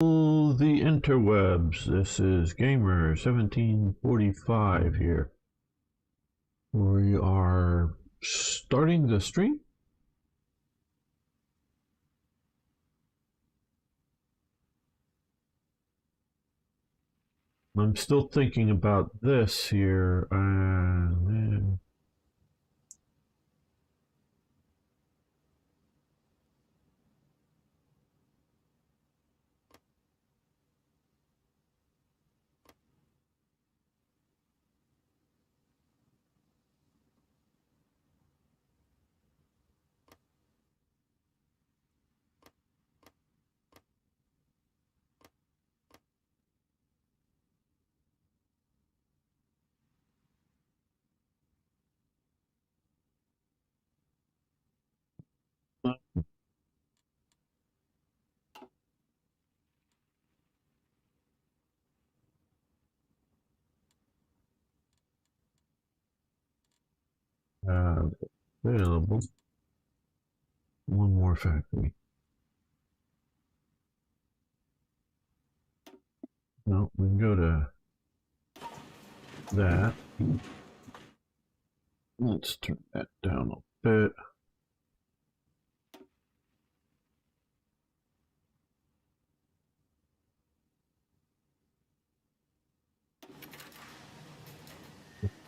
The interwebs. This is Gamer 1745 here. We are starting the stream. I'm still thinking about this here. Available. One more factory. No, we can go to that. Let's turn that down a bit.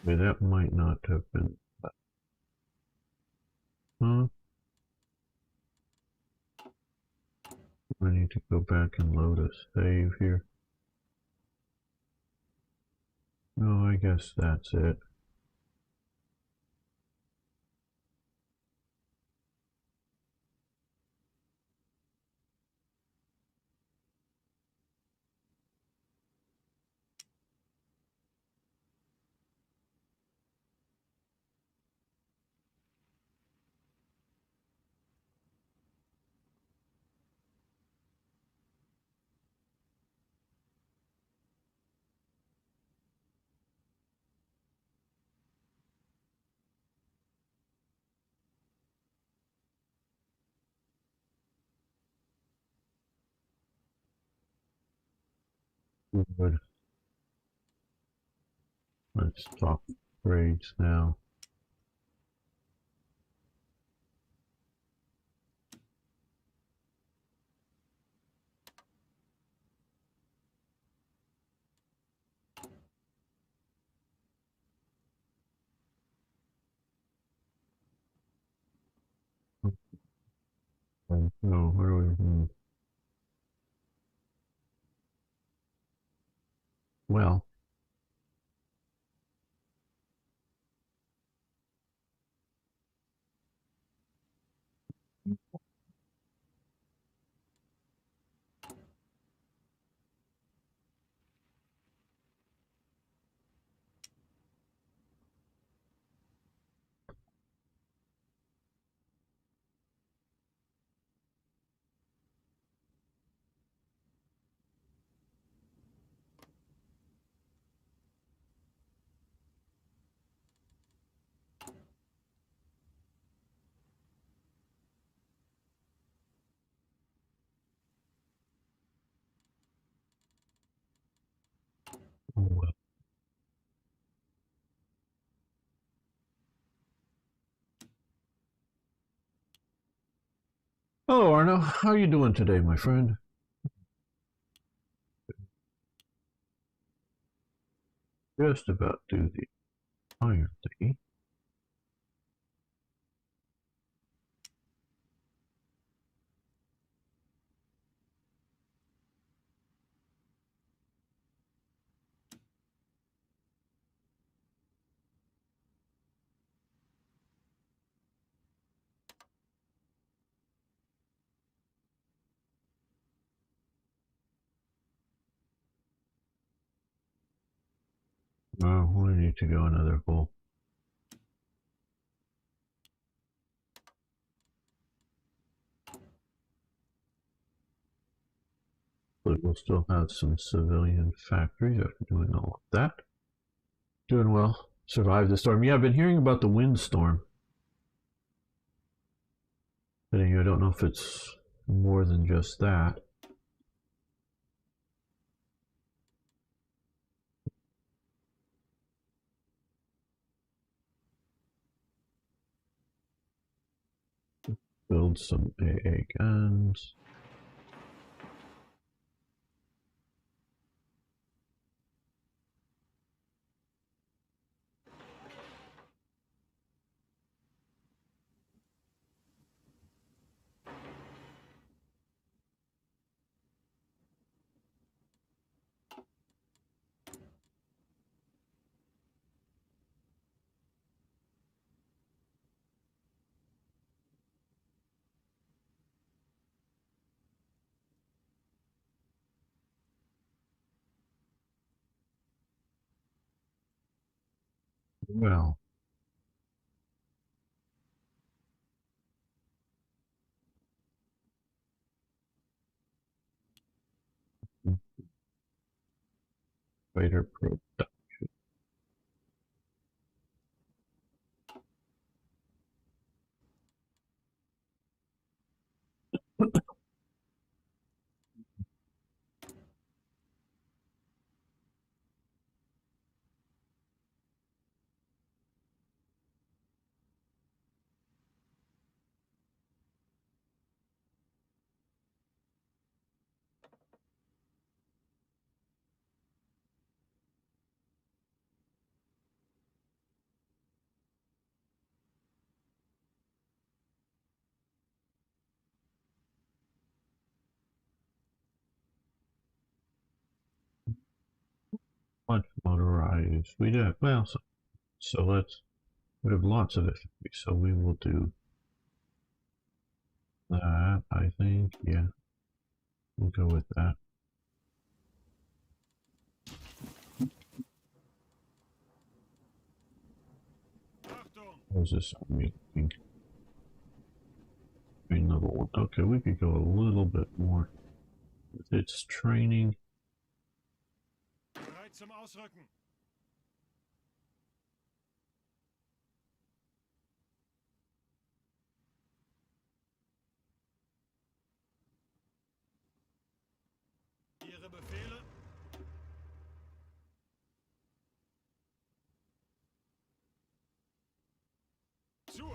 Okay, that might not have been. Huh? I need to go back and load a save here. No, I guess that's it. Good. Let's talk grades now. No, where are we? Well, oh well. Hello, Arno. How are you doing today, my friend? Just about do the iron thingy. Oh, we need to go another hole. But we'll still have some civilian factories after doing all of that. Doing well. Survived the storm. Yeah, I've been hearing about the windstorm. But I don't know if it's more than just that. build some AA guns. Well, fighter production. Much motorized. We did well, so let's. We have lots of infantry, so we will do that. I think, yeah, we'll go with that. How's this army? Level 1. Okay, we could go a little bit more with its training. Bereit zum Ausrücken. Ihre Befehle.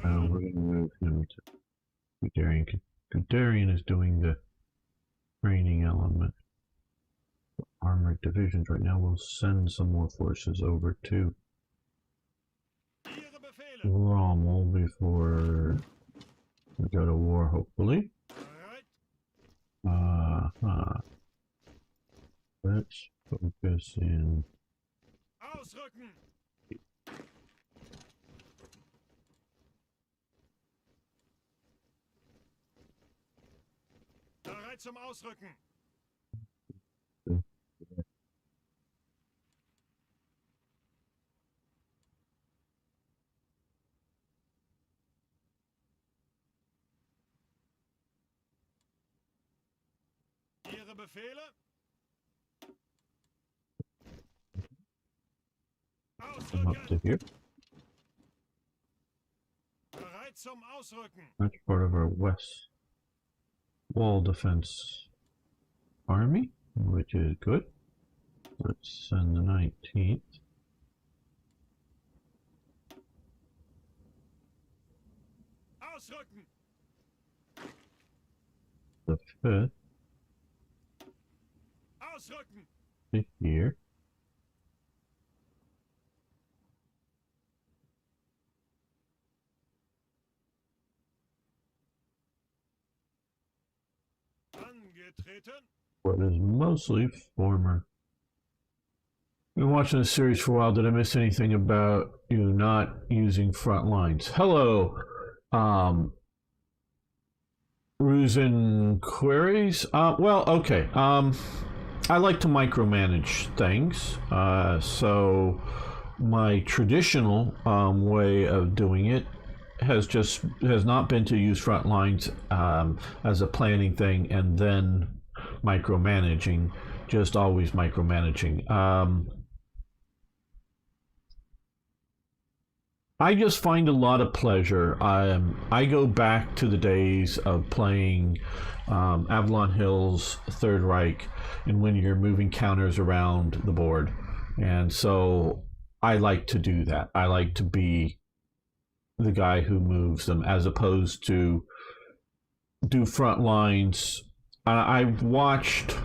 We're going to move him to Guderian. Guderian is doing the training element. Armored divisions right now. We'll send some more forces over to Rommel before we go to war, hopefully. Let's focus in. Ausrücken. Bereit zum Ausrücken. Ihre Befehle? Come up to here. Bereit zum Ausrücken. That's part of our west wall defense army, which is good. Let's send the 19th. Ausrücken. The 5th. Ausrücken. Here. Angetreten. What is mostly former. Been watching this series for a while. Did I miss anything about you not using front lines? Hello, Rusin queries. Well, okay. I like to micromanage things. So my traditional way of doing it has not been to use front lines as a planning thing and then micromanaging. Just always micromanaging. I just find a lot of pleasure. I go back to the days of playing Avalon Hill's Third Reich, and when you're moving counters around the board, and so I like to do that. I like to be the guy who moves them, as opposed to do front lines. I've watched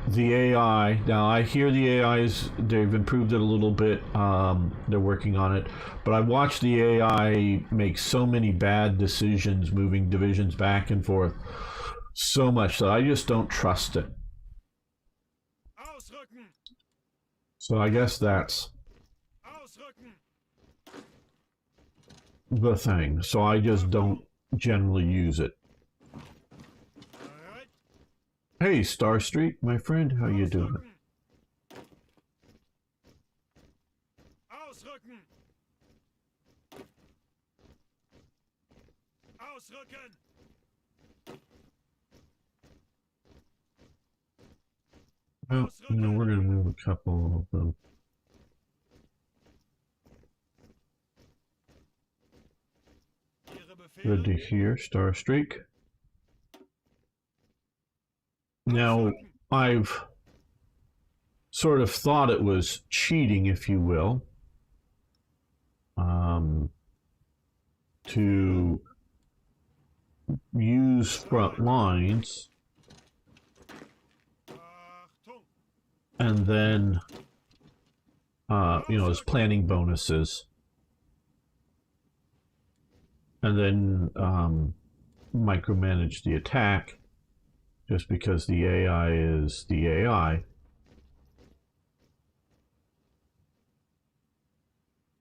the AI. Now I hear the AIs, they've improved it a little bit. They're working on it, but I've watched the AI make so many bad decisions, moving divisions back and forth, so much that I just don't trust it. Ausrücken! So I guess that's Ausrücken! the thing. So I just don't generally use it. Bereit? Hey, Star Street, my friend, how you doing? Ausrücken! Ausrücken! Well, we're gonna move a couple of them. Ihre Befehle? Good to hear, Star Streak. Now, I've sort of thought it was cheating, if you will, to use front lines Achtung! and then, as planning bonuses, and then micromanage the attack, just because the AI is the AI.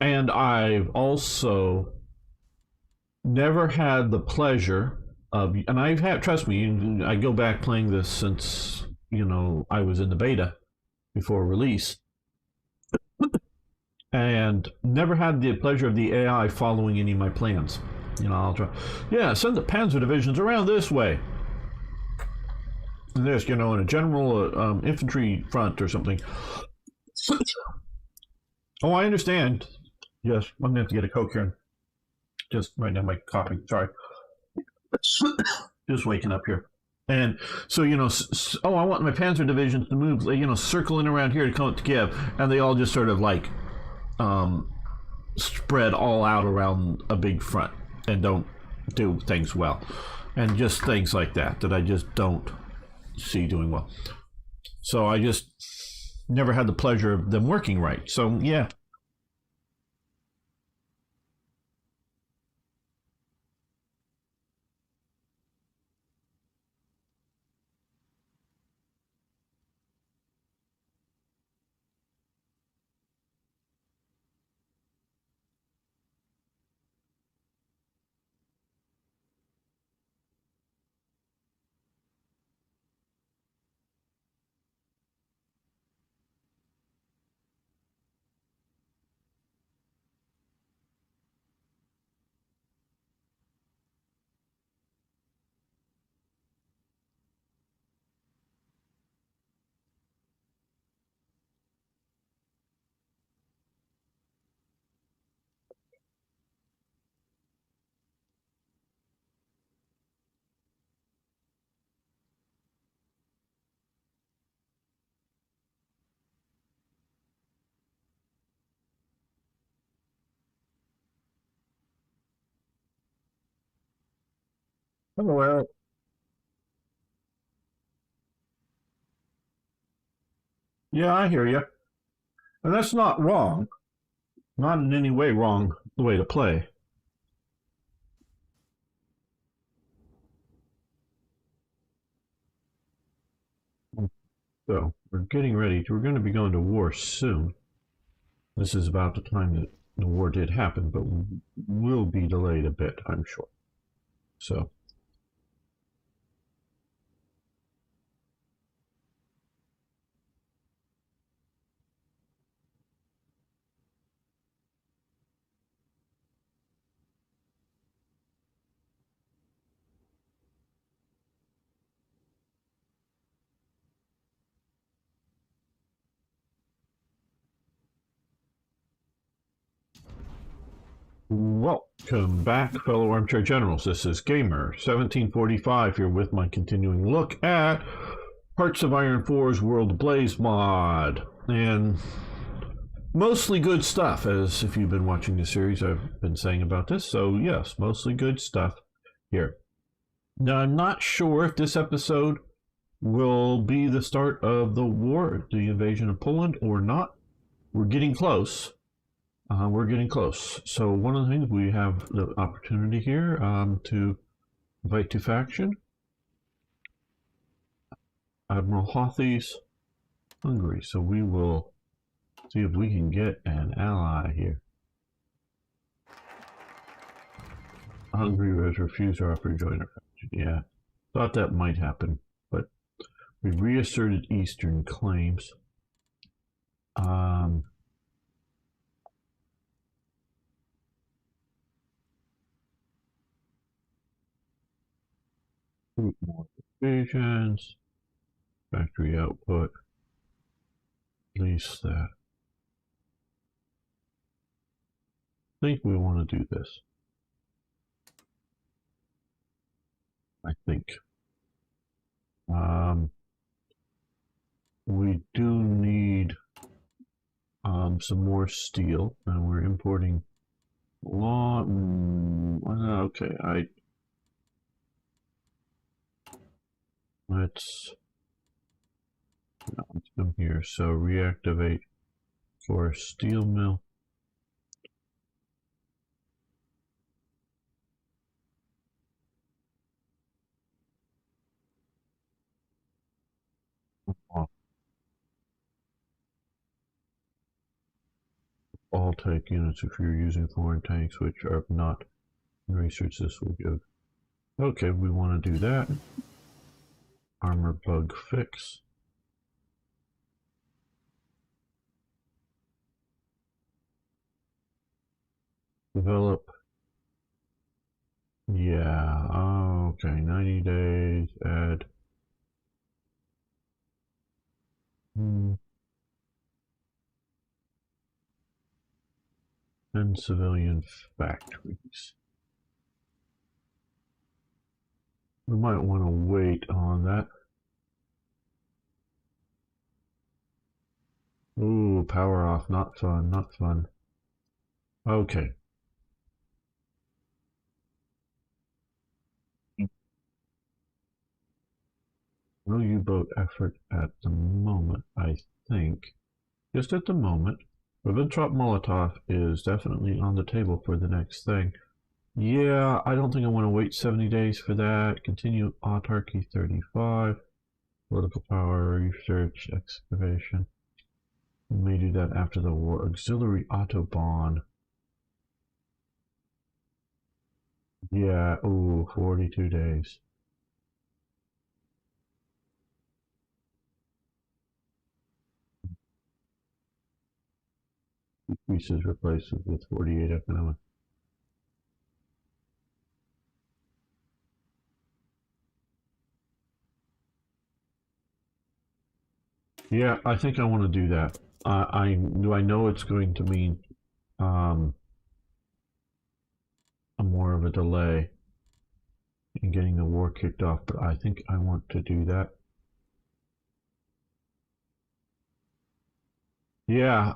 And I've also never had the pleasure of, and I've had, trust me, I go back playing this since, I was in the beta before release, and never had the pleasure of the AI following any of my plans. I'll try, send the panzer divisions around this way. And this, in a general infantry front or something. Oh, I understand. Yes, I'm gonna have to get a Coke here. Just right now, my coughing. Sorry. Just waking up here. And so, I want my panzer divisions to move, circling around here to come up to Kiev. And they all just sort of like spread all out around a big front and don't do things well. And just things like that I just don't see doing well. So I just never had the pleasure of them working right. So, yeah. Well, yeah, I hear you. And that's not wrong. Not in any way wrong the way to play. So, we're getting ready. We're going to be going to war soon. This is about the time that the war did happen, but will be delayed a bit, I'm sure. So, welcome back, fellow armchair generals. This is Gamer 1745 here with my continuing look at Hearts of Iron 4's World Ablaze mod. And mostly good stuff, as if you've been watching the series, I've been saying about this. So, yes, mostly good stuff here. Now, I'm not sure if this episode will be the start of the war, the invasion of Poland, or not. We're getting close. We're getting close. So one of the things we have the opportunity here to invite to faction. Admiral Hothy's Hungary. So we will see if we can get an ally here. Hungary has refused our offer to join our faction. Yeah, thought that might happen, but we reasserted Eastern claims. More divisions, factory output, lease that. I think we want to do this. I think. We do need some more steel, and we're importing a lot. Okay, let's come here. So reactivate for steel mill. All tank units if you're using foreign tanks, which are not research. This will give. Okay, we want to do that. Armor bug fix. Develop. Yeah, okay, 90 days, add. And civilian factories. We might want to wait on that. Ooh, power off, not fun, not fun. Okay. No U-boat effort at the moment, I think. Just at the moment. Ribbentrop Molotov is definitely on the table for the next thing. Yeah, I don't think I want to wait 70 days for that. Continue autarky 35. Political power, research, excavation. We may do that after the war. Auxiliary Autobahn. Yeah, ooh, 42 days. Decreases replaces with 48 economic. Yeah, I think I want to do that. I know it's going to mean a more of a delay in getting the war kicked off, but I think I want to do that. Yeah,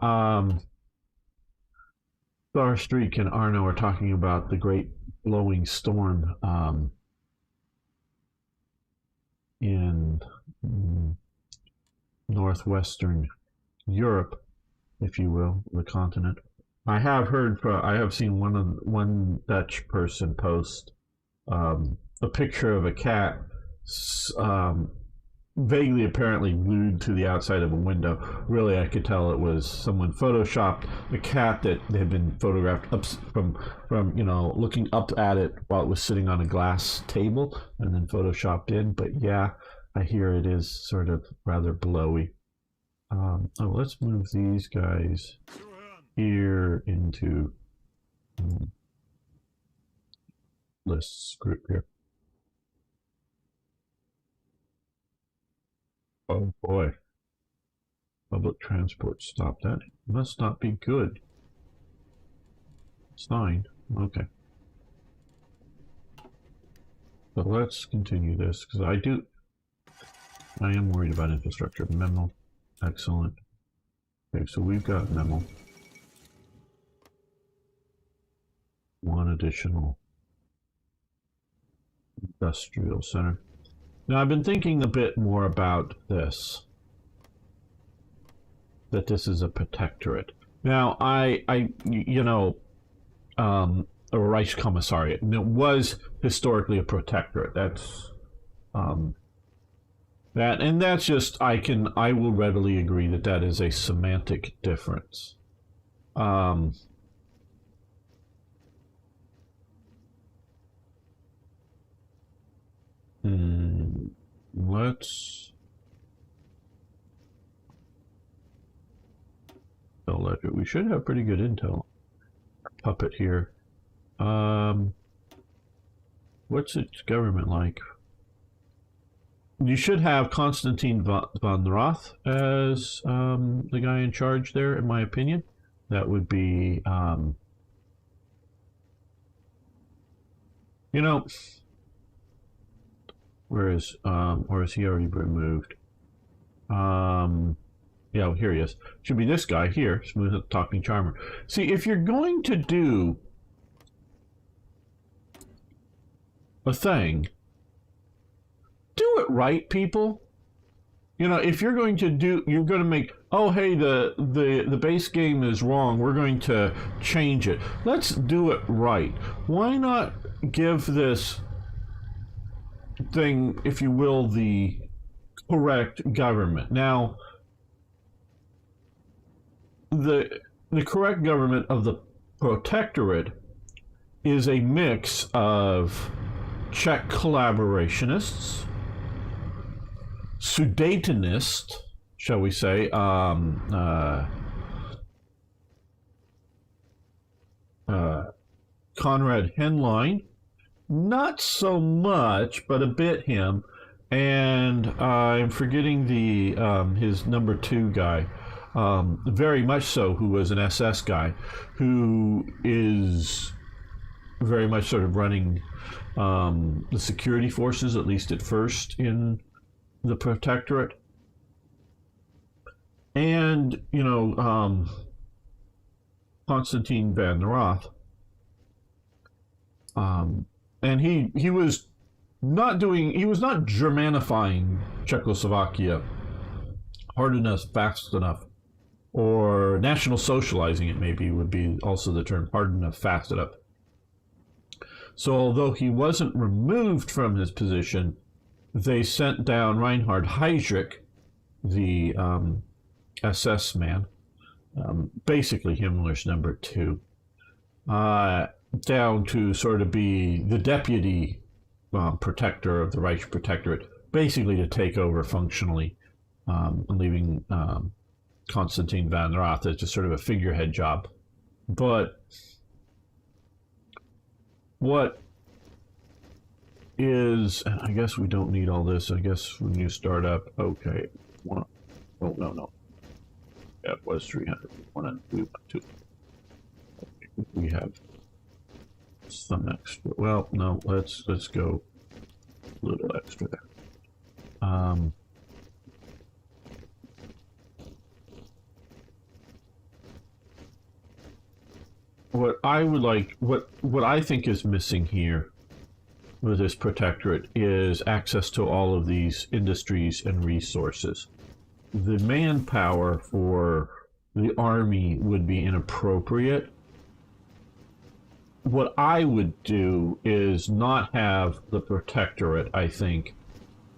Star Streak and Arno are talking about the great blowing storm in northwestern Europe, if you will, the continent. I have seen one Dutch person post a picture of a cat vaguely apparently glued to the outside of a window. Really, I could tell it was someone photoshopped a cat that had been photographed up from looking up at it while it was sitting on a glass table and then photoshopped in. But yeah, I hear it is sort of rather blowy. Let's move these guys here into lists group here. Oh boy. Public transport stop. That must not be good. It's fine. Okay. So let's continue this because I am worried about infrastructure. Memo. Excellent. Okay, so we've got memo. One additional Industrial center. Now I've been thinking a bit more about this. That this is a protectorate. Now you know, a Reich Commissariat, and it was historically a protectorate. That's that, and that's just I will readily agree that that is a semantic difference. Let's we should have pretty good intel. Puppet here. What's its government like? You should have Konstantin von Roth as the guy in charge there, in my opinion. That would be, you know, or has he already been moved? Yeah, here he is. Should be this guy here, Smooth Talking Charmer. See, if you're going to do a thing, do it right, people. You know, if you're going to do, you're going to make, oh, hey, the base game is wrong, we're going to change it. Let's do it right. Why not give this thing, if you will, the correct government? Now, the correct government of the protectorate is a mix of Czech collaborationists, Sudetenists, shall we say, Konrad Henlein, not so much, but a bit him, and I'm forgetting the his number 2 guy, very much so, who was an SS guy, who is very much sort of running the security forces, at least at first, in the protectorate. And, you know, Konstantin van der Roth, and he was not Germanifying Czechoslovakia hard enough, fast enough, or national socializing, it maybe would be also the term, hard enough, fast enough. So although he wasn't removed from his position, they sent down Reinhard Heydrich, the SS man, basically Himmler's number 2, down to sort of be the deputy protector of the Reich Protectorate, basically to take over functionally, leaving Konstantin van Roth as just sort of a figurehead job. But what is, I guess we don't need all this. I guess when you start up, okay, oh no, that was 300. We want to. We have some extra. Well, no, let's go a little extra there. What I would like, what I think is missing here with this protectorate is access to all of these industries and resources. The manpower for the army would be inappropriate. What I would do is not have the protectorate, I think,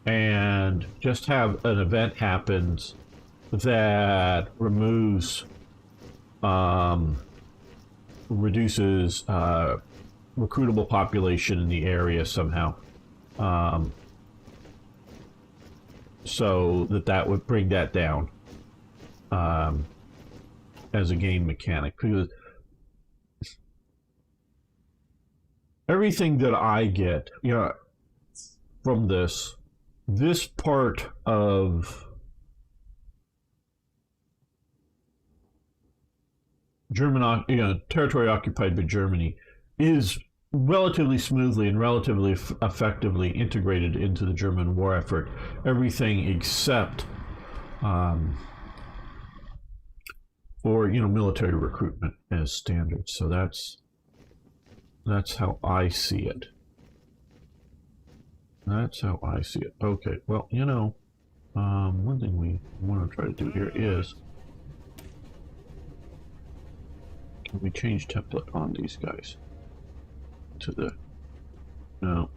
and just have an event happens that reduces recruitable population in the area somehow, so that would bring that down as a game mechanic, because everything that I get, you know, from this part of German, you know, territory occupied by Germany is relatively smoothly and relatively effectively integrated into the German war effort. Everything except for, you know, military recruitment as standard. So that's how I see it. That's how I see it. Okay, well, you know, one thing we want to try to do here is, can we change template on these guys to the, no,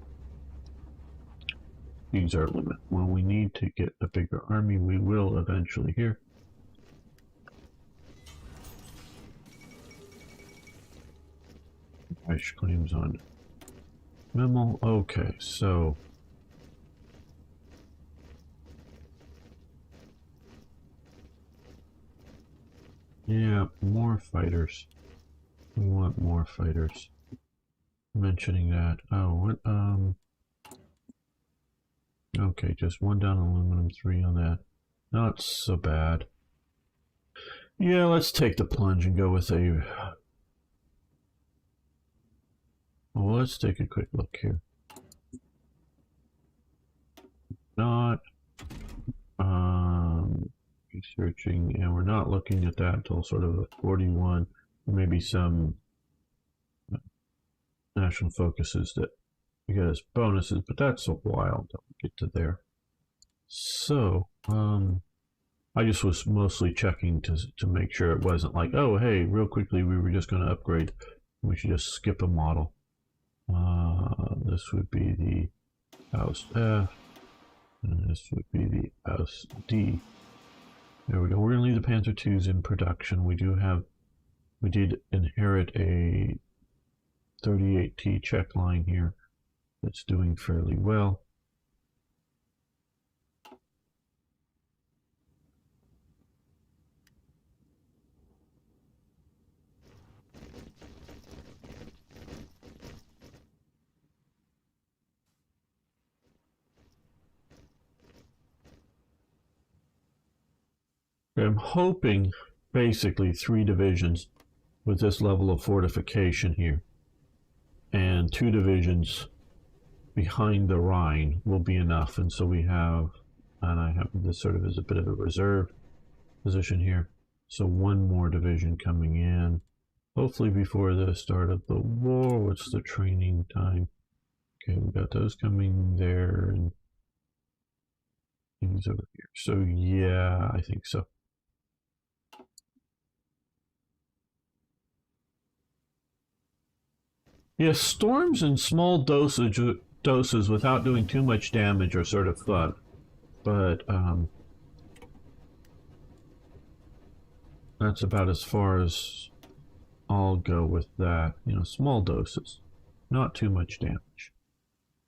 these are limit. When we need to get a bigger army, we will eventually here. Crash claims on Memo. Okay, so yeah, more fighters. We want more fighters. Mentioning that. Oh, what? Okay, just one down aluminum, three on that. Not so bad. Yeah, let's take the plunge and go with a. Well, let's take a quick look here. Not researching, and we're not looking at that until sort of a 41, maybe some national focuses that we get as bonuses, but that's a while until we get to there. So, I just was mostly checking to make sure it wasn't like, oh, hey, real quickly, we were just going to upgrade. We should just skip a model. This would be the house F, and this would be the house D. There we go. We're going to leave the Panzer IIs in production. We did inherit a 38T check line here that's doing fairly well. I'm hoping basically 3 divisions with this level of fortification here and 2 divisions behind the Rhine will be enough. And so we have, and I have this sort of as a bit of a reserve position here. So 1 more division coming in, hopefully before the start of the war. What's the training time? Okay, we got those coming there and things over here. So yeah, I think so. Yes, storms in small doses without doing too much damage are sort of fun, but that's about as far as I'll go with that. You know, small doses, not too much damage.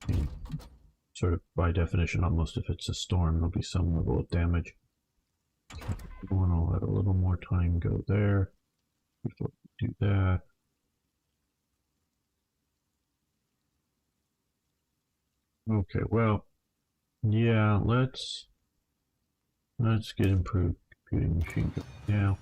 I mean, sort of by definition, almost if it's a storm, there'll be some level of damage. I want to let a little more time go there before we do that. Okay, well, yeah, let's get improved computing machine going now.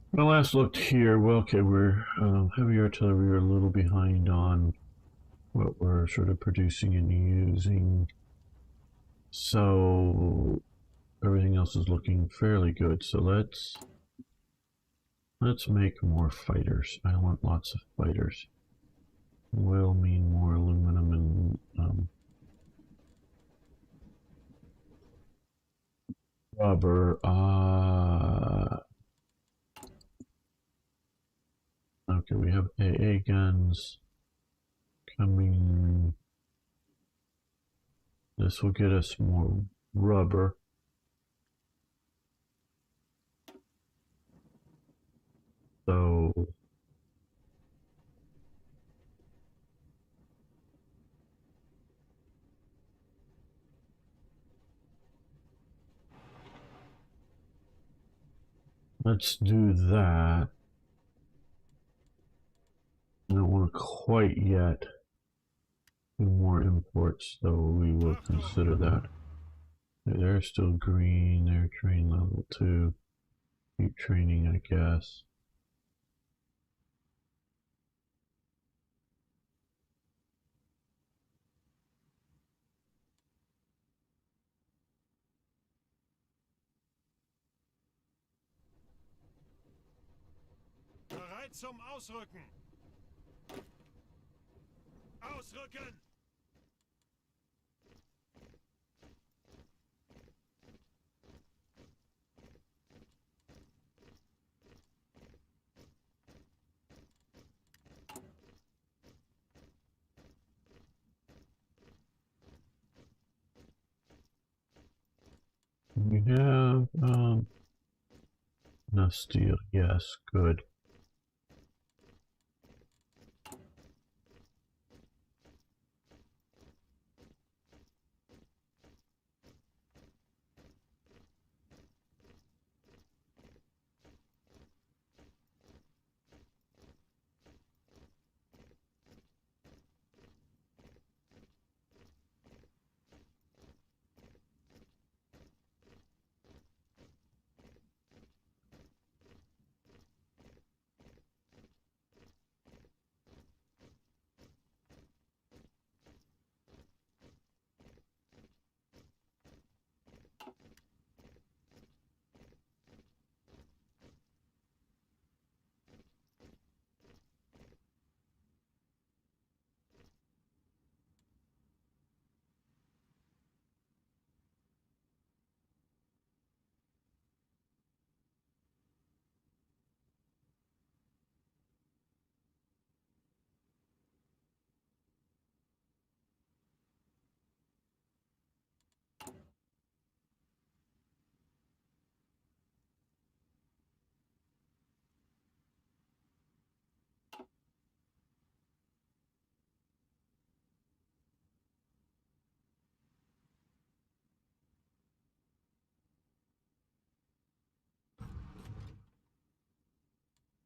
When I last looked here, well, okay, we're heavy artillery are a little behind on what we're sort of producing and using. So everything else is looking fairly good. So let's make more fighters. I want lots of fighters. Will mean more aluminum and rubber. Okay, we have AA guns coming. This will get us more rubber. So let's do that. I don't want to quite yet do more imports, though we will consider that. They're still green, they're train level 2. Keep training, I guess. Bereit zum Ausrücken. Ausrücken. We have enough steel. Yes, good.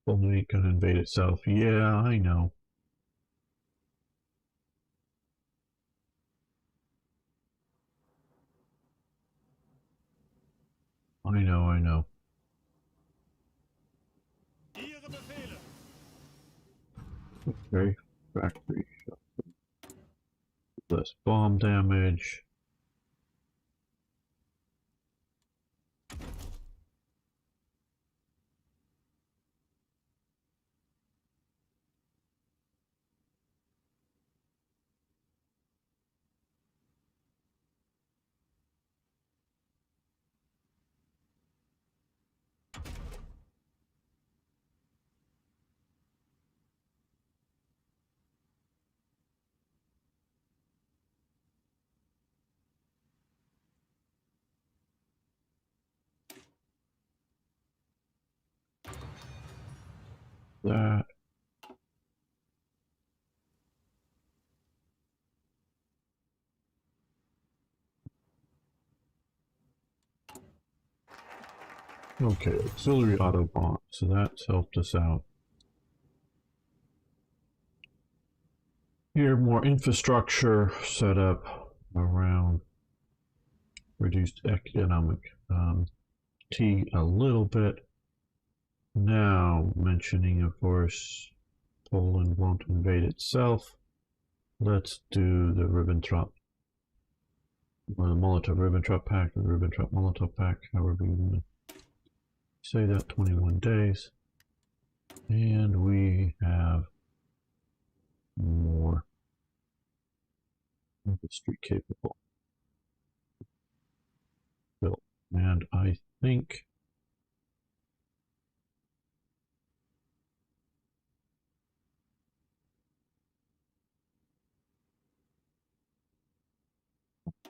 Only gonna invade itself. Yeah, I know. I know. Ihre Befehle. Okay, factory shot. Less bomb damage. That. Okay, auxiliary auto bomb. So that's helped us out. Here, more infrastructure set up around reduced economic T a little bit. Now, mentioning, of course, Poland won't invade itself. Let's do the Ribbentrop, or the Molotov-Ribbentrop Pact, or the Ribbentrop-Molotov Pact, however you want to say that, 21 days. And we have more industry capable built. And I think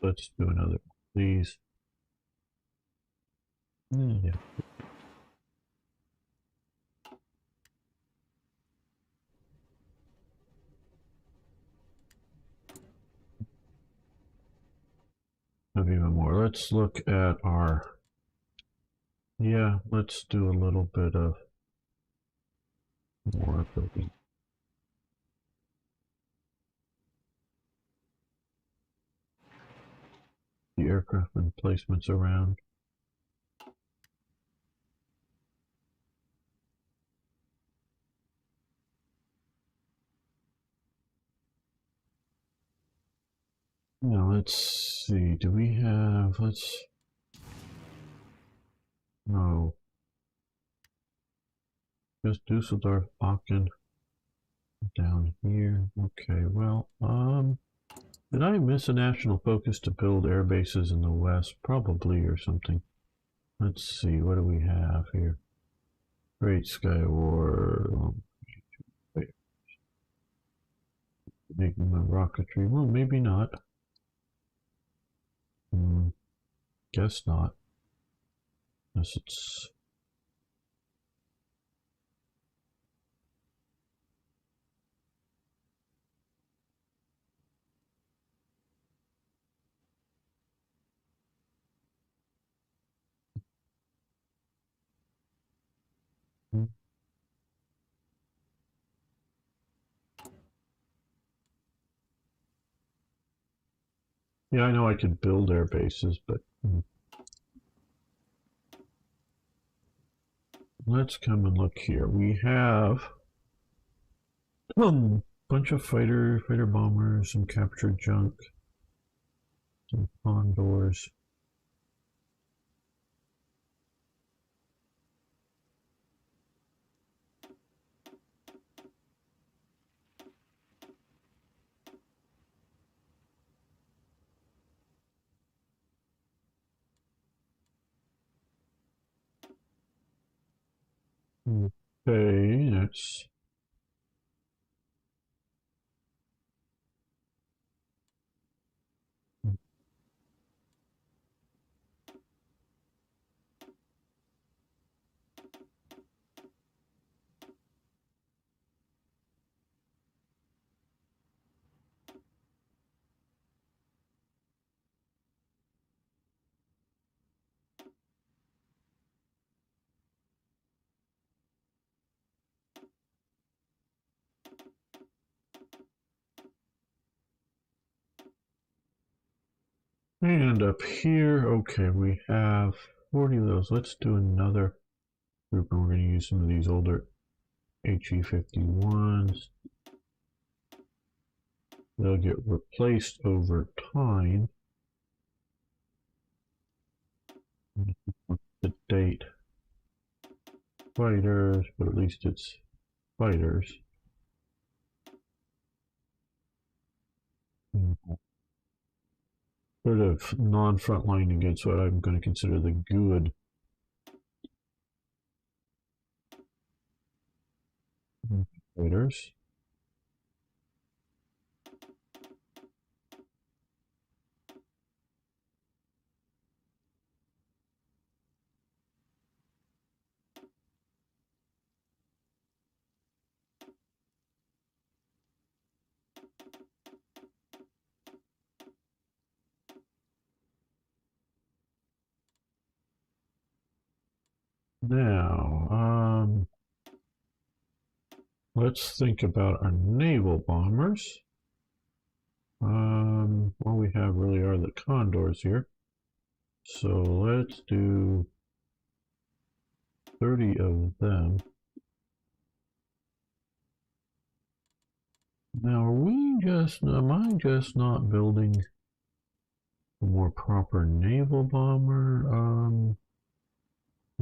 let's do another one, please. Yeah. Have even more. Let's look at our. Yeah, let's do a little bit of more building. The aircraft emplacements around. Now let's see. Do we have? Let's. No. Budapest, Dusseldorf, Aachen. Down here. Okay, well, did I miss a national focus to build air bases in the west? Probably, or something. Let's see, what do we have here? Great Sky War. Making my rocketry. Well, maybe not. Guess not. Unless it's. Yeah, I know I could build air bases, but let's come and look here. We have a bunch of fighter bombers, some captured junk, some condors. Okay, that's and up here, okay, we have 40 of those. Let's do another group, and we're going to use some of these older HE51s. They'll get replaced over time. The date fighters, but at least it's fighters. Sort of non-frontline against what I'm going to consider the good fighters. Now, let's think about our naval bombers. All we have really are the Condors here. So let's do 30 of them. Now, am I just not building a more proper naval bomber?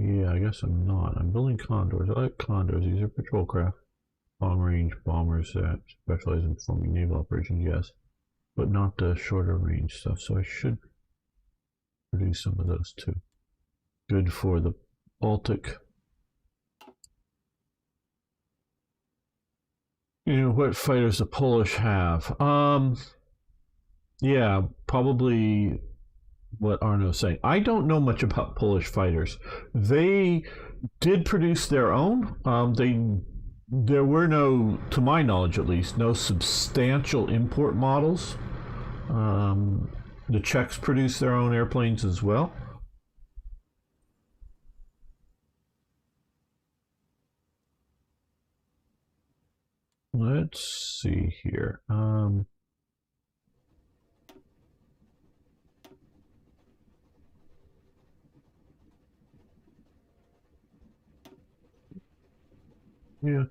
Yeah, I guess I'm not. I'm building Condors. I like Condors. These are patrol craft. Long range bombers that specialize in performing naval operations, yes. But not the shorter range stuff. So I should produce some of those too. Good for the Baltic. You know, what fighters the Polish have? Yeah, probably what Arno's saying. I don't know much about Polish fighters. They did produce their own. There were no, to my knowledge at least, no substantial import models. The Czechs produced their own airplanes as well. Let's see here. Yeah.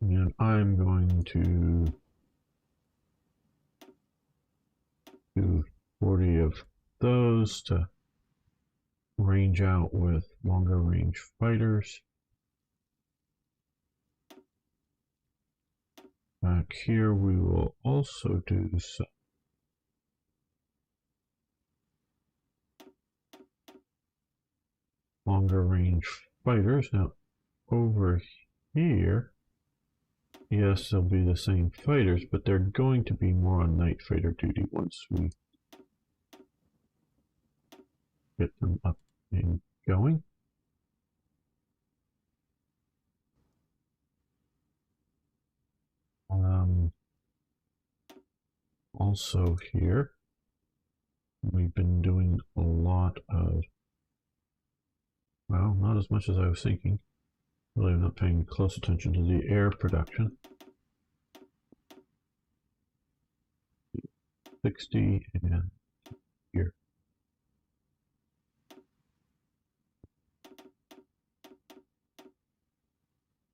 And I'm going to do 40 of those to range out with longer range fighters. Back here we will also do some longer range fighters. Now over here, yes, they'll be the same fighters, but they're going to be more on night fighter duty once we get them up and going. Also here, we've been doing a lot of, well, not as much as I was thinking. Really, I'm not paying close attention to the air production. 60 and here.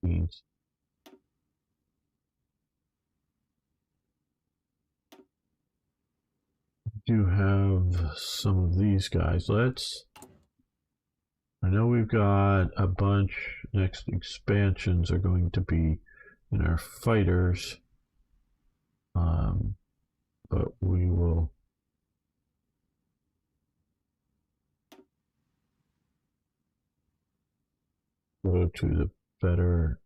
Means do have some of these guys. I know we've got a bunch. Next expansions are going to be in our fighters, but we will go to the better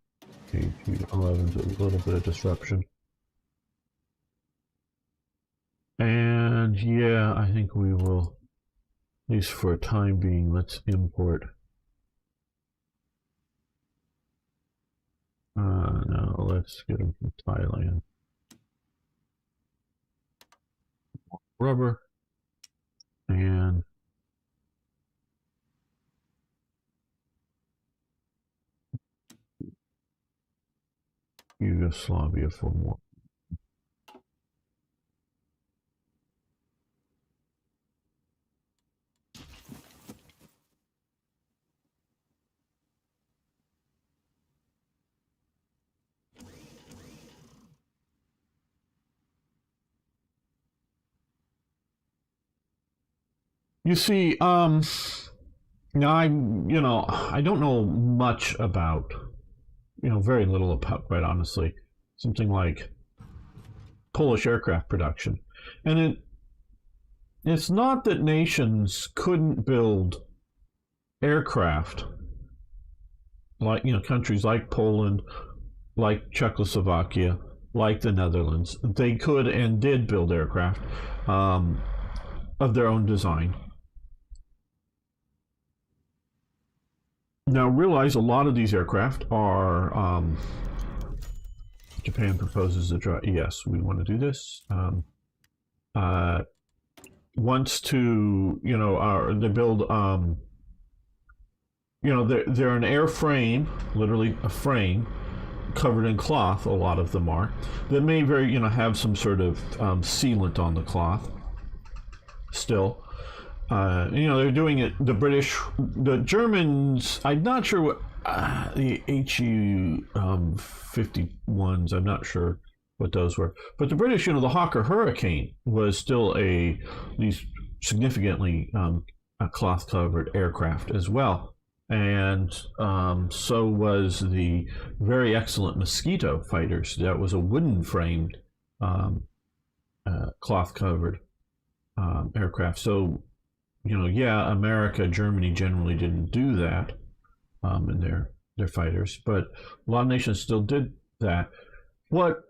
KG-11 to a little bit of disruption. And yeah, I think we will, at least for a time being, let's import. No, let's get them from Thailand. Rubber. And Yugoslavia for more. You see, now I don't know much about, very little about, quite honestly, something like Polish aircraft production. And it's not that nations couldn't build aircraft, like, countries like Poland, like Czechoslovakia, like the Netherlands. They could and did build aircraft of their own design. Now realize a lot of these aircraft are, Japan proposes to draw, yes, we want to do this. Wants to, they build, they're an airframe, literally a frame, covered in cloth, a lot of them are, that may very, have some sort of sealant on the cloth still. They're doing it, the Germans, I'm not sure what, the HU-51s, I'm not sure what those were. But the British, the Hawker Hurricane was still at least significantly a cloth-covered aircraft as well. And so was the very excellent Mosquito fighters. That was a wooden-framed, cloth-covered aircraft. So, yeah, America, Germany generally didn't do that in their fighters, but a lot of nations still did that. What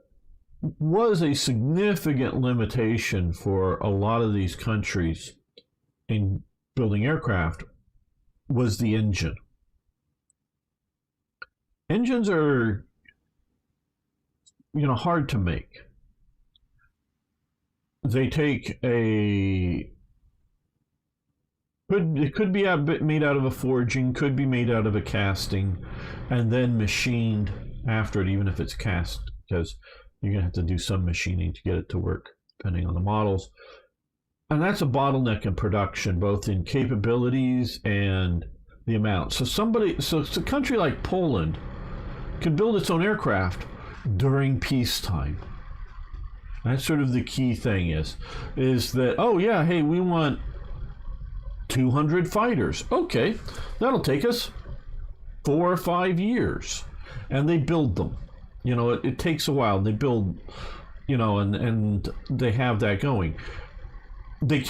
was a significant limitation for a lot of these countries in building aircraft was the engine. Engines are, hard to make. They take it could be made out of a forging, could be made out of a casting, and then machined after it, even if it's cast, because you're going to have to do some machining to get it to work, depending on the models. And that's a bottleneck in production, both in capabilities and the amount. So a country like Poland can build its own aircraft during peacetime. That's sort of the key thing is that, oh yeah, hey, we want 200 fighters. Okay, that'll take us 4 or 5 years. And they build them. You know, it takes a while. They build, you know, and they have that going. They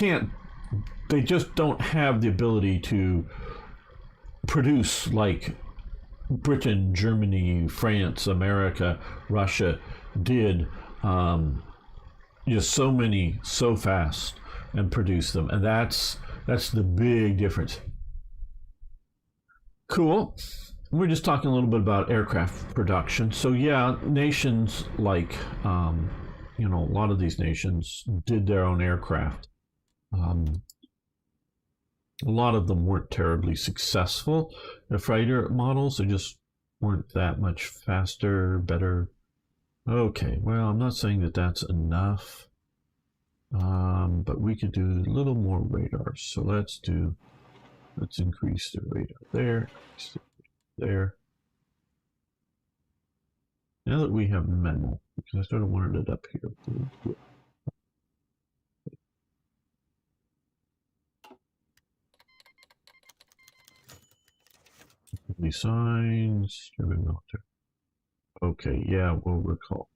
just don't have the ability to produce like Britain, Germany, France, America, Russia did, just so many so fast and produce them, and that's the big difference. Cool. We're just talking a little bit about aircraft production. So yeah, nations like you know, a lot of these nations did their own aircraft. A lot of them weren't terribly successful. The fighter models, they just weren't that much faster, better. Okay, well, I'm not saying that that's enough, but we could do a little more radars. So let's increase the radar there, there. Now that we have Memo, because I sort of wanted it up here. These signs, German military. Okay, yeah, we'll recall.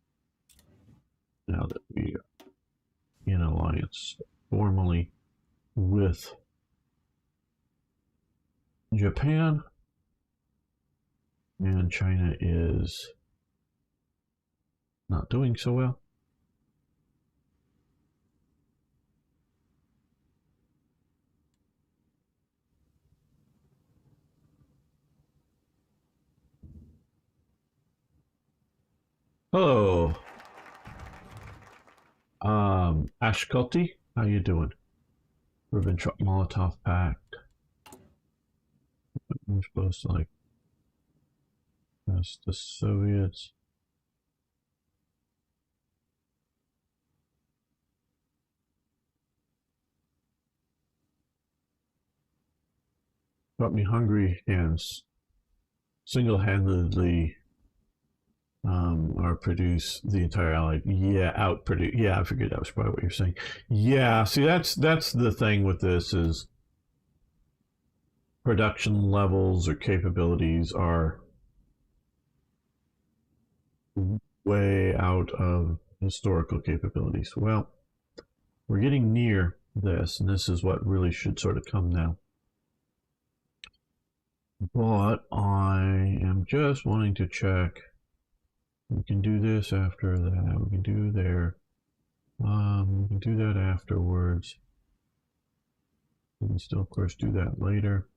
Now that we are in alliance formally with Japan, and China is not doing so well. Hello, Ashkoti, how you doing? Ribbentrop-Molotov Pact. We're supposed to like that's the Soviets. Got me hungry and single-handedly or produce the entire allied. Yeah, outproduce. Yeah, I figured that was probably what you're saying. Yeah, see, that's the thing with this is production levels or capabilities are way out of historical capabilities. Well, we're getting near this, and this is what really should sort of come now. But I am just wanting to check. We can do this after that. We can do there. We can do that afterwards. We can still, of course, do that later.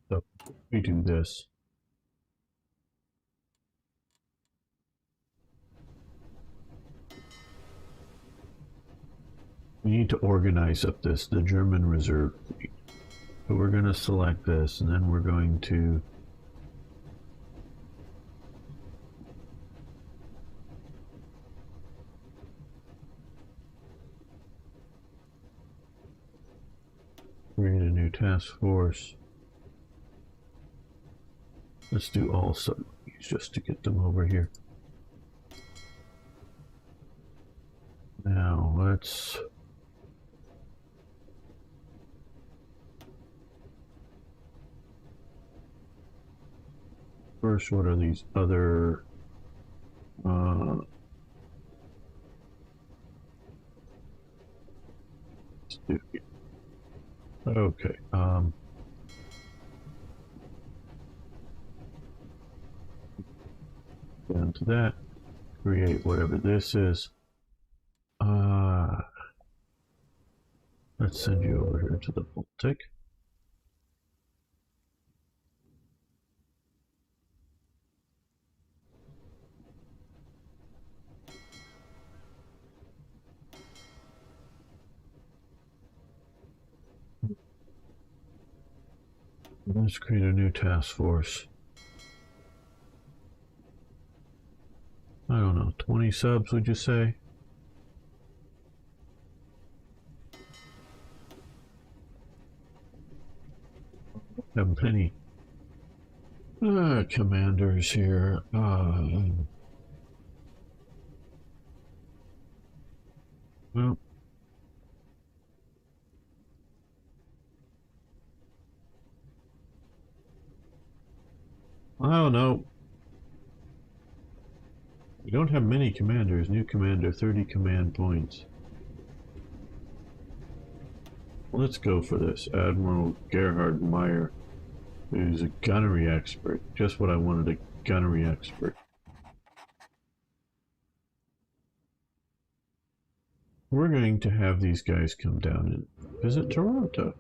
So we do this. We need to organize up the German reserve fleet. So we're going to select this, and then we're going to create a new task force. Let's do all submarines just to get them over here. Now let's first, what are these other okay, down to that, create whatever this is. Let's send you over here to the Baltic. Let's create a new task force. I don't know, 20 subs, would you say? Have many commanders here. Well, I don't know. We don't have many commanders. New commander, 30 command points. Let's go for this. Admiral Gerhard Meyer, who's a gunnery expert. Just what I wanted, a gunnery expert. We're going to have these guys come down and visit Toronto.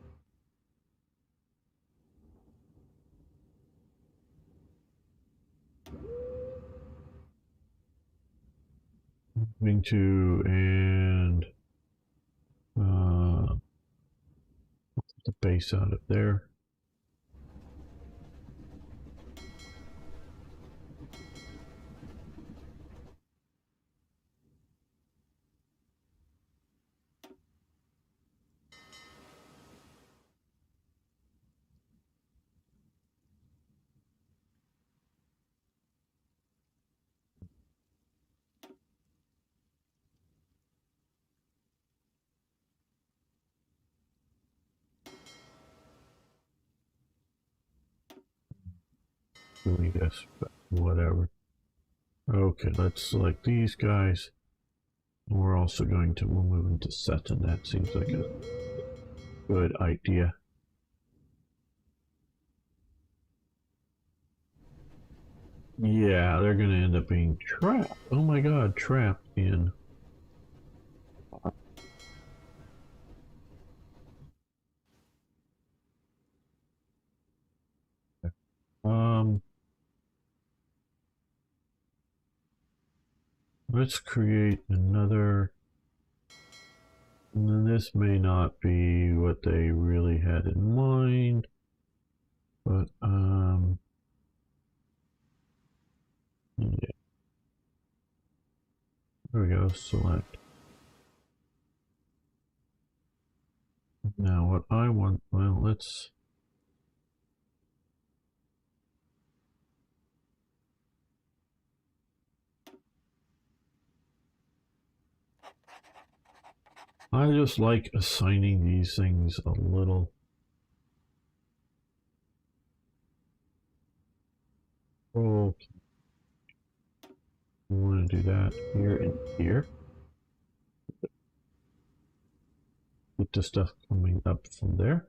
Moving to, and the base out of there. Doing this, but whatever. Okay, let's select these guys. We're also going to, we'll move into Seton. That seems like a good idea. Yeah, they're going to end up being trapped. Oh my god, trapped in. Let's create another. And this may not be what they really had in mind, but yeah. There we go, select. Now what I want, well, let's I just like assigning these things a little. Okay. We want to do that here and here. Get the stuff coming up from there.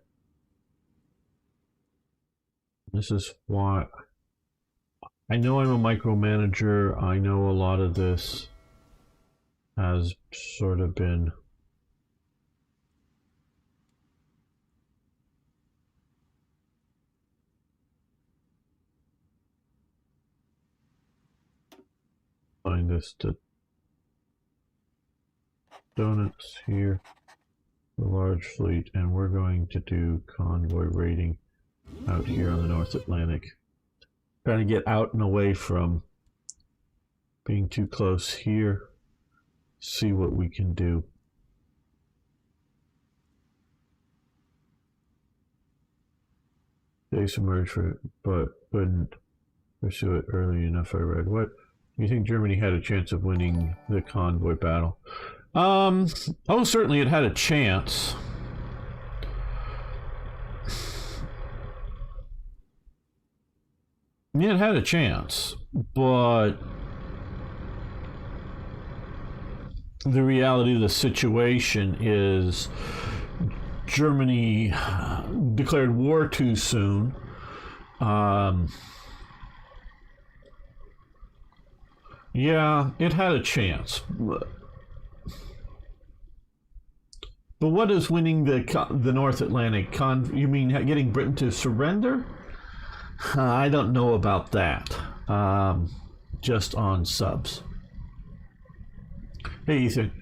This is why I know I'm a micromanager. I know a lot of this has sort of been find this to donuts here, the large fleet, and we're going to do convoy raiding out here on the North Atlantic. Trying to get out and away from being too close here. See what we can do. They submerged for, but couldn't pursue it early enough. I read. What? You think Germany had a chance of winning the convoy battle? Oh, certainly it had a chance. Yeah, it had a chance, but the reality of the situation is Germany declared war too soon. Yeah, it had a chance. But what is winning the North Atlantic? You mean getting Britain to surrender? I don't know about that. Just on subs. Hey, Ethan.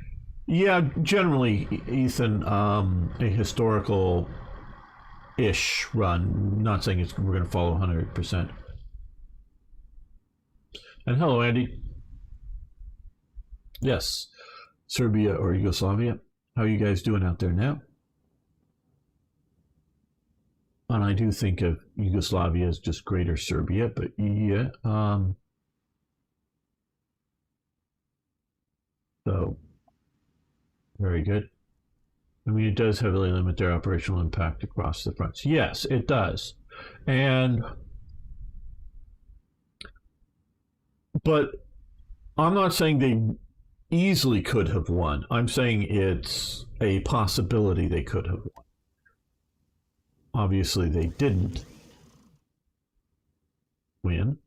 Yeah, generally, Ethan, a historical-ish run. Not saying we're going to follow 100%. And hello, Andy. Yes, Serbia or Yugoslavia. How are you guys doing out there now? And I do think of Yugoslavia as just greater Serbia, but yeah. So Very good. I mean, it does heavily limit their operational impact across the fronts. Yes, it does. And, but I'm not saying they easily could have won. I'm saying it's a possibility they could have won. Obviously, they didn't win.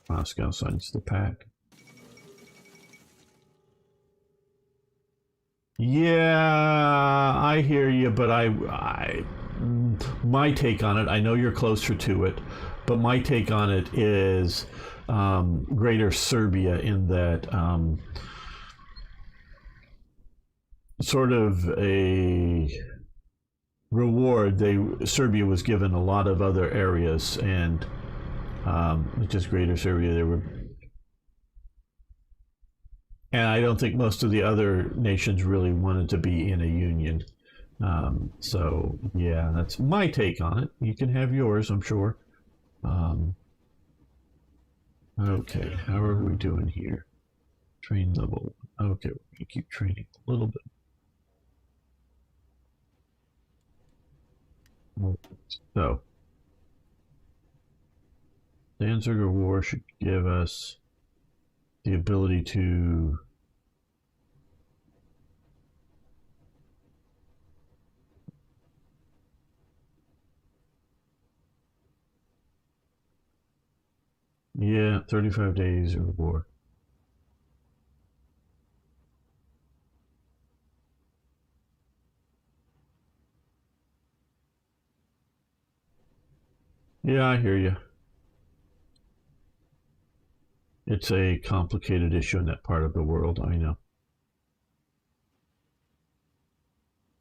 Moscow signs the pact. Yeah, I hear you, but my take on it, I know you're closer to it, but my take on it is Greater Serbia in that sort of a reward. Serbia was given a lot of other areas, and just Greater Serbia, they were. And I don't think most of the other nations really wanted to be in a union. So, yeah, that's my take on it. You can have yours, I'm sure. Okay, how are we doing here? Train level. Okay, we're going to keep training a little bit. So, Danziger War should give us the ability to yeah, 35 days of war. Yeah, I hear you. It's a complicated issue in that part of the world, I know.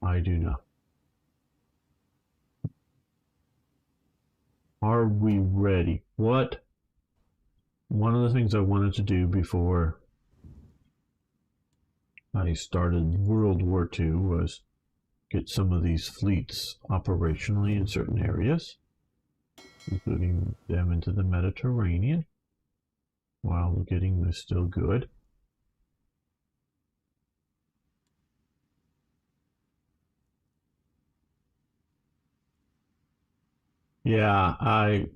I do know. Are we ready? One of the things I wanted to do before I started World War II was get some of these fleets operationally in certain areas, including them into the Mediterranean, while getting this still good. Ari,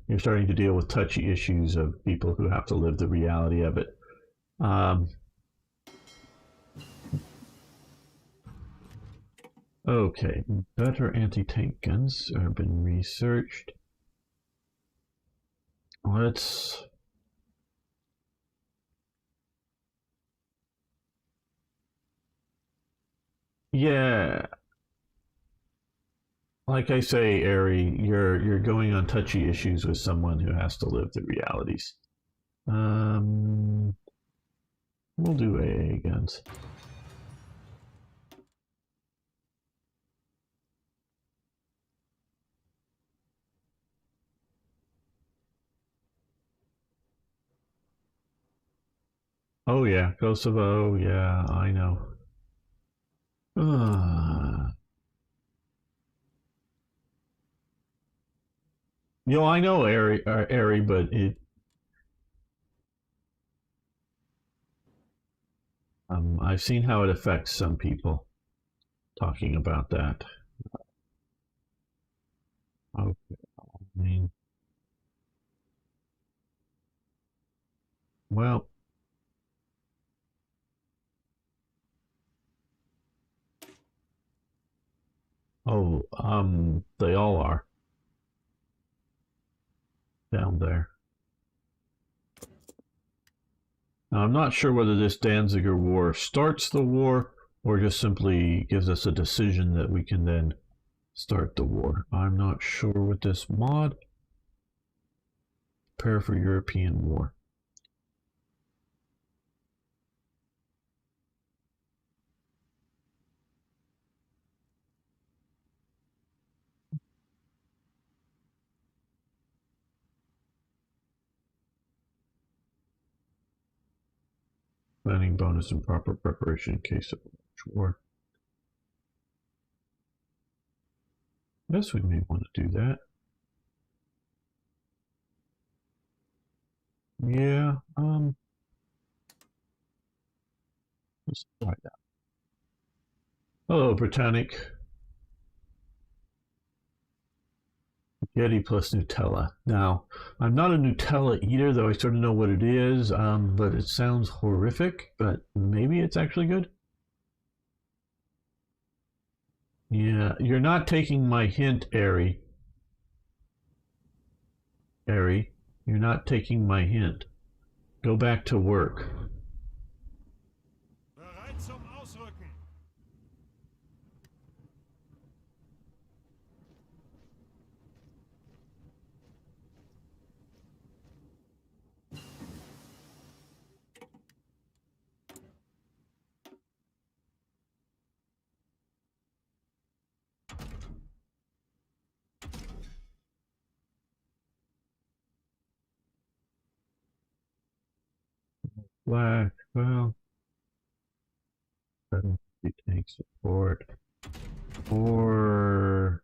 you're starting to deal with touchy issues of people who have to live the reality of it. Okay, better anti-tank guns have been researched. Let's. Yeah, like I say, Ari, you're going on touchy issues with someone who has to live the realities. Um, we'll do AA guns. Oh yeah, Kosovo. Yeah, I know. I know, Ari, but I've seen how it affects some people. Talking about that. Okay, I mean, well, oh, they all are down there. Now, I'm not sure whether this Danziger War starts the war or just simply gives us a decision that we can then start the war. I'm not sure with this mod. Prepare for European war. Planning bonus and proper preparation in case of war. Yes, we may want to do that. Yeah, Let's try that. Hello, Britannic. Spaghetti plus Nutella. Now, I'm not a Nutella eater, though I sort of know what it is, but it sounds horrific, but maybe it's actually good. Yeah, you're not taking my hint, Ari. Ari, you're not taking my hint. Go back to work. Bereit zum Ausrücken. Black, well, tank support. Or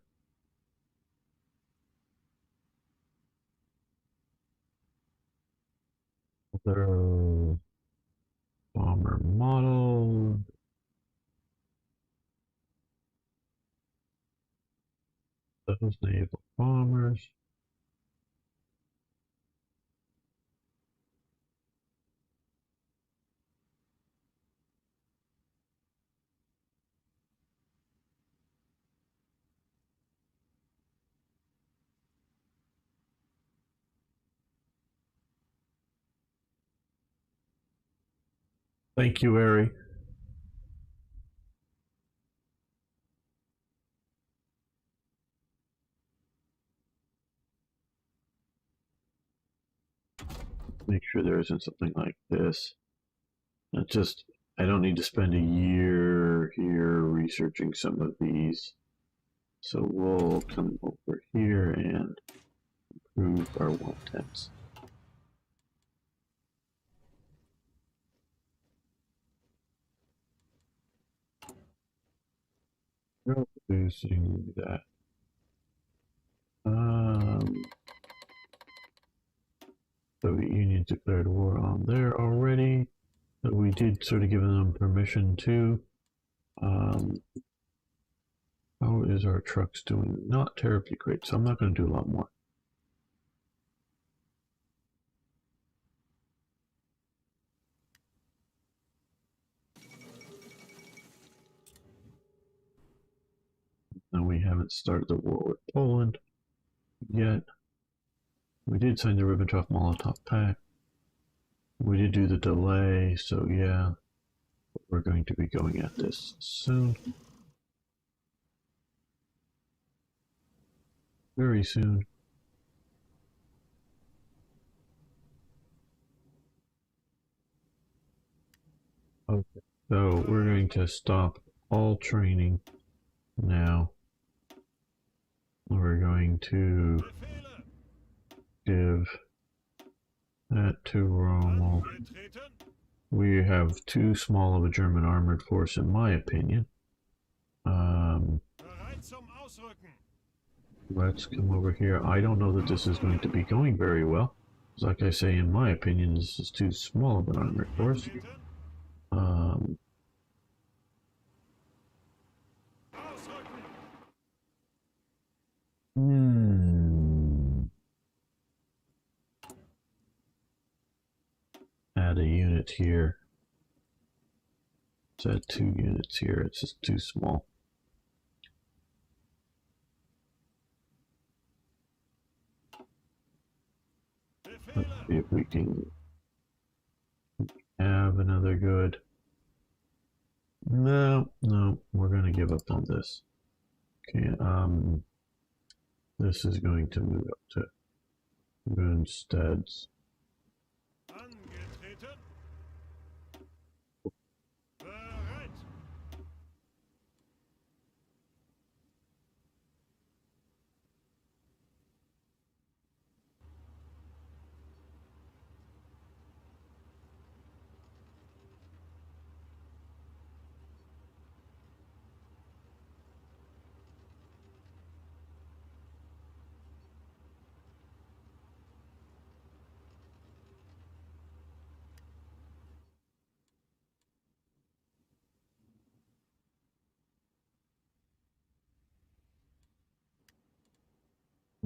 other bomber model. Those naval bombers. Thank you, Ari. Make sure there isn't something like this. It just, I don't need to spend a year here researching some of these. So we'll come over here and improve our 110s. Using that. Soviet Union declared war on there already. So we did sort of give them permission to. How is our trucks doing? Not terribly great, so I'm not going to do a lot more. And we haven't started the war with Poland yet. We did sign the Ribbentrop-Molotov Pact. We did do the delay, so yeah, we're going to be going at this soon. Very soon. Okay, so we're going to stop all training now. We're going to give that to Rommel. We have too small of a German armored force, in my opinion. Let's come over here. I don't know that this is going to be going very well. Like I say, in my opinion, this is too small of an armored force. Add a unit here. Let's add 2 units here. It's just too small. Let's see if we can have another good. No, we're going to give up on this. Okay, this is going to move up to Moonsteads.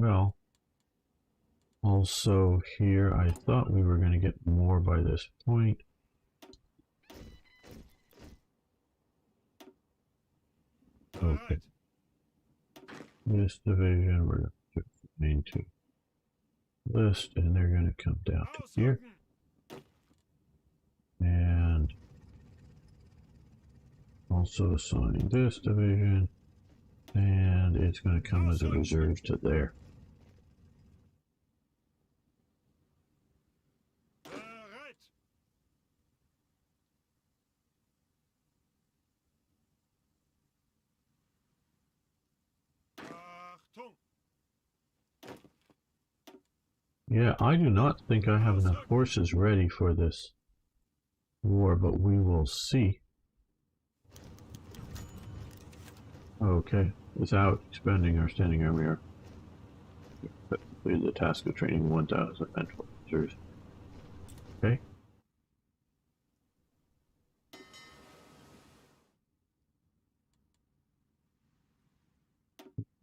well, also here, I thought we were going to get more by this point. Okay. This division, we're going to main to list, and they're going to come down to here. And also assign this division, and it's going to come as a reserve to there. Yeah, I do not think I have enough forces ready for this war, but we will see. Okay, without expending our standing army, we completed the task of training 1,000 mental officers. Okay.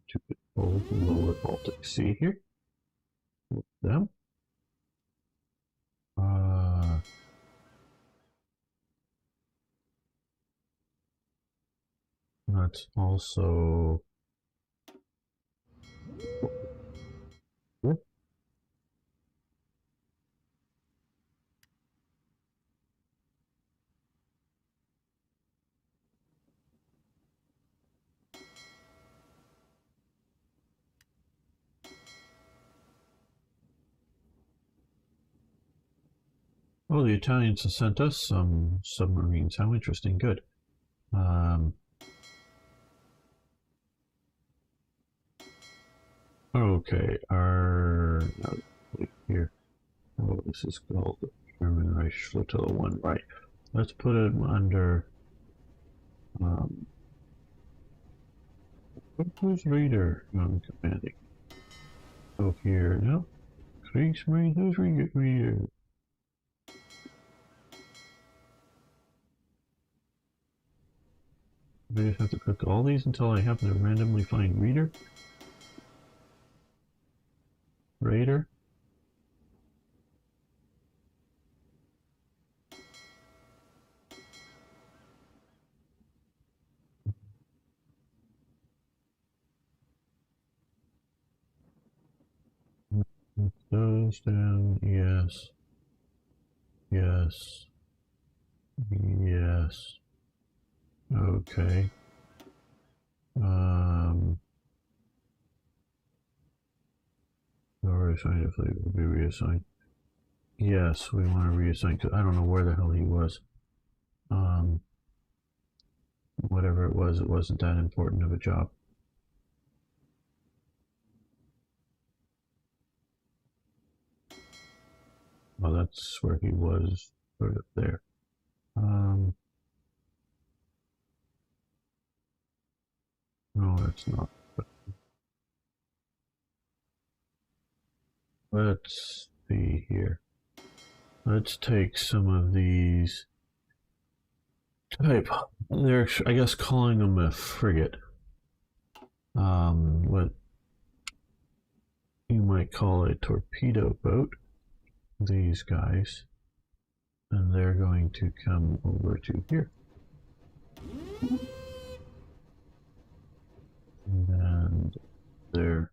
To control the lower Baltic Sea here. With them. Let's also. Oh, the Italians have sent us some submarines. How interesting. Good. Okay, our here. Oh, this is called the German Reich Flotilla 1. Right. Let's put it under. Who's Reader? I'm commanding. Oh, here. No. Kriegsmarine. Who's Reader? I just have to click all these until I happen to randomly find Reader. Raider. Those down. Yes. Yes. Yes. Okay. Reassigned if they will be reassigned. Yes, we want to reassign because I don't know where the hell he was. Whatever it wasn't that important of a job. Well, that's where he was, sort of there. No, that's not. Let's see here. Let's take some of these type. They're, I guess, calling them a frigate. What you might call a torpedo boat. These guys, and they're going to come over to here. And they're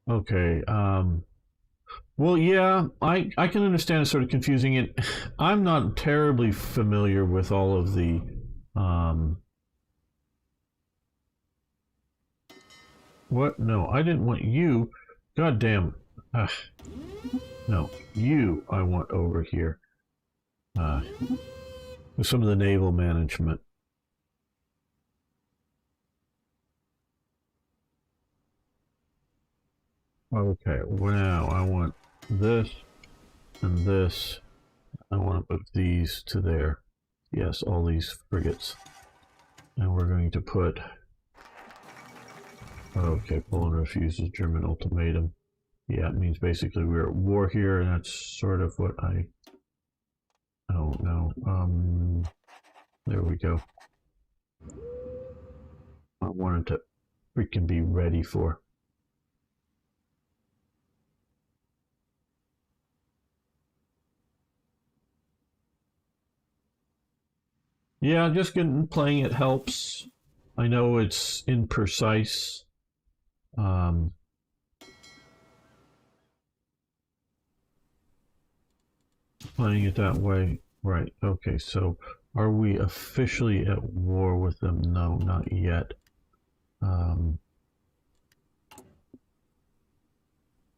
okay. Well, yeah, I can understand it's sort of confusing it. I'm not terribly familiar with all of the what? No, I didn't want you. God damn. No, you I want over here. With some of the naval management. Okay, well now I want this and this. I want to put these to there. Yes, all these frigates. And we're going to put... Okay, Poland refuses German ultimatum. Yeah, it means basically we're at war here, and that's sort of what I don't know. There we go. I wanted to freaking be ready for. Yeah, just playing it helps. I know it's imprecise. Playing it that way. Right, okay, so are we officially at war with them? No, not yet.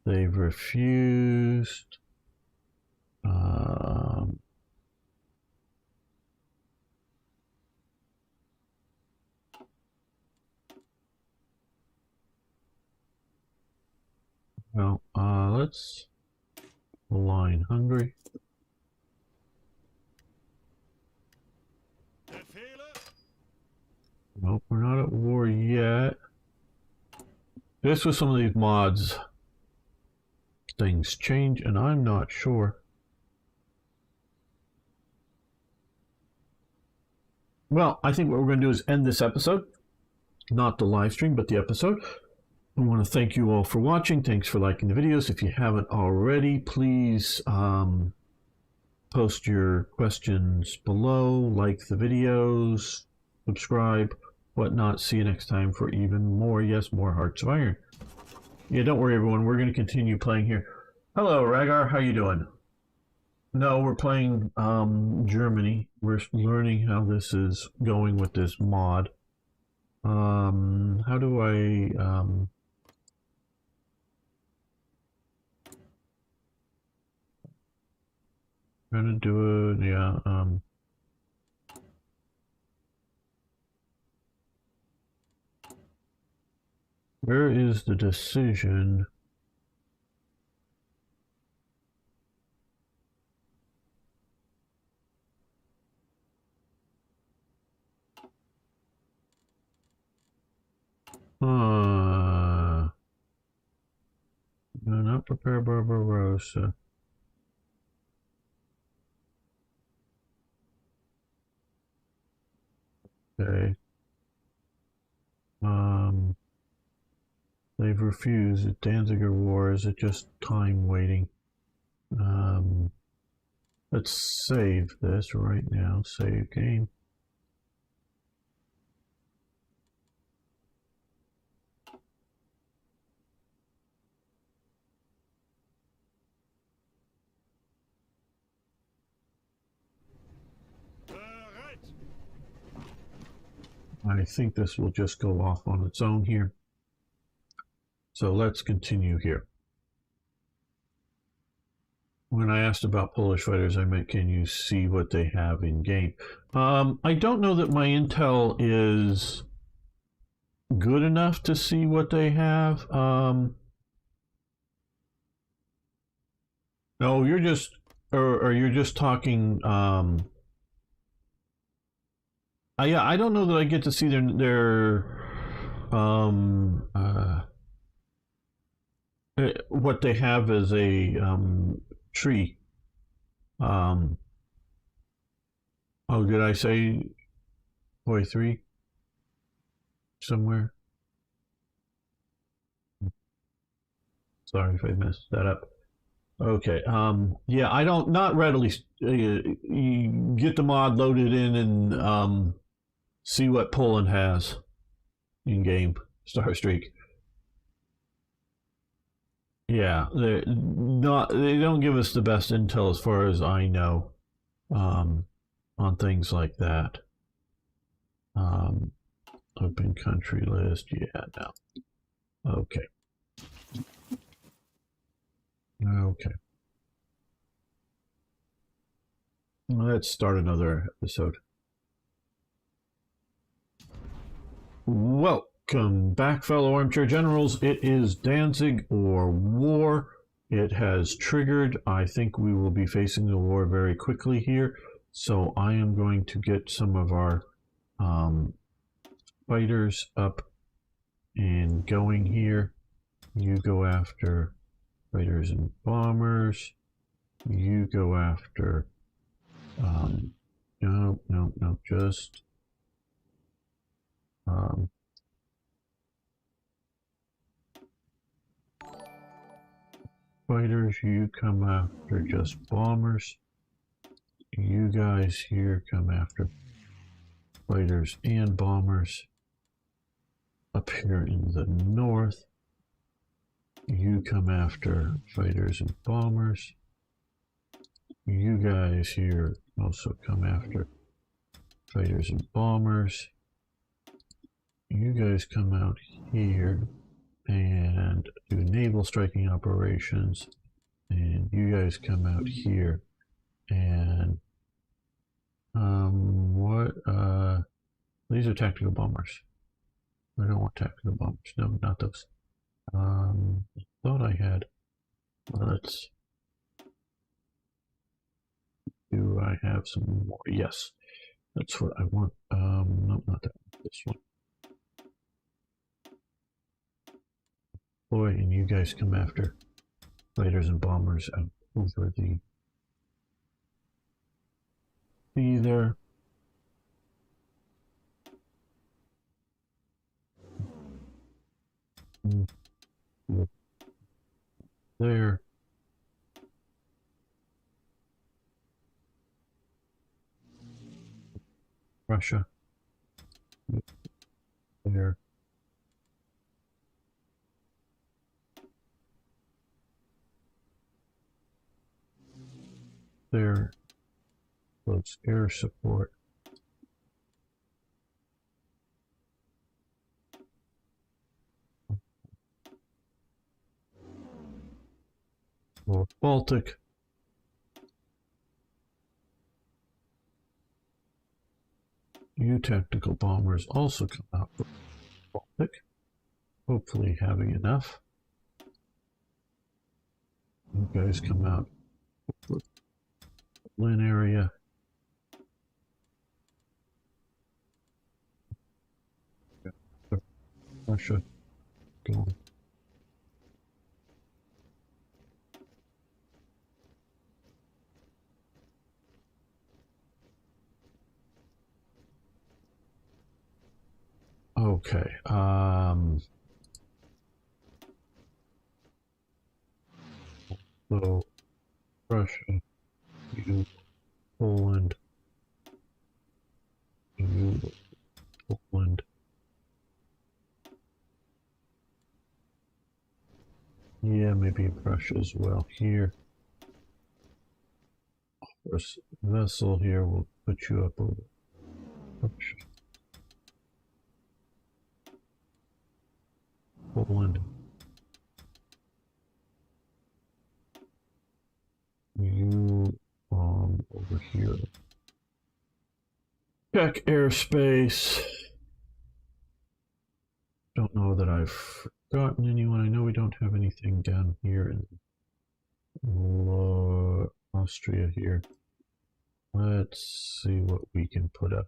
They've refused. Well, let's align Hungary. Befehle. Nope, we're not at war yet. This was some of these mods. Things change, and I'm not sure. Well, I think what we're going to do is end this episode. Not the live stream, but the episode. I want to thank you all for watching. Thanks for liking the videos. If you haven't already, please post your questions below, like the videos, subscribe, whatnot. See you next time for even more, yes, more Hearts of Iron. Yeah, don't worry, everyone. We're going to continue playing here. Hello, Rhaegar. How you doing? No, we're playing Germany. We're learning how this is going with this mod. How do I... Trying to do it, yeah, where is the decision? Do not prepare Barbarossa. Okay. They've refused. The Danziger War, is it just time waiting? Let's save this right now. Save game. Bereit. I think this will just go off on its own here. So let's continue here. When I asked about Polish fighters, I meant, can you see what they have in game? I don't know that my intel is good enough to see what they have. No, you're just, or you're just talking. Yeah, I don't know that I get to see what they have as a tree. Oh, did I say boy 3 somewhere? Sorry if I messed that up. Okay. Yeah, I don't not readily you get the mod loaded in and see what Poland has in game Star Streak. Yeah, they don't give us the best intel as far as I know on things like that. Open country list, yeah, no. Okay. Okay. Let's start another episode. Welcome back, fellow armchair generals. It is Danzig or war. It has triggered. I think we will be facing the war very quickly here. So I am going to get some of our fighters up and going here. You go after fighters and bombers. You go after No, no, no, just fighters, you come after just bombers. You guys here come after fighters and bombers. Up here in the north, you come after fighters and bombers. You guys here also come after fighters and bombers. You guys come out here and do naval striking operations. And you guys come out here and these are tactical bombers. I don't want tactical bombers. No, not those. I thought I had. Let's. Do I have some more? Yes, that's what I want. No, not that one. This one. Boy, and you guys come after fighters and bombers out over the sea there. There. Russia. There. There. Close air support. North Baltic. You tactical bombers also come out from the Baltic, hopefully having enough. You guys come out from the Berlin area. Russia going. Okay. So Russia, you, Poland, you, Poland. Yeah, maybe Russia as well here. Of course, vessel here will put you up over Russia. Poland. You over here. Check airspace. Don't know that I've forgotten anyone. I know we don't have anything down here in Austria here. Let's see what we can put up.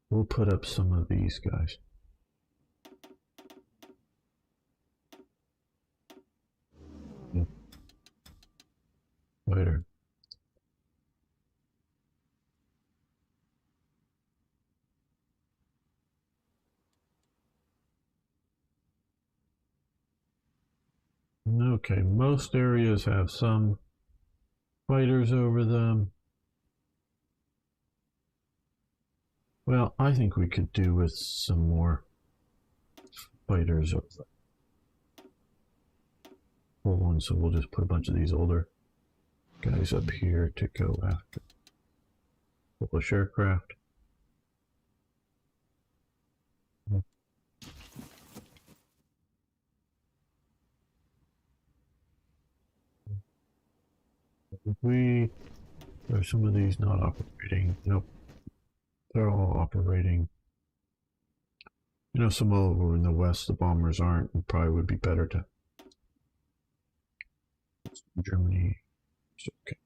We'll put up some of these guys. Yeah. Later. Okay, most areas have some fighters over them. Well, I think we could do with some more fighters over there. Poland, so we'll just put a bunch of these older guys up here to go after Polish aircraft. Are some of these not operating? Nope. They're all operating. You know, some over in the west, the bombers aren't, and probably would be better to. Germany. Okay.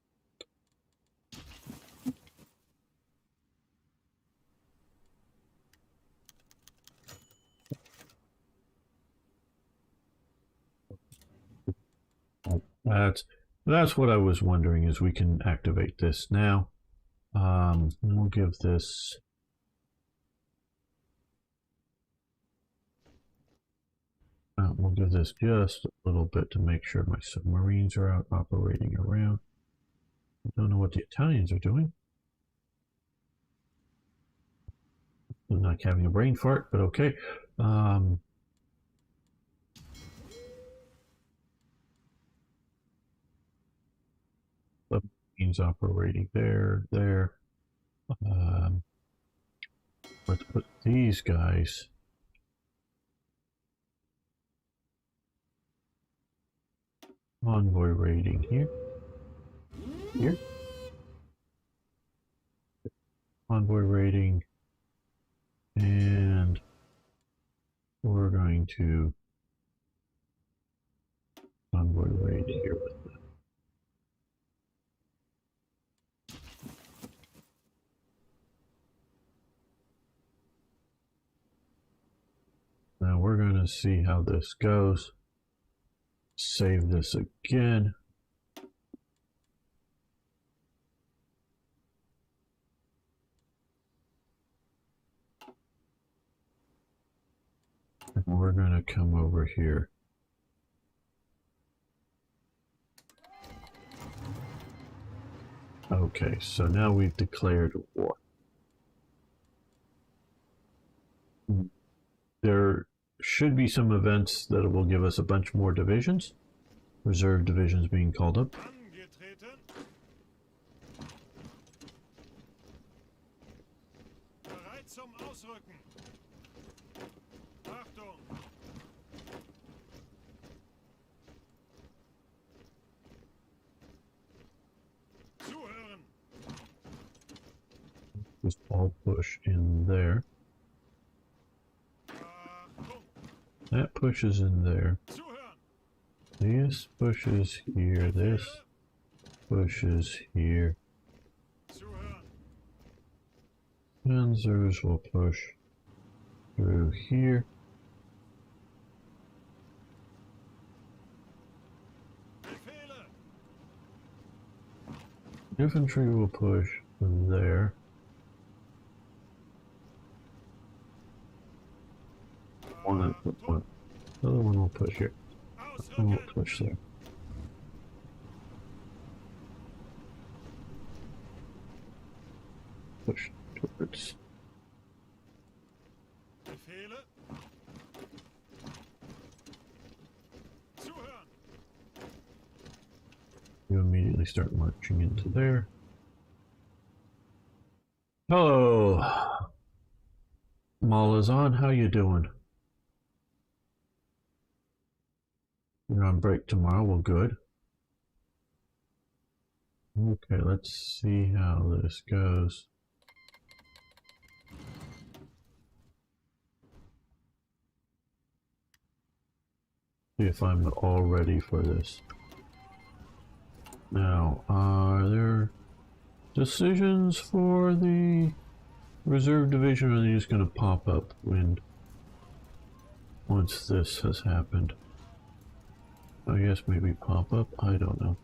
That's what I was wondering, is we can activate this now. We'll give this. We'll give this just a little bit to make sure my submarines are out operating around. I don't know what the Italians are doing. I'm not having a brain fart, but okay. Submarines operating there. Let's put these guys. Convoy rating here. Here. Convoy rating. And we're going to convoy raid here with them. Now we're going to see how this goes. Save this again. And we're going to come over here. Okay, so now we've declared war. There should be some events that will give us a bunch more divisions. Reserve divisions being called up. Angetreten. Bereit zum Ausrücken. Achtung. Zuhören. Just all push in there. Achtung. That pushes in there. Zuhören. This pushes here. This pushes here. Zuhören. Panzers will push through here. Befehle. Infantry will push from there. One. The other one will push here. One will Ausrücken. push there. Push towards. Befehle. Zuhören. You immediately start marching into there. Hello, Malazan, how you doing? You're on break tomorrow. Well, good. Okay, let's see how this goes. See if I'm all ready for this. Now, are there decisions for the reserve division, or are they just going to pop up once this has happened? I guess maybe pop up? I don't know.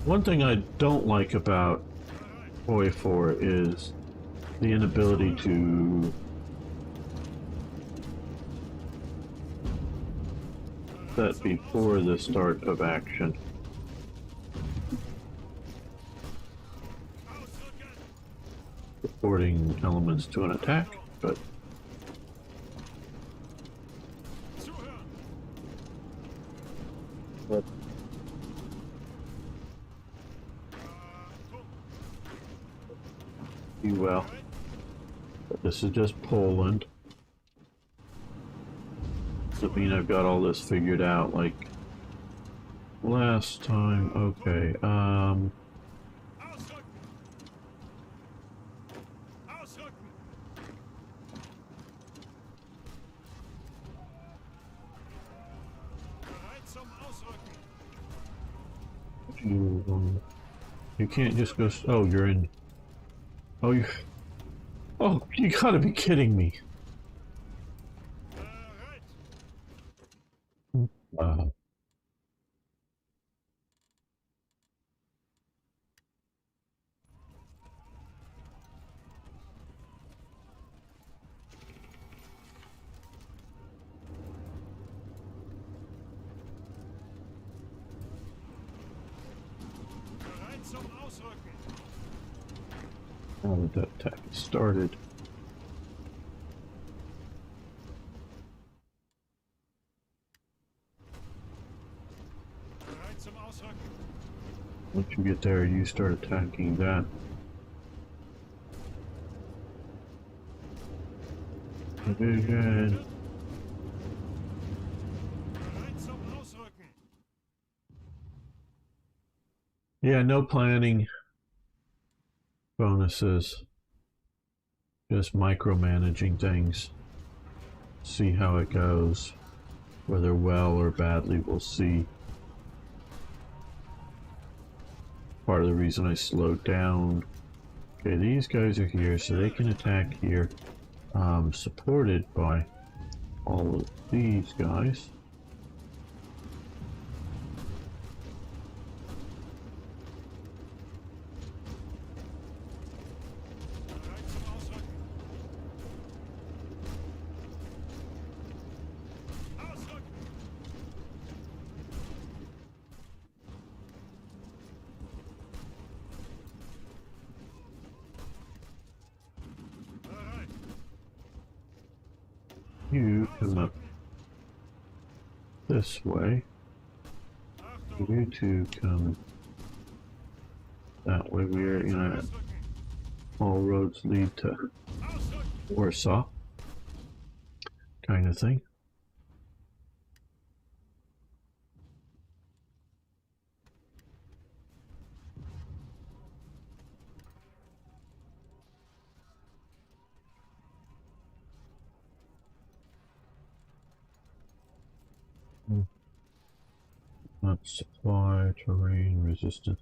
One thing I don't like about Oi 4 is the inability to set before the start of action. Ausrücken. Reporting elements to an attack, but Zuhören. but Achtung. you well. Bereit. But this is just Poland. Doesn't mean I've got all this figured out like last time. Okay, Ausrücken. Ausrücken. Bereit zum Ausrücken. you can't just go. Oh, you're in. Oh, you... Oh, you gotta be kidding me. Bereit. Uh, Bereit zum Ausrücken. now that the attack has started. Bereit zum Ausrücken. Once you get there, you start attacking that. Division. Bereit zum Ausrücken. Yeah, no planning bonuses. Just micromanaging things. See how it goes. Whether well or badly, we'll see. Part of the reason I slowed down. Okay, these guys are here, so they can attack here. Supported by all of these guys. Bereit zum Ausrücken. Ausrücken. Bereit. You come up this way. Achtung. You two come that way. We're, you know, Ausrücken. all roads lead to Ausrücken. Warsaw, kind of thing. Not supply, terrain, resistant.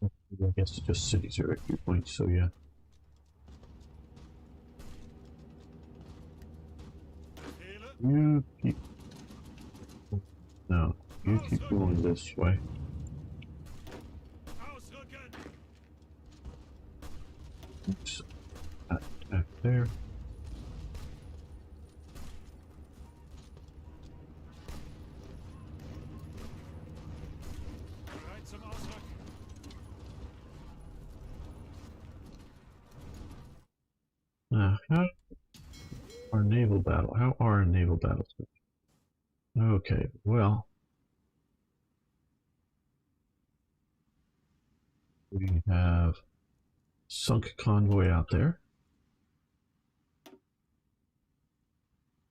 I guess just cities are entry points, so yeah. Befehle. You keep... No, you keep going this way. Ausrücken. Oops. Attack there. Bereit zum Ausrücken. How our naval battle? How are our naval battles? Okay, well, we have sunk convoy out there.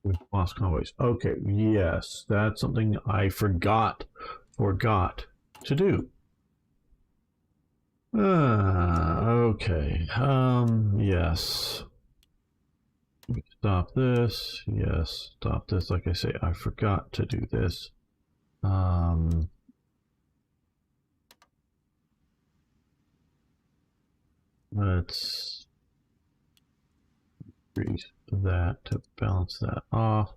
With lost convoys. Okay, yes, that's something I forgot to do. Okay, yes. Stop this, yes, stop this. Like I say, I forgot to do this. Let's increase that to balance that off.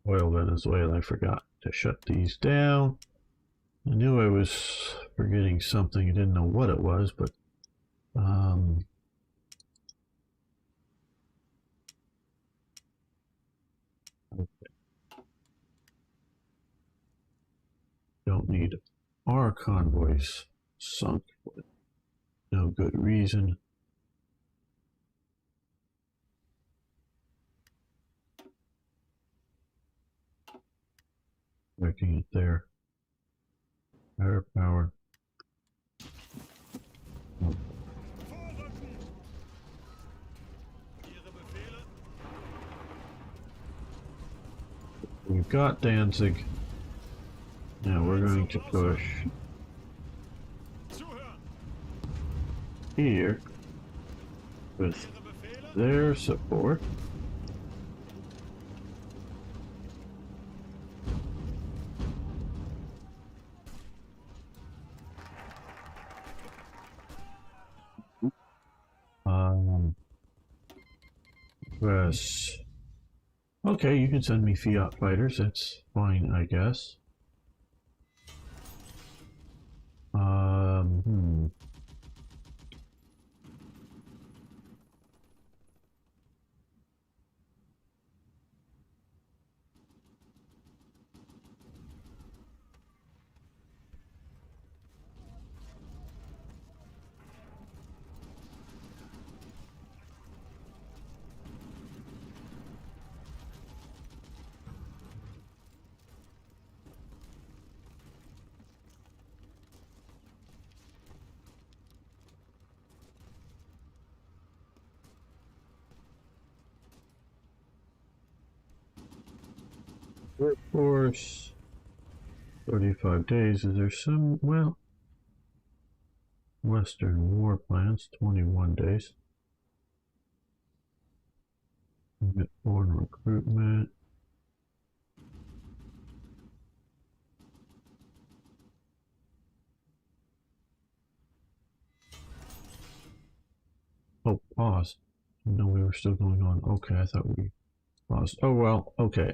Oil Venezuela, I forgot to shut these down. I knew I was forgetting something. I didn't know what it was, but don't need our convoys sunk for no good reason. Working it there. Firepower. Vorrücken. Ihre Befehle. We've got Danzig. Now we're going to push Zuhören. here with Ihre Befehle. their support. Yes. Okay, you can send me Fiat fighters. That's fine, I guess. Hmm. Workforce. 35 days. Is there some, well, Western war plans, 21 days. Foreign recruitment. Oh, pause. No, we were still going on. Okay, I thought we paused. Oh, well, okay.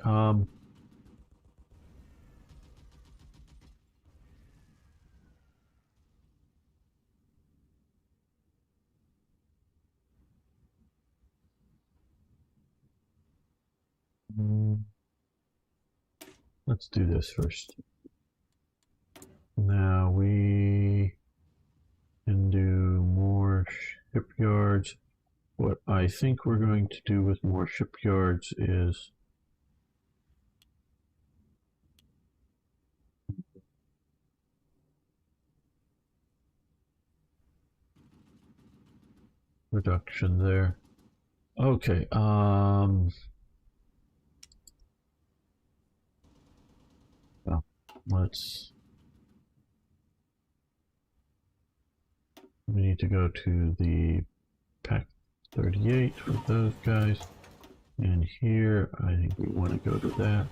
Let's do this first. Now we can do more shipyards. What I think we're going to do with more shipyards is reduction there. Okay, well, we need to go to the pack 38 for those guys. And here, I think we want to go to that.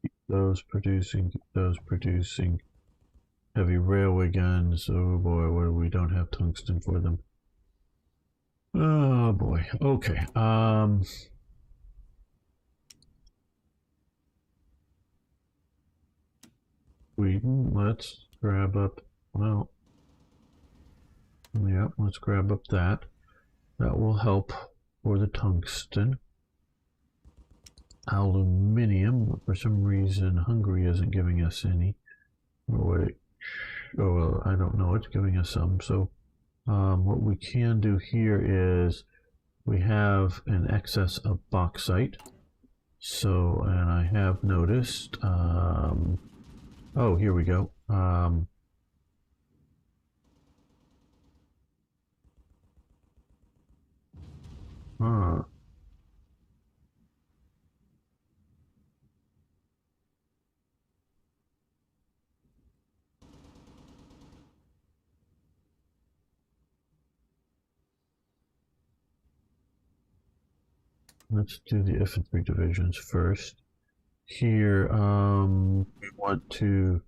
Keep those producing, keep those producing. Heavy railway guns. Oh boy, what we don't have tungsten for them. Oh boy. Okay. Let's grab up. Well, yeah, let's grab up that. That will help for the tungsten. Aluminium. For some reason, Hungary isn't giving us any. Oh wait. Oh well, I don't know. It's giving us some. So, what we can do here is we have an excess of bauxite. So, and I have noticed. Oh, here we go. Huh. Let's do the infantry divisions first. Here, we want to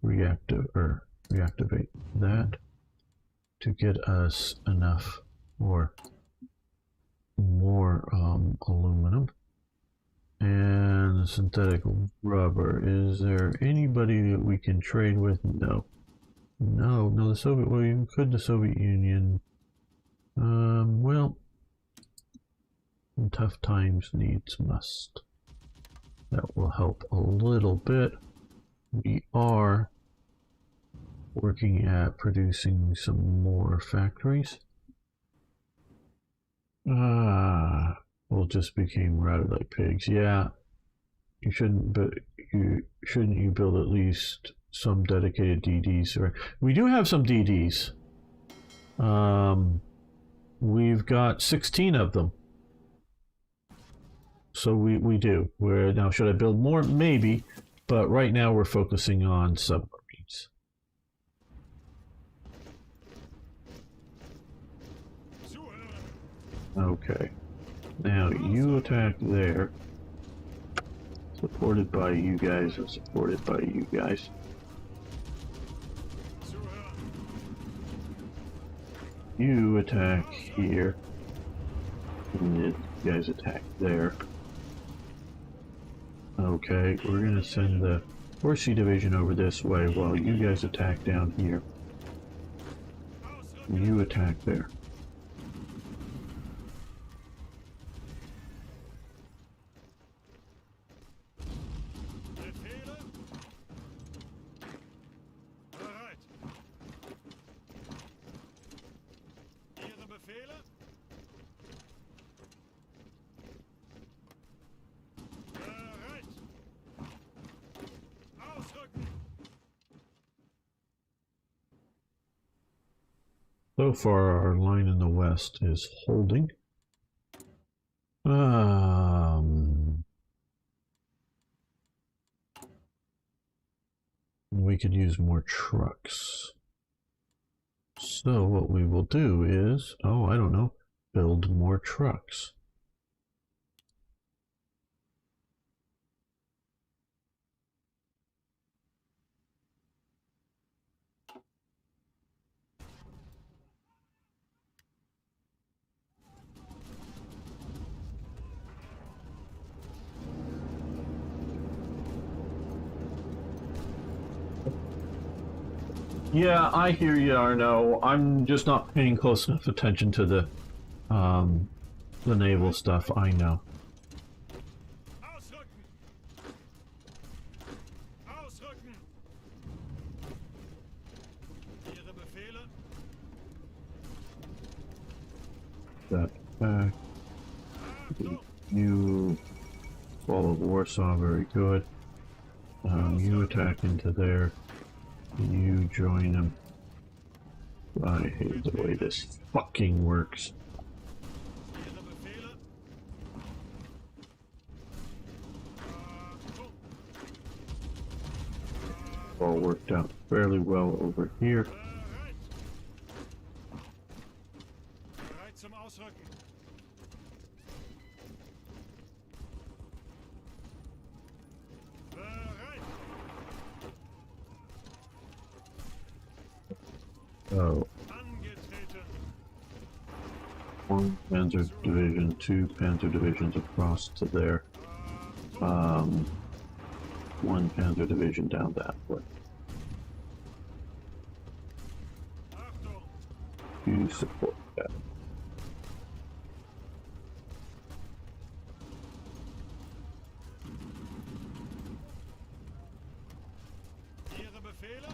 reactivate that to get us enough or more aluminum and synthetic rubber. Is there anybody that we can trade with? No. No, the Soviet. Well, you could the Soviet Union. Well, in tough times needs must. That will help a little bit. We are working at producing some more factories. Well, just became routed like pigs. Yeah, you shouldn't, but shouldn't you build at least some dedicated DDs? Or we do have some DDs. We've got 16 of them. So we do. We're now, should I build more? Maybe, but right now we're focusing on submarines. Okay. Now you attack there. Supported by you guys and supported by you guys. Zuhören. You attack here. And you guys attack there. Okay, we're gonna send the Horsey Division over this way while you guys attack down here. Ausrücken. You attack there. Befehle. Bereit. Ihre Befehle. Bereit. Ausrücken. So far, our line in the west is holding. We could use more trucks. So what we will do is, oh, I don't know, build more trucks. Yeah, I hear you, Arno. I'm just not paying close enough attention to the naval stuff. I know. Ausrücken. Ausrücken. Ihre Befehle. That back. Achtung. You follow Warsaw, very good. You attack into there. You join them. I hate the way this fucking works. Ihre Befehle. Achtung. All worked out fairly well over here. Bereit. Bereit zum Ausrücken. Bereit. Oh, Angetreten. one Panzer Division, two Panzer Divisions across to there. One Panzer Division down that way. Achtung. You support that. Ihre Befehle.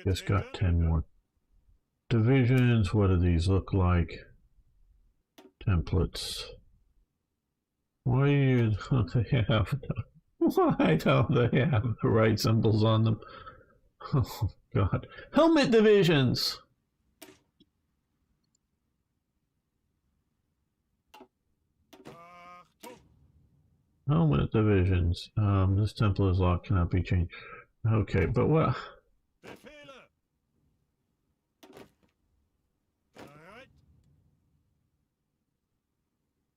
Just got Angetreten. 10 more divisions. What do these look like? Templates. Why don't they have why don't they have the right symbols on them? Oh god. Helmet divisions! Achtung. Helmet divisions. This template is locked, cannot be changed. Okay, but what? Befehle. Bereit.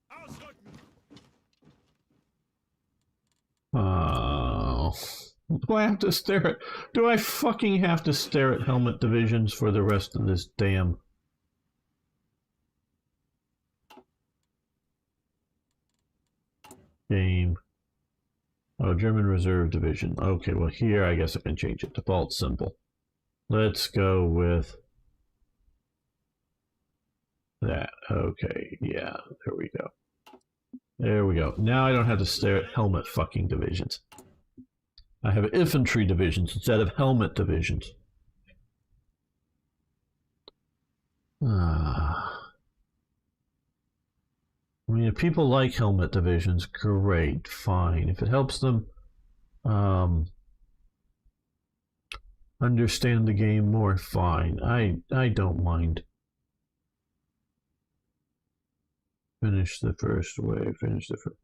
Ausrücken. Oh. Do I have to stare at? Do I fucking have to stare at helmet divisions for the rest of this damn? Game. Oh, German Reserve Division. Okay, well here I guess I can change it. Default symbol. Let's go with that. Okay, yeah, there we go. There we go. Now I don't have to stare at helmet fucking divisions. I have infantry divisions instead of helmet divisions. I mean, if people like helmet divisions, great, fine. If it helps them understand the game more, fine. I don't mind. Finish the first wave. Finish the first.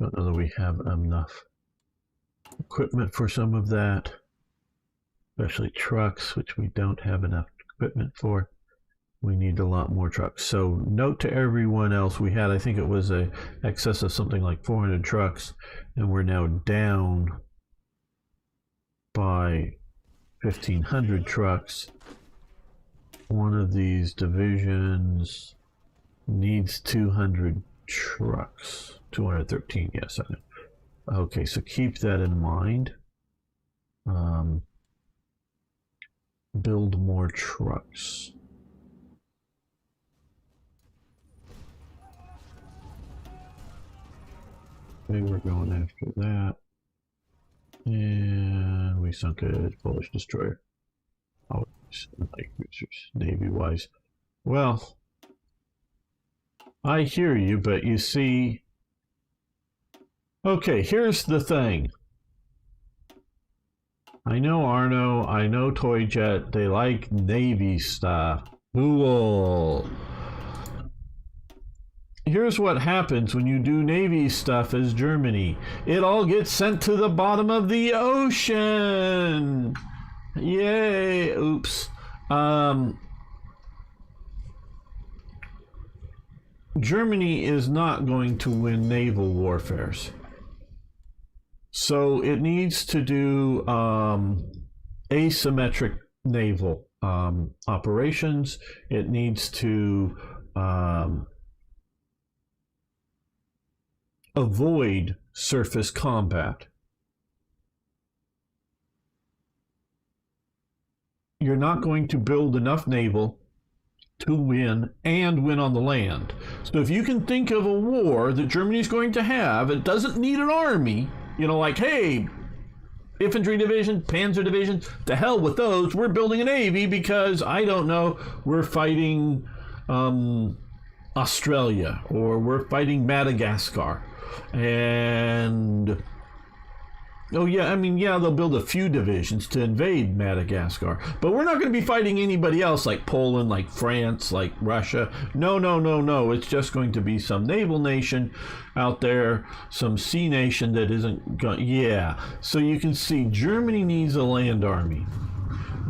Don't know that we have enough equipment for some of that, especially trucks, which we don't have enough equipment for. We need a lot more trucks. So note to everyone else, we had, I think it was a excess of something like 400 trucks, and we're now down by 1,500 trucks. One of these divisions needs 200 trucks. 213, yes, I know. Okay, so keep that in mind. Build more trucks. Okay, we're going after that. And we sunk a Polish destroyer. Oh, like Navy-wise. Well, I hear you, but you see... Okay, here's the thing. I know Arno, I know Toyjet, they like Navy stuff. Cool. Here's what happens when you do Navy stuff as Germany. It all gets sent to the bottom of the ocean. Yay. Oops. Germany is not going to win naval warfares. So it needs to do asymmetric naval operations. It needs to avoid surface combat. You're not going to build enough naval to win and win on the land. So if you can think of a war that Germany's going to have, it doesn't need an army, you know, like, hey, infantry division, panzer division, to hell with those. We're building a navy because, I don't know, we're fighting Australia, or we're fighting Madagascar. And oh yeah, I mean, yeah, they'll build a few divisions to invade Madagascar, but we're not going to be fighting anybody else like Poland, like France, like Russia. No. It's just going to be some naval nation out there, some sea nation that isn't going. Yeah, so you can see Germany needs a land army.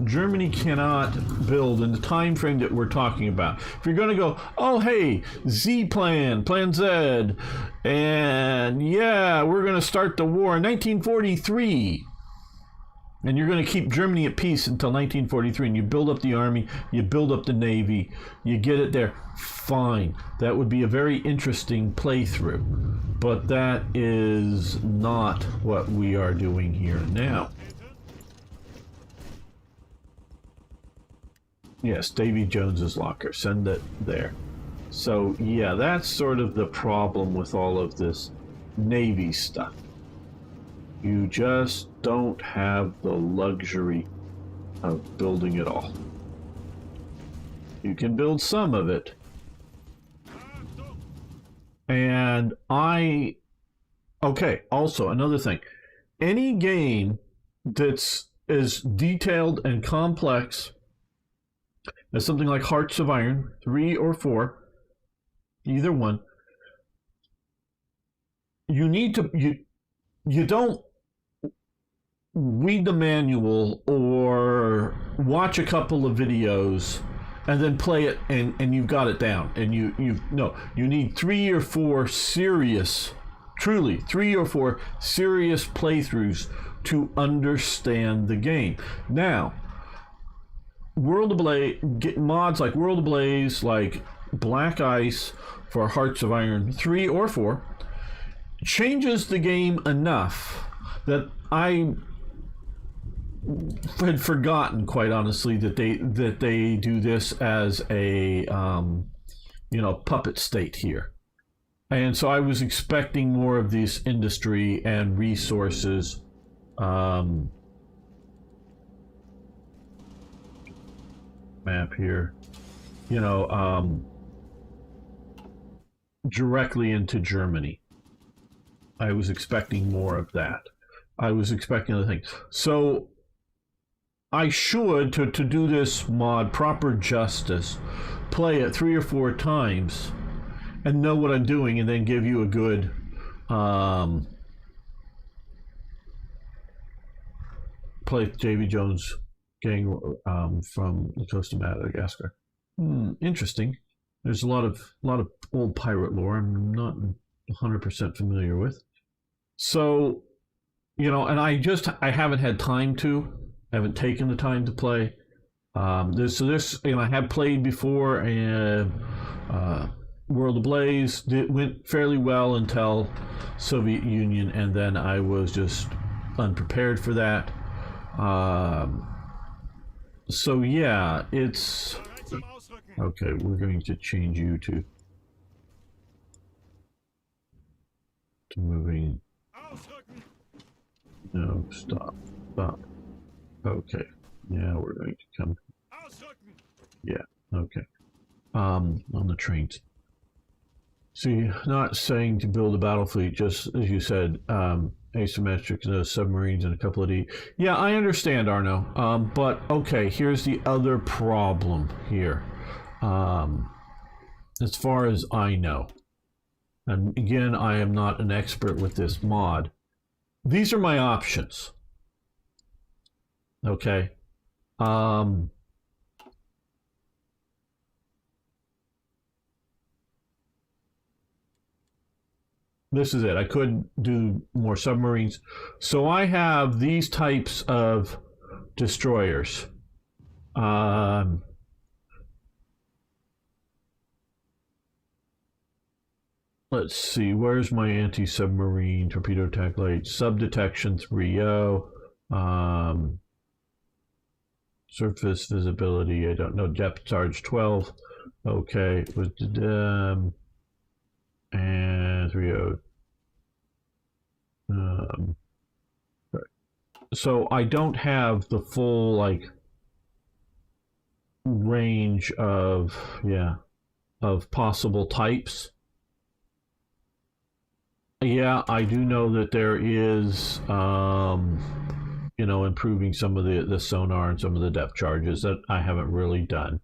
Germany cannot build in the time frame that we're talking about. If you're going to go, oh hey, Z plan, Plan Z, and yeah, we're going to start the war in 1943, and you're going to keep Germany at peace until 1943, and you build up the army, you build up the navy, you get it there, fine. That would be a very interesting playthrough, but that is not what we are doing here now. Yes, Davy Jones's locker. Send it there. So, yeah, that's sort of the problem with all of this Navy stuff. You just don't have the luxury of building it all. You can build some of it. And okay, also, another thing. Any game that's as detailed and complex as something like Hearts of Iron, 3 or 4, either one, you need to, you don't read the manual or watch a couple of videos and then play it and you've got it down. And no, you need 3 or 4 serious, truly 3 or 4 serious playthroughs to understand the game. Now, World Ablaze, get mods like World Ablaze, like Black Ice for Hearts of Iron 3 or 4, changes the game enough that I had forgotten, quite honestly, that they do this as a puppet state here. And so I was expecting more of this industry and resources map here, directly into Germany. I was expecting more of that. I was expecting other things. So I should, to do this mod proper justice, play it 3 or 4 times and know what I'm doing, and then give you a good Play Davy Jones gang from the coast of Madagascar. Interesting. There's a lot of old pirate lore I'm not 100% familiar with. So, and I haven't had time to. I haven't taken the time to play. This, I have played before, and World Ablaze went fairly well until Soviet Union, and then I was just unprepared for that. So yeah, it's Bereit zum Ausrücken. okay. We're going to change you to moving. Ausrücken. No, stop. Okay. Now we're going to come. Ausrücken. Yeah. Okay. On the trains. See, not saying to build a battle fleet, just as you said, asymmetric, submarines and a couple of D. Yeah, I understand, Arno. But okay, here's the other problem here. As far as I know, and again, I am not an expert with this mod. These are my options. Okay. This is it. I could do more submarines. So I have these types of destroyers. Let's see. Where's my anti-submarine torpedo attack light? Sub-detection 3.0. Surface visibility. I don't know. Depth charge 12. Okay. And 3.0. Right. So I don't have the full range of possible types. Yeah, I do know that there is improving some of the sonar and some of the depth charges that I haven't really done.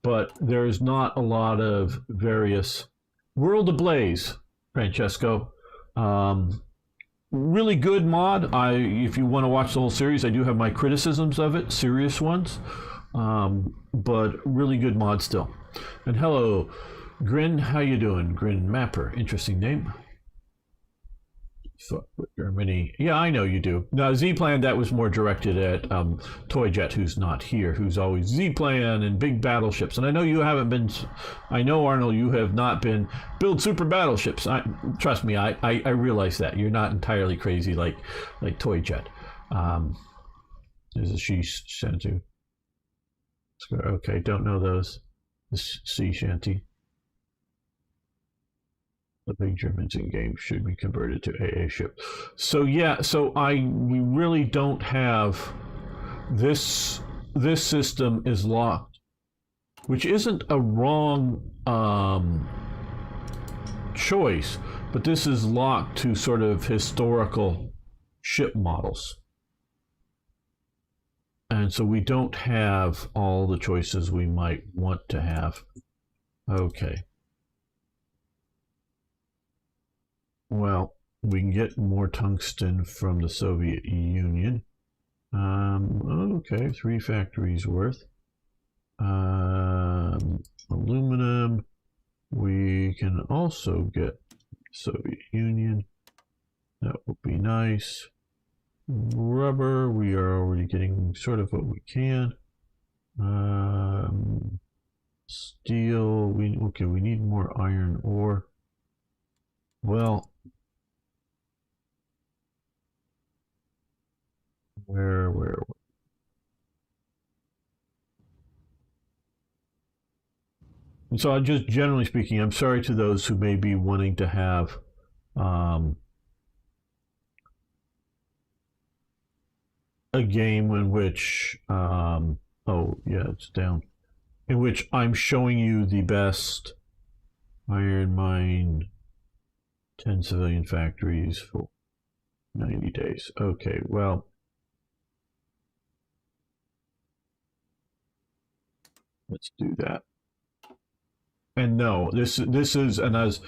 But there's not a lot of various. World Ablaze, Francesco. Really good mod. If you want to watch the whole series, I do have my criticisms of it, serious ones. But really good mod still. And hello, Grin, how you doing? Grin Mapper, interesting name. Fuck with Germany. Yeah, I know you do. Now, Z-Plan, that was more directed at Toyjet, who's not here, who's always Z-Plan and big battleships. And I know you haven't been, I know, Arnold, you have not been build super battleships. Trust me, I realize that. You're not entirely crazy like Toyjet. There's a she shanty. Okay, don't know those. The sea shanty. The big Germans in game should be converted to AA ship. So yeah, we really don't have this system is locked, which isn't a wrong choice, but this is locked to sort of historical ship models. And so we don't have all the choices we might want to have. Okay. Well, we can get more tungsten from the Soviet Union. Okay, 3 factories worth. Aluminum. We can also get Soviet Union. That would be nice. Rubber, we are already getting sort of what we can. Steel, we need more iron ore. Well, where? And so, just generally speaking, I'm sorry to those who may be wanting to have a game in which, oh yeah, it's down, in which I'm showing you the best iron mine, 10 civilian factories for 90 days. Okay, well, let's do that. And no, this is, and as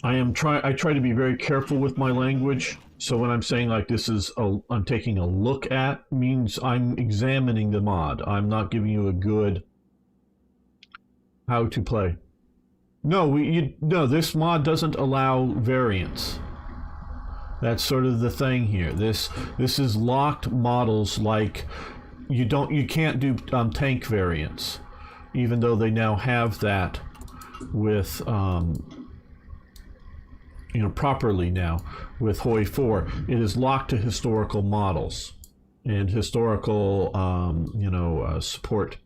I try to be very careful with my language. So when I'm saying like this is I'm taking a look at, means I'm examining the mod. I'm not giving you a good how to play. No, no, this mod doesn't allow variants. That's sort of the thing here. This is locked models. Like you can't do tank variants, even though they now have that with you know, properly now with HOI 4. It is locked to historical models and historical you know, support,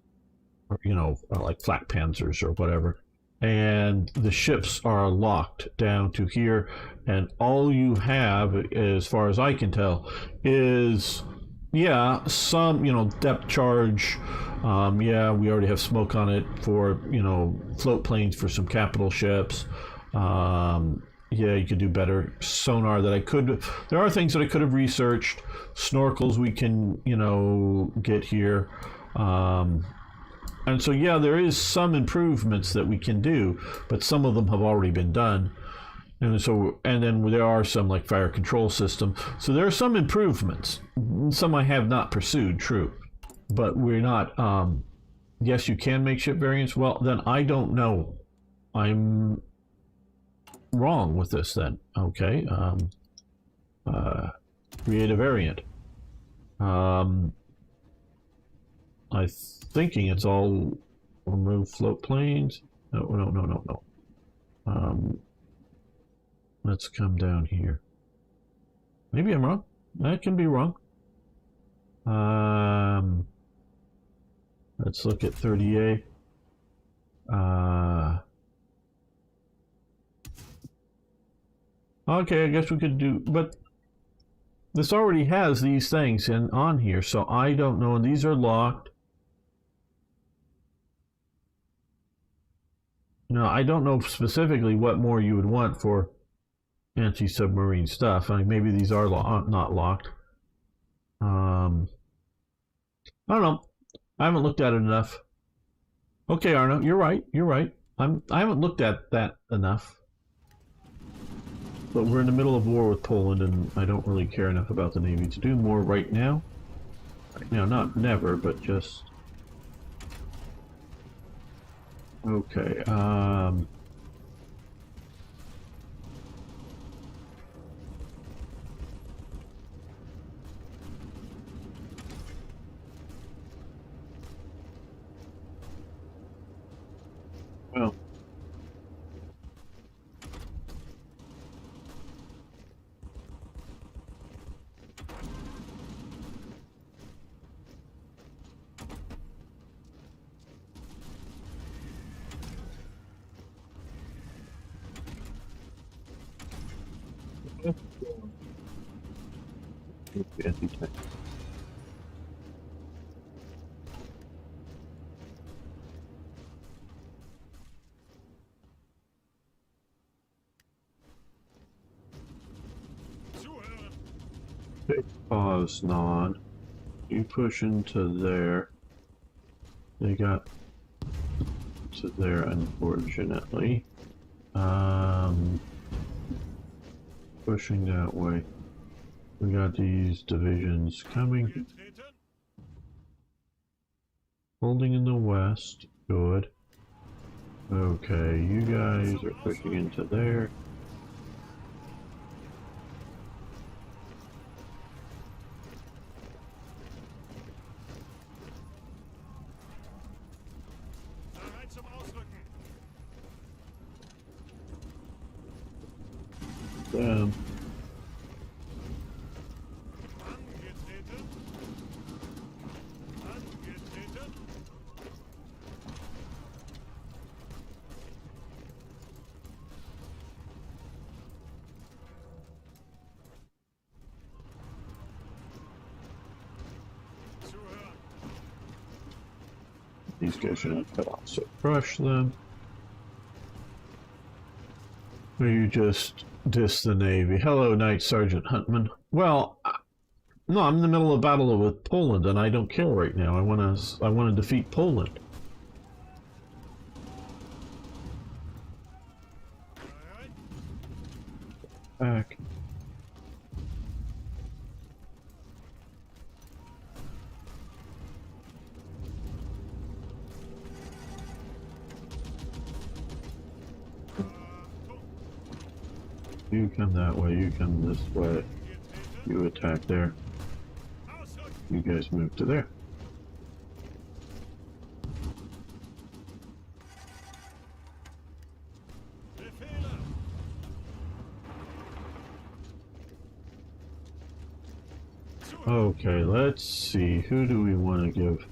or, you know, like flak panzers or whatever. And the ships are locked down to here, and all you have, as far as I can tell, is yeah, some, you know, depth charge. Yeah, we already have smoke on it for, you know, float planes for some capital ships. Yeah, you could do better sonar. There are things that I could have researched. Snorkels we can, you know, get here. And so, yeah, there is some improvements that we can do, but some of them have already been done. And so, and then there are some like fire control system. So there are some improvements. Some I have not pursued, true. But we're not, yes, you can make ship variants. Well, then I don't know. I'm wrong with this then. Okay. Create a variant. I'm thinking it's all remove float planes. No. Let's come down here. Maybe I'm wrong. That can be wrong. Let's look at 30A. Okay, I guess we could do, but this already has these things on here, so I don't know, and these are locked. No, I don't know specifically what more you would want for anti-submarine stuff. I mean, maybe these are not locked. I don't know. I haven't looked at it enough. Okay, Arno, you're right. You're right. I haven't looked at that enough. But we're in the middle of war with Poland, and I don't really care enough about the Navy to do more right now. Right now, not never, but just... Okay, well... Anti-tank. Okay, pause, nod. You push into there. They got to there, unfortunately. Pushing that way. We got these divisions coming. Holding in the west. Good. Okay, you guys are pushing into there. Down. These guys are not cut off, so crush them. Or you just diss the Navy. Hello, Night Sergeant Huntman. Well, no, I'm in the middle of battle with Poland, and I don't care right now. I want to defeat Poland. back. You come that way, you come this way. You attack there. You guys move to there. Okay, let's see. Who do we want to give?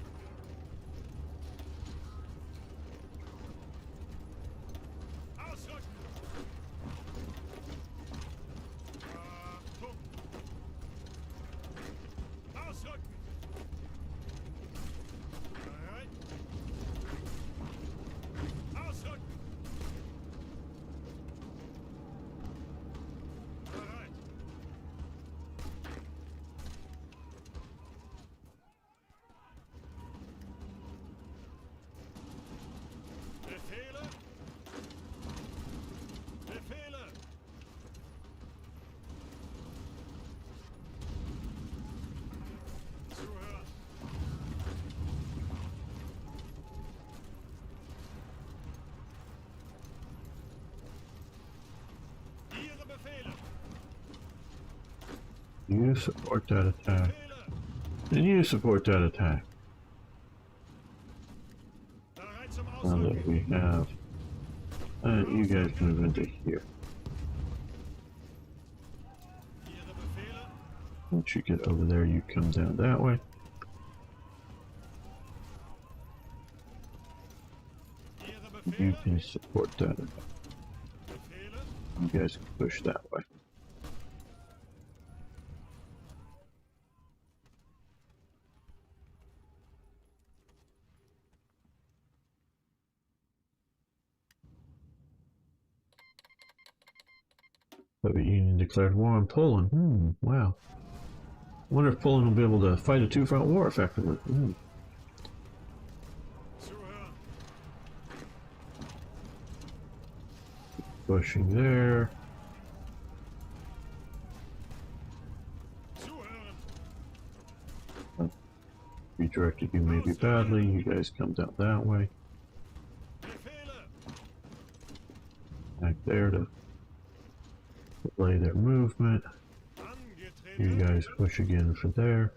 You support that attack. And you support that attack. Now that we have... you guys move into here. Once you get over there, you come down that way. You can support that attack. You guys can push that way. Soviet Union declared war on Poland. Wow. Wonder if Poland will be able to fight a two-front war effectively. Pushing there. Redirected you maybe badly. You guys come down that way. Back there to delay their movement. You guys push again for there.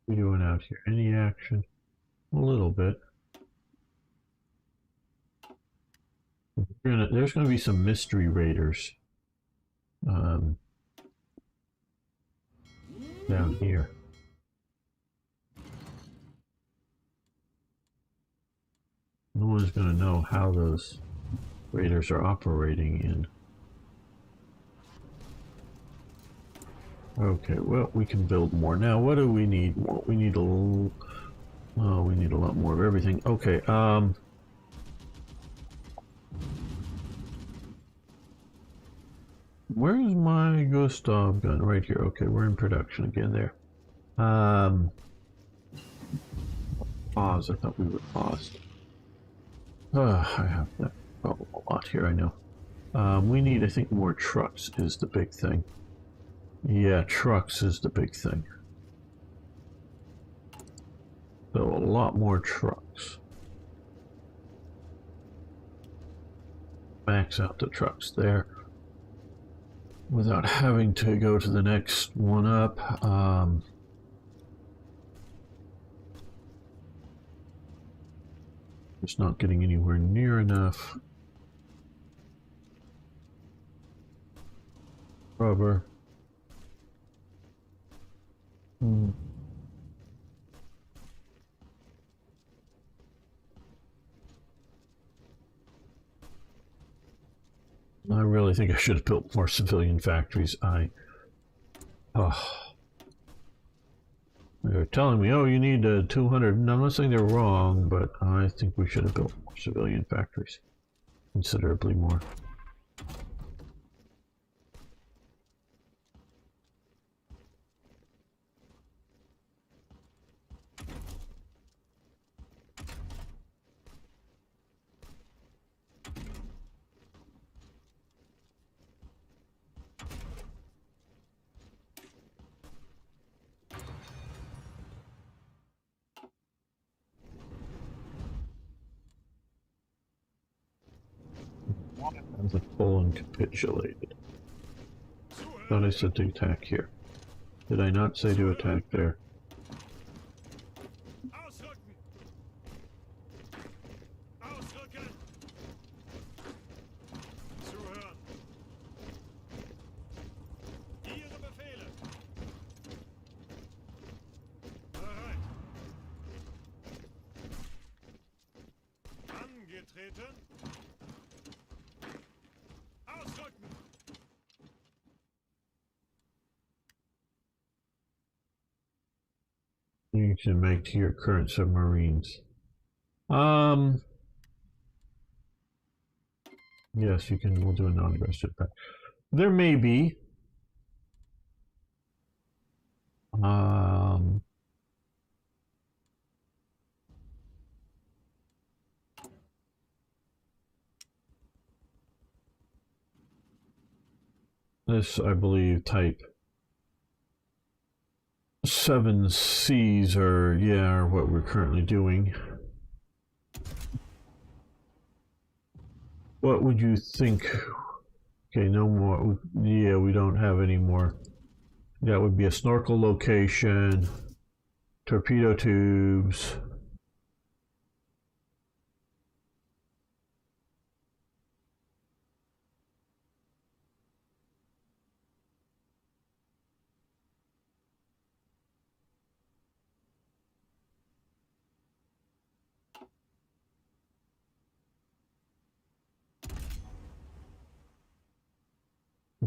What are you doing out here? Any action? A little bit. There's going to be some mystery raiders down here. No one's going to know how those raiders are operating in. Okay, well, we can build more. Now, what do we need more? We need a little... Oh, we need a lot more of everything. Okay, where's my Gustav gun? Right here. Okay, we're in production again there. Pause. I thought we were paused. I have that problem a lot here, I know. We need, I think, more trucks is the big thing. Yeah, trucks is the big thing. So a lot more trucks. Max out the trucks there. Without having to go to the next one up. It's not getting anywhere near enough. Rubber. I really think I should have built more civilian factories. They're telling me, oh, you need 200. No, I'm not saying they're wrong, but I think we should have built more civilian factories. Considerably more. the Poland capitulated. Thought I said to attack here. Did I not say to attack there? Ausrücken! Ausrücken! Zuhören! Ihre Befehle! Bereit! Angetreten! Ausrücken! You can make to your current submarines. Yes, you can. We'll do a non-aggressive attack. There may be. This, I believe, type 7Cs are what we're currently doing. What would you think? Okay, no more. Yeah, we don't have any more. That would be a snorkel location, torpedo tubes.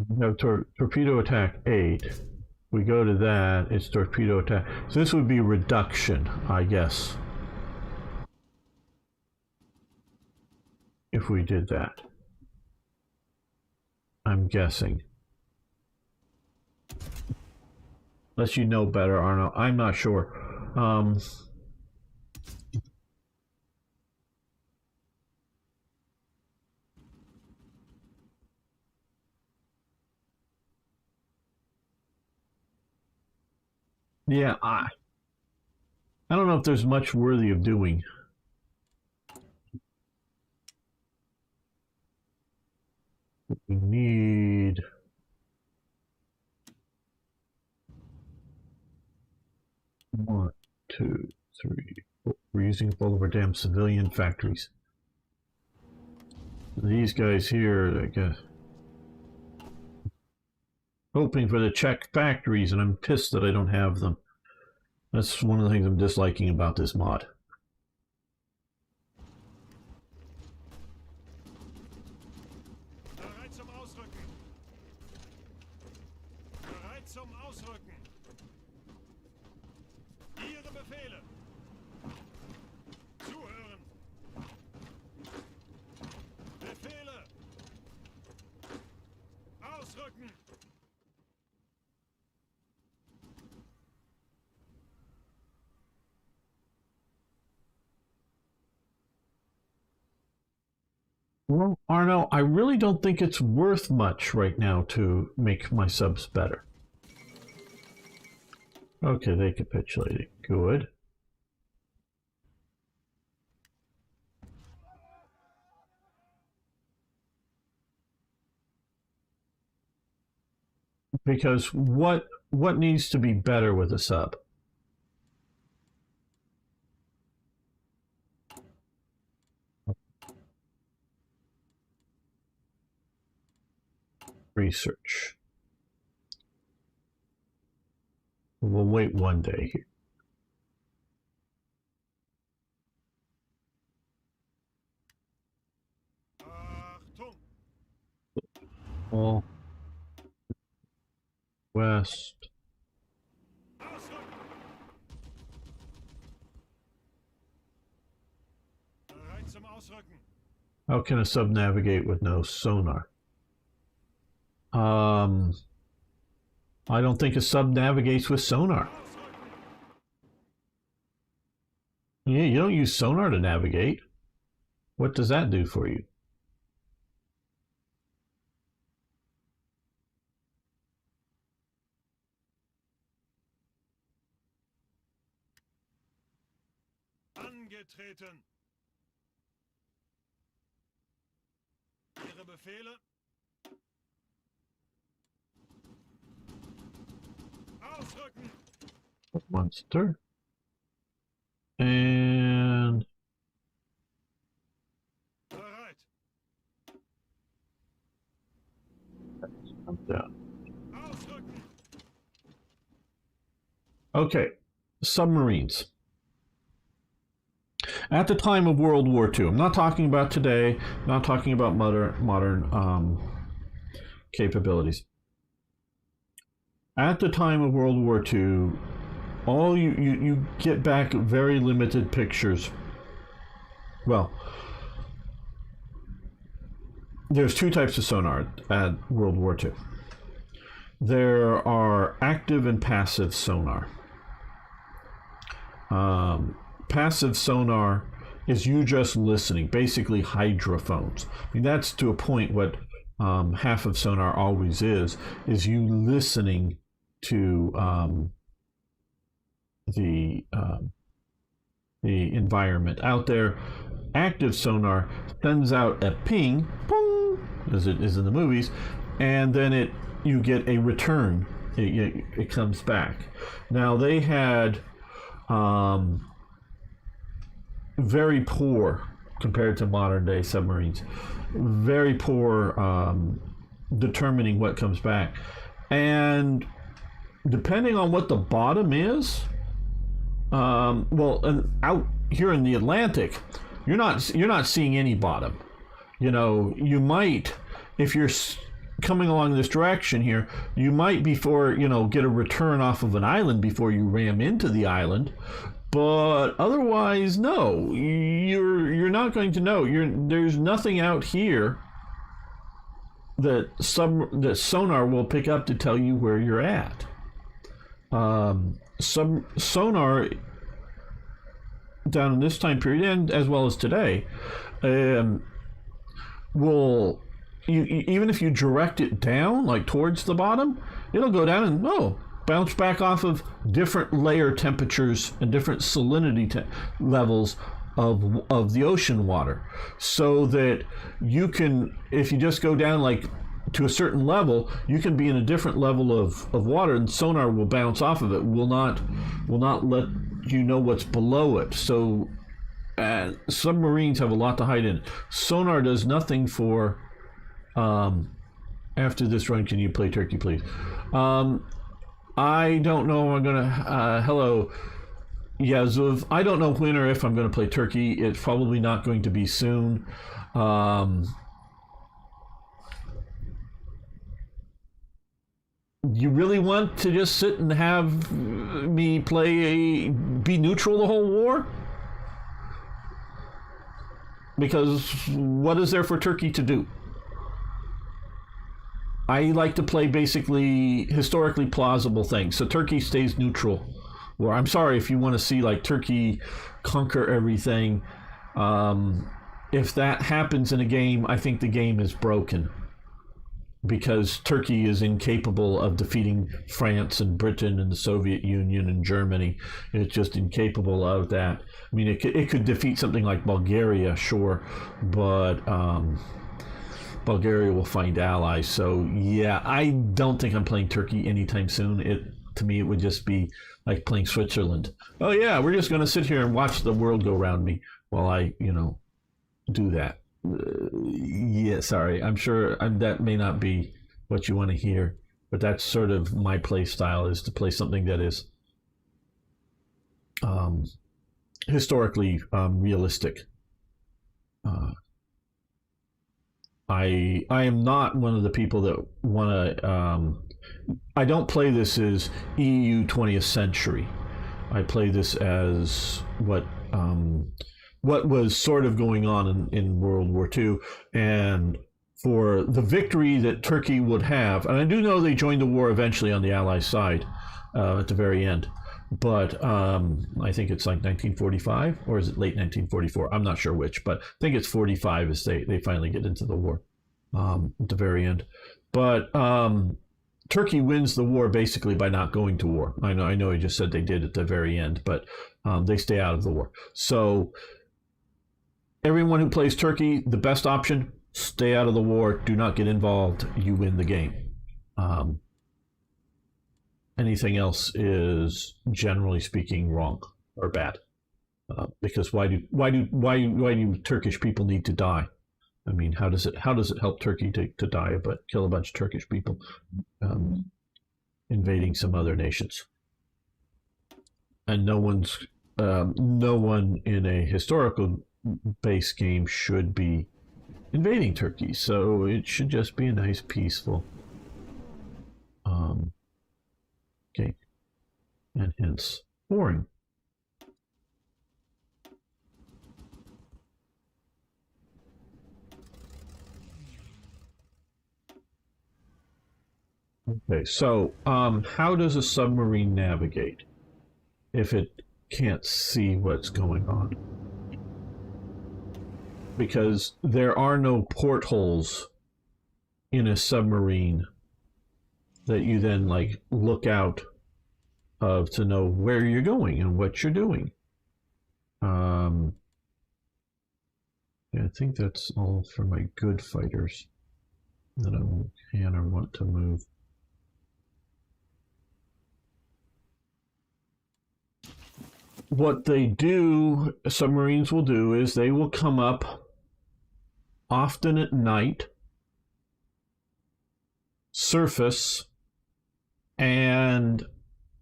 No, torpedo attack 8. We go to that, it's torpedo attack. So this would be reduction, I guess. If we did that. I'm guessing. Unless you know better, Arno. I'm not sure. Yeah, I don't know if there's much worthy of doing. We need 1, 2, 3, 4. We're using up all of our damn civilian factories. These guys here, I guess. Hoping for the Czech factories, and I'm pissed that I don't have them. That's one of the things I'm disliking about this mod. Bereit zum Ausrücken! Bereit zum Ausrücken! Ihre Befehle! Zuhören! Befehle! Ausrücken! Well, Arno, I really don't think it's worth much right now to make my subs better. Okay, they capitulated. Good. Because what needs to be better with a sub? Research. We'll wait one day here. Achtung! All west. Ausrücken! Bereit zum Ausrücken! How can a sub navigate with no sonar? I don't think a sub navigates with sonar. Yeah, you don't use sonar to navigate. What does that do for you? Angetreten! Ihre Befehle? Ausrücken! Monster. And Bereit! come down. Ausrücken! Okay, submarines. At the time of World War II, I'm not talking about today, not talking about modern capabilities. At the time of World War II, all you get back very limited pictures. Well, there's two types of sonar at World War II. There are active and passive sonar. Passive sonar is you just listening, basically hydrophones. I mean, that's to a point what half of sonar always is you listening to the environment out there. Active sonar sends out a ping, boom, as it is in the movies, and then you get a return. It comes back. Now they had very poor, compared to modern day submarines, very poor determining what comes back, and depending on what the bottom is, and out here in the Atlantic, you're not seeing any bottom. You know, you might, if you're coming along this direction here, you might get a return off of an island before you ram into the island. But otherwise, no, you're not going to know. There's nothing out here that sonar will pick up to tell you where you're at. Sonar down in this time period, and as well as today, will even if you direct it down, like towards the bottom, it'll go down and bounce back off of different layer temperatures and different salinity levels of the ocean water, so that you can, if you just go down like to a certain level, you can be in a different level of water, and sonar will bounce off of it, will not let you know what's below it. So submarines have a lot to hide in. Sonar does nothing for after this run, can you play turkey, please? I don't know. I'm gonna hello, Yazov. I don't know when or if I'm going to play turkey. It's probably not going to be soon. You really want to just sit and have me be neutral the whole war? Because what is there for turkey to do? I like to play basically historically plausible things. So turkey stays neutral. Or I'm sorry if you want to see like turkey conquer everything. If that happens in a game, I think the game is broken. Because Turkey is incapable of defeating France and Britain and the Soviet Union and Germany. It's just incapable of that. I mean, it could defeat something like Bulgaria, sure, but Bulgaria will find allies. So yeah, I don't think I'm playing Turkey anytime soon. To me, it would just be like playing Switzerland. Oh yeah, we're just going to sit here and watch the world go around me while I, do that. Yeah, sorry. I'm sure that may not be what you want to hear, but that's sort of my play style, is to play something that is historically realistic. I am not one of the people that want to. I don't play this as EU 20th century. I play this as what was sort of going on in World War II, and for the victory that Turkey would have. And I do know they joined the war eventually on the Allies side at the very end. But I think it's like 1945, or is it late 1944? I'm not sure which, but I think it's 45 as they finally get into the war at the very end. But Turkey wins the war basically by not going to war. I know I just said they did at the very end, but they stay out of the war. So everyone who plays Turkey, the best option, stay out of the war, do not get involved, you win the game. Anything else is, generally speaking, wrong or bad. Because why do Turkish people need to die? I mean, how does it help Turkey to die, but kill a bunch of Turkish people invading some other nations? And no one in a historical base game should be invading Turkey, so it should just be a nice, peaceful game, and hence boring. Okay, so how does a submarine navigate if it can't see what's going on? Because there are no portholes in a submarine that you then like look out of to know where you're going and what you're doing. Yeah, I think that's all for my good fighters that I can or want to move. What they do, submarines will do, is they will come up often at night, surface, and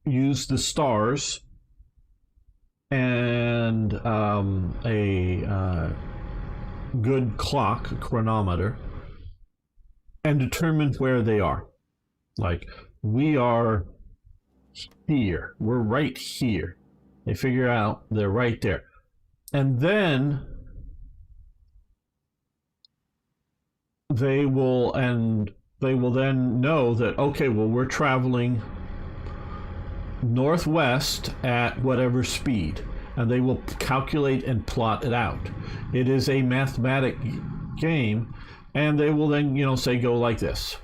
use the stars and a good clock, a chronometer, and determine where they are. Like, we are here. We're right here. They figure out they're right there. And then they will then know that, okay, well, we're traveling northwest at whatever speed, and they will calculate and plot it out. It is a mathematic game, and they will then, say go like this.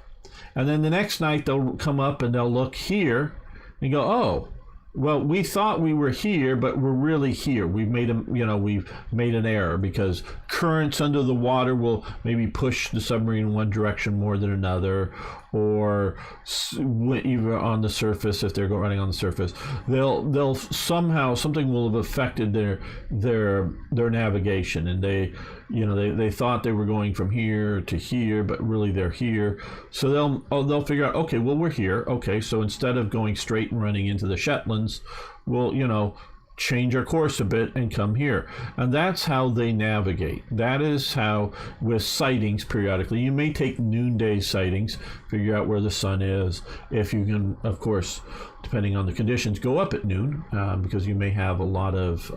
And then the next night they'll come up and they'll look here and go, oh, well, we thought we were here, but we're really here. We've made an error because currents under the water will maybe push the submarine in one direction more than another, or even on the surface, if they're running on the surface, they'll somehow, something will have affected their navigation, and they thought they were going from here to here, but really they're here. So they'll figure out, okay, well, we're here. Okay, so instead of going straight and running into the Shetlands, we'll change our course a bit and come here. And that's how they navigate. That is how, with sightings periodically, you may take noonday sightings, figure out where the sun is. If you can, of course, depending on the conditions, go up at noon, because you may have a lot of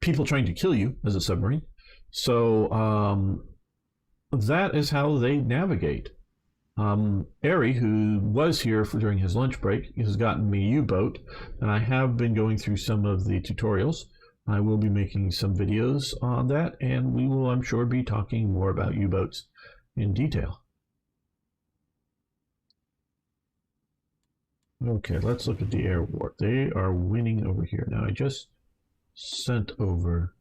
people trying to kill you as a submarine. So that is how they navigate. Ari, who was here during his lunch break, has gotten me a U-boat, and I have been going through some of the tutorials. I will be making some videos on that, and we will, I'm sure, be talking more about U-boats in detail. Okay, let's look at the air war. They are winning over here. Now, I just sent over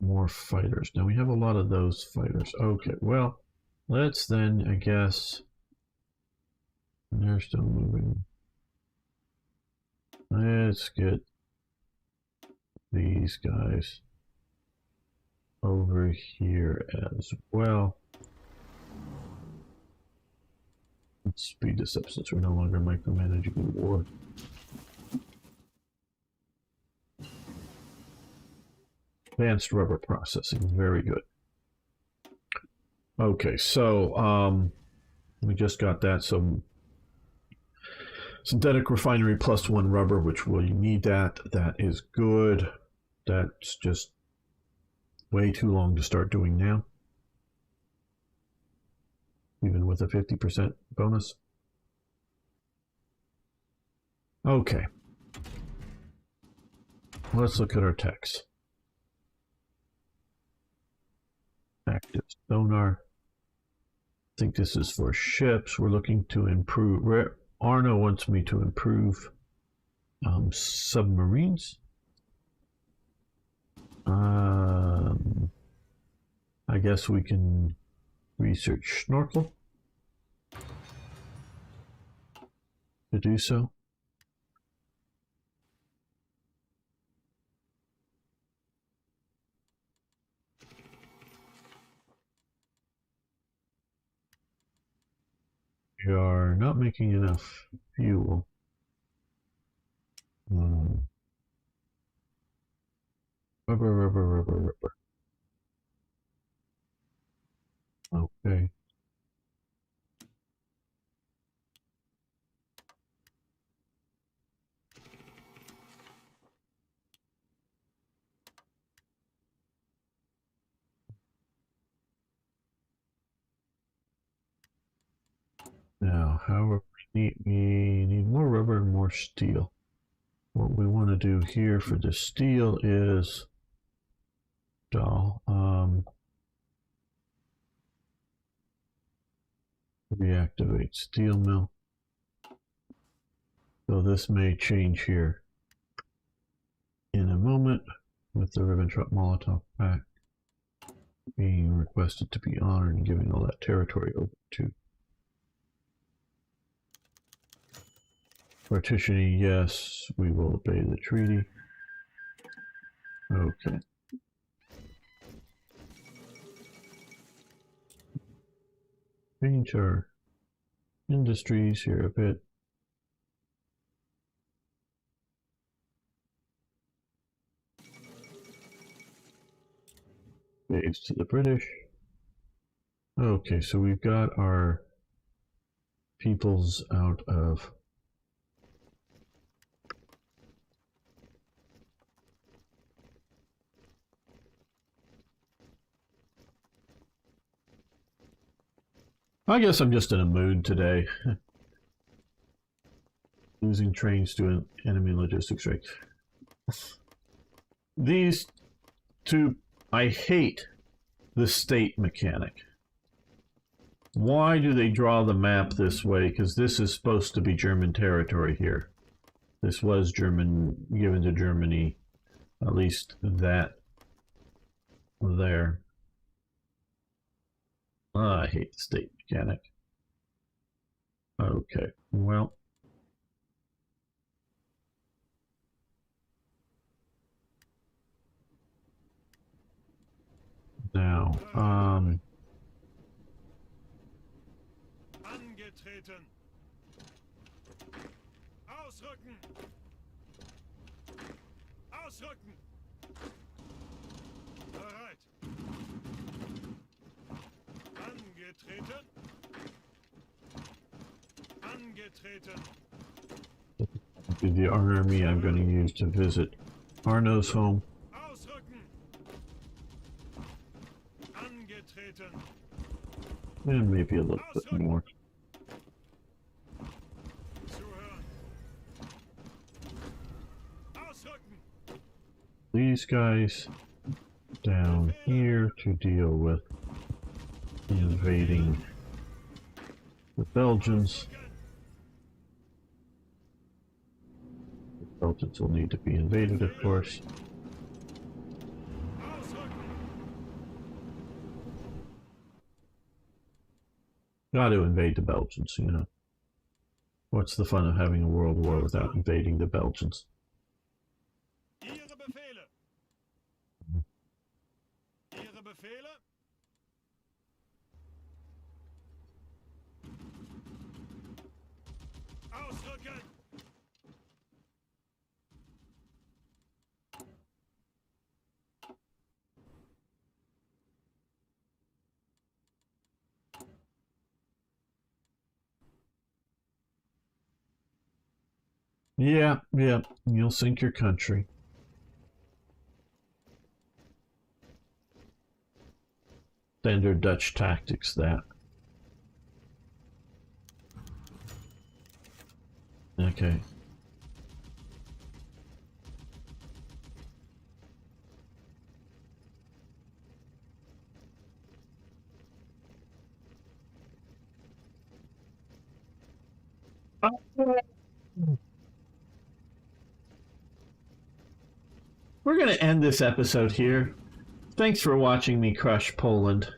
more fighters. Now, we have a lot of those fighters. Okay, well, let's then, I guess, they're still moving. Let's get these guys over here as well. Let's speed this up since we're no longer micromanaging the war. Advanced rubber processing, very good. Okay, so we just got that. So synthetic refinery +1 rubber, which will you need that. That is good. That's just way too long to start doing now, even with a 50% bonus. Okay, let's look at our techs. Active sonar. I think this is for ships. We're looking to improve. Arno wants me to improve submarines. I guess we can research snorkel to do so. We are not making enough fuel. Rubber. Okay. Now, however, we need more rubber and more steel. What we want to do here for the steel is reactivate steel mill. So this may change here in a moment with the Ribbentrop Molotov pact being requested to be honored and giving all that territory over to partitioning. Yes, we will obey the treaty. Okay. Change our industries here a bit. Waves to the British. Okay, so we've got our peoples out of I guess I'm just in a mood today. Losing trains to an enemy logistics strike. These two, I hate the state mechanic. Why do they draw the map this way? Because this is supposed to be German territory here. This was given to Germany, at least that there. I hate the state mechanic. Okay, well. Now, Angetreten. Ausrücken. Ausrücken. Bereit. Angetreten. Angetreten. The army I'm going to use to visit Arno's home. Ausrücken. Angetreten. And maybe a little bit more. Zuhören. Ausrücken. These guys down here to deal with invading the Belgians. The Belgians will need to be invaded, of course. Got to invade the Belgians, you know. What's the fun of having a world war without invading the Belgians? Ihre Befehle. Ihre Befehle. Ausrücken. Yeah, you'll sink your country. Standard Dutch tactics, that. Okay. We're going to end this episode here. thanks for watching me crush Poland.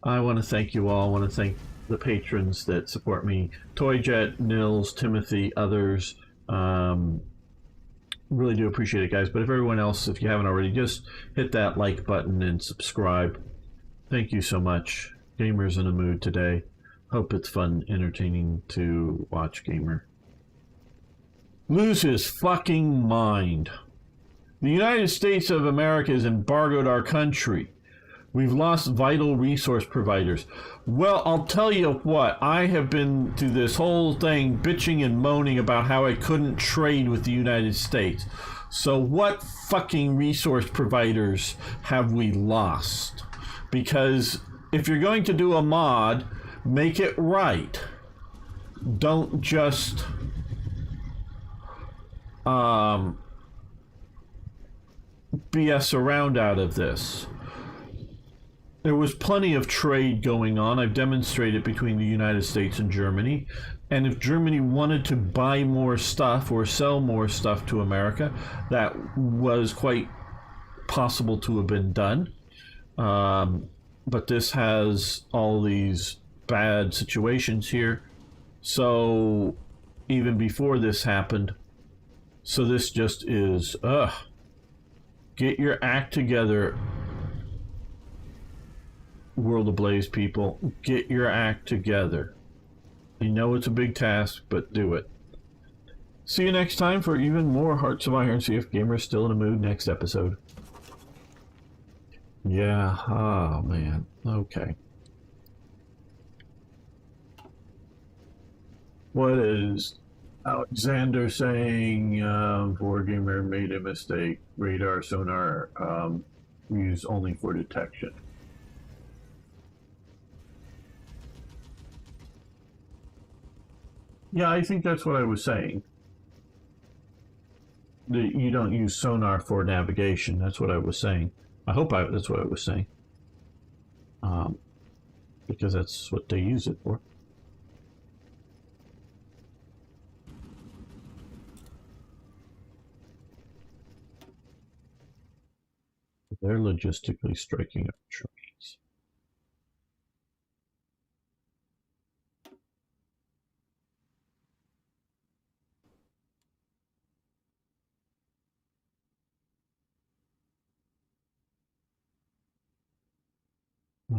I want to thank you all. I want to thank the patrons that support me. Toyjet, Nils, Timothy, others. Really do appreciate it, guys. But if everyone else, if you haven't already, just hit that like button and subscribe. Thank you so much. Gamer's in a mood today. Hope it's fun, entertaining to watch Gamer lose his fucking mind. The United States of America has embargoed our country. We've lost vital resource providers. Well, I'll tell you what, I have been through this whole thing bitching and moaning about how I couldn't trade with the United States. So what fucking resource providers have we lost? Because if you're going to do a mod, make it right. Don't just BS around out of this. There was plenty of trade going on. I've demonstrated between the United States and Germany. And if Germany wanted to buy more stuff or sell more stuff to America, that was quite possible to have been done. But this has all these bad situations here. So even before this happened, so this just is, get your act together, World Ablaze people. Get your act together. You know it's a big task, but do it. See you next time for even more Hearts of Iron. See if Gamer is still in a mood next episode. Yeah, oh man. Okay. What is Alexander saying? Wargamer made a mistake. Radar sonar used only for detection. Yeah, I think that's what I was saying. You don't use sonar for navigation. That's what I was saying. I hope that's what I was saying. Because that's what they use it for. They're logistically striking up trains. I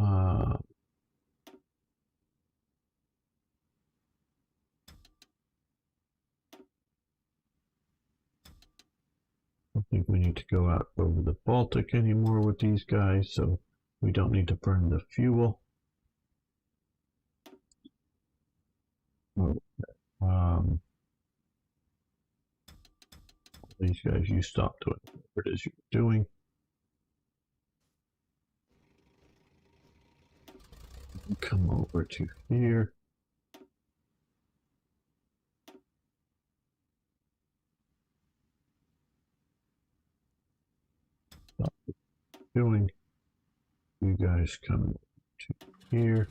don't think we need to go out over the Baltic anymore with these guys, so we don't need to burn the fuel. These guys, you stop doing whatever it is you're doing. Come over to here. Stop what you're doing. You guys come to here.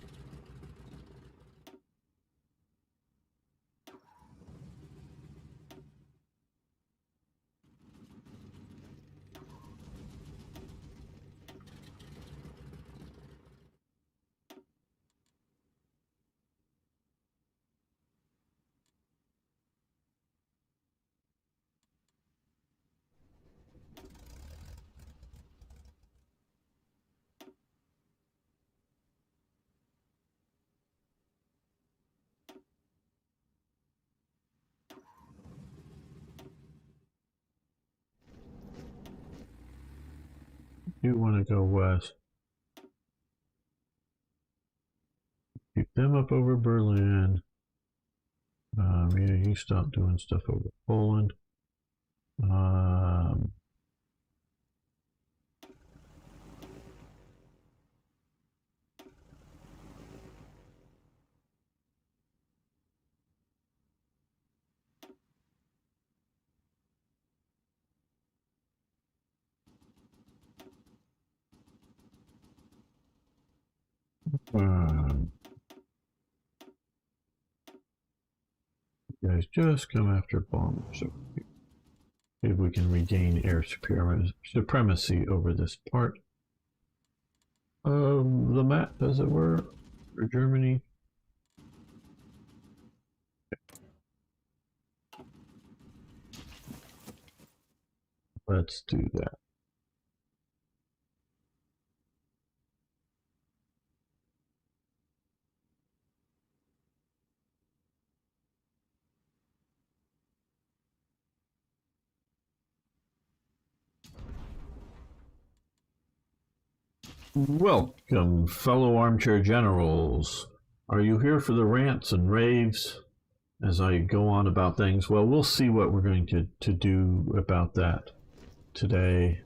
You want to go west. Keep them up over Berlin. Yeah, you stop doing stuff over Poland. You guys just come after bombers. So maybe we can regain air supremacy over this part. of the map, as it were, for Germany. Let's do that. Welcome, fellow armchair generals. Are you here for the rants and raves as I go on about things? Well, we'll see what we're going to do about that today.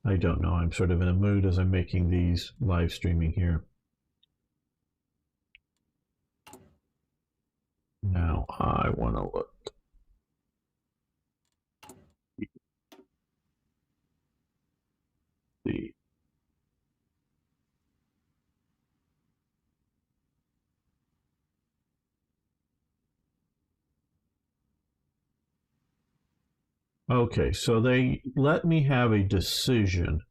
I don't know. I'm sort of in a mood as I'm making these live streaming here. Now I want to look. The Okay, so they let me have a decision.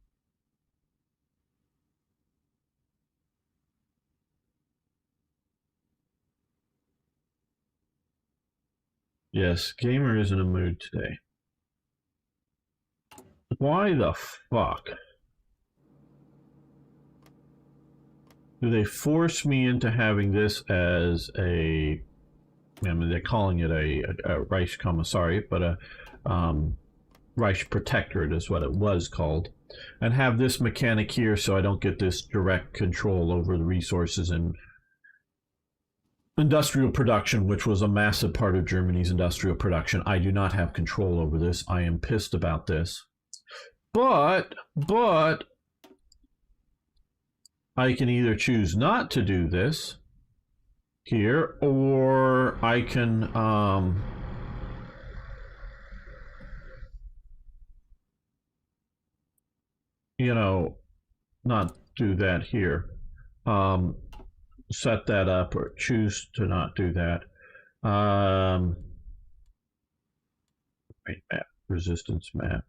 Yes, gamer is in a mood today. Why the fuck do they force me into having this as a, I mean, they're calling it a Reich Commissariat, but a Reich Protectorate is what it was called, and have this mechanic here so I don't get this direct control over the resources and industrial production, which was a massive part of Germany's industrial production. I do not have control over this. I am pissed about this. But I can either choose not to do this here, or I can you know, not do that here. Set that up or choose to not do that. Right map, resistance map.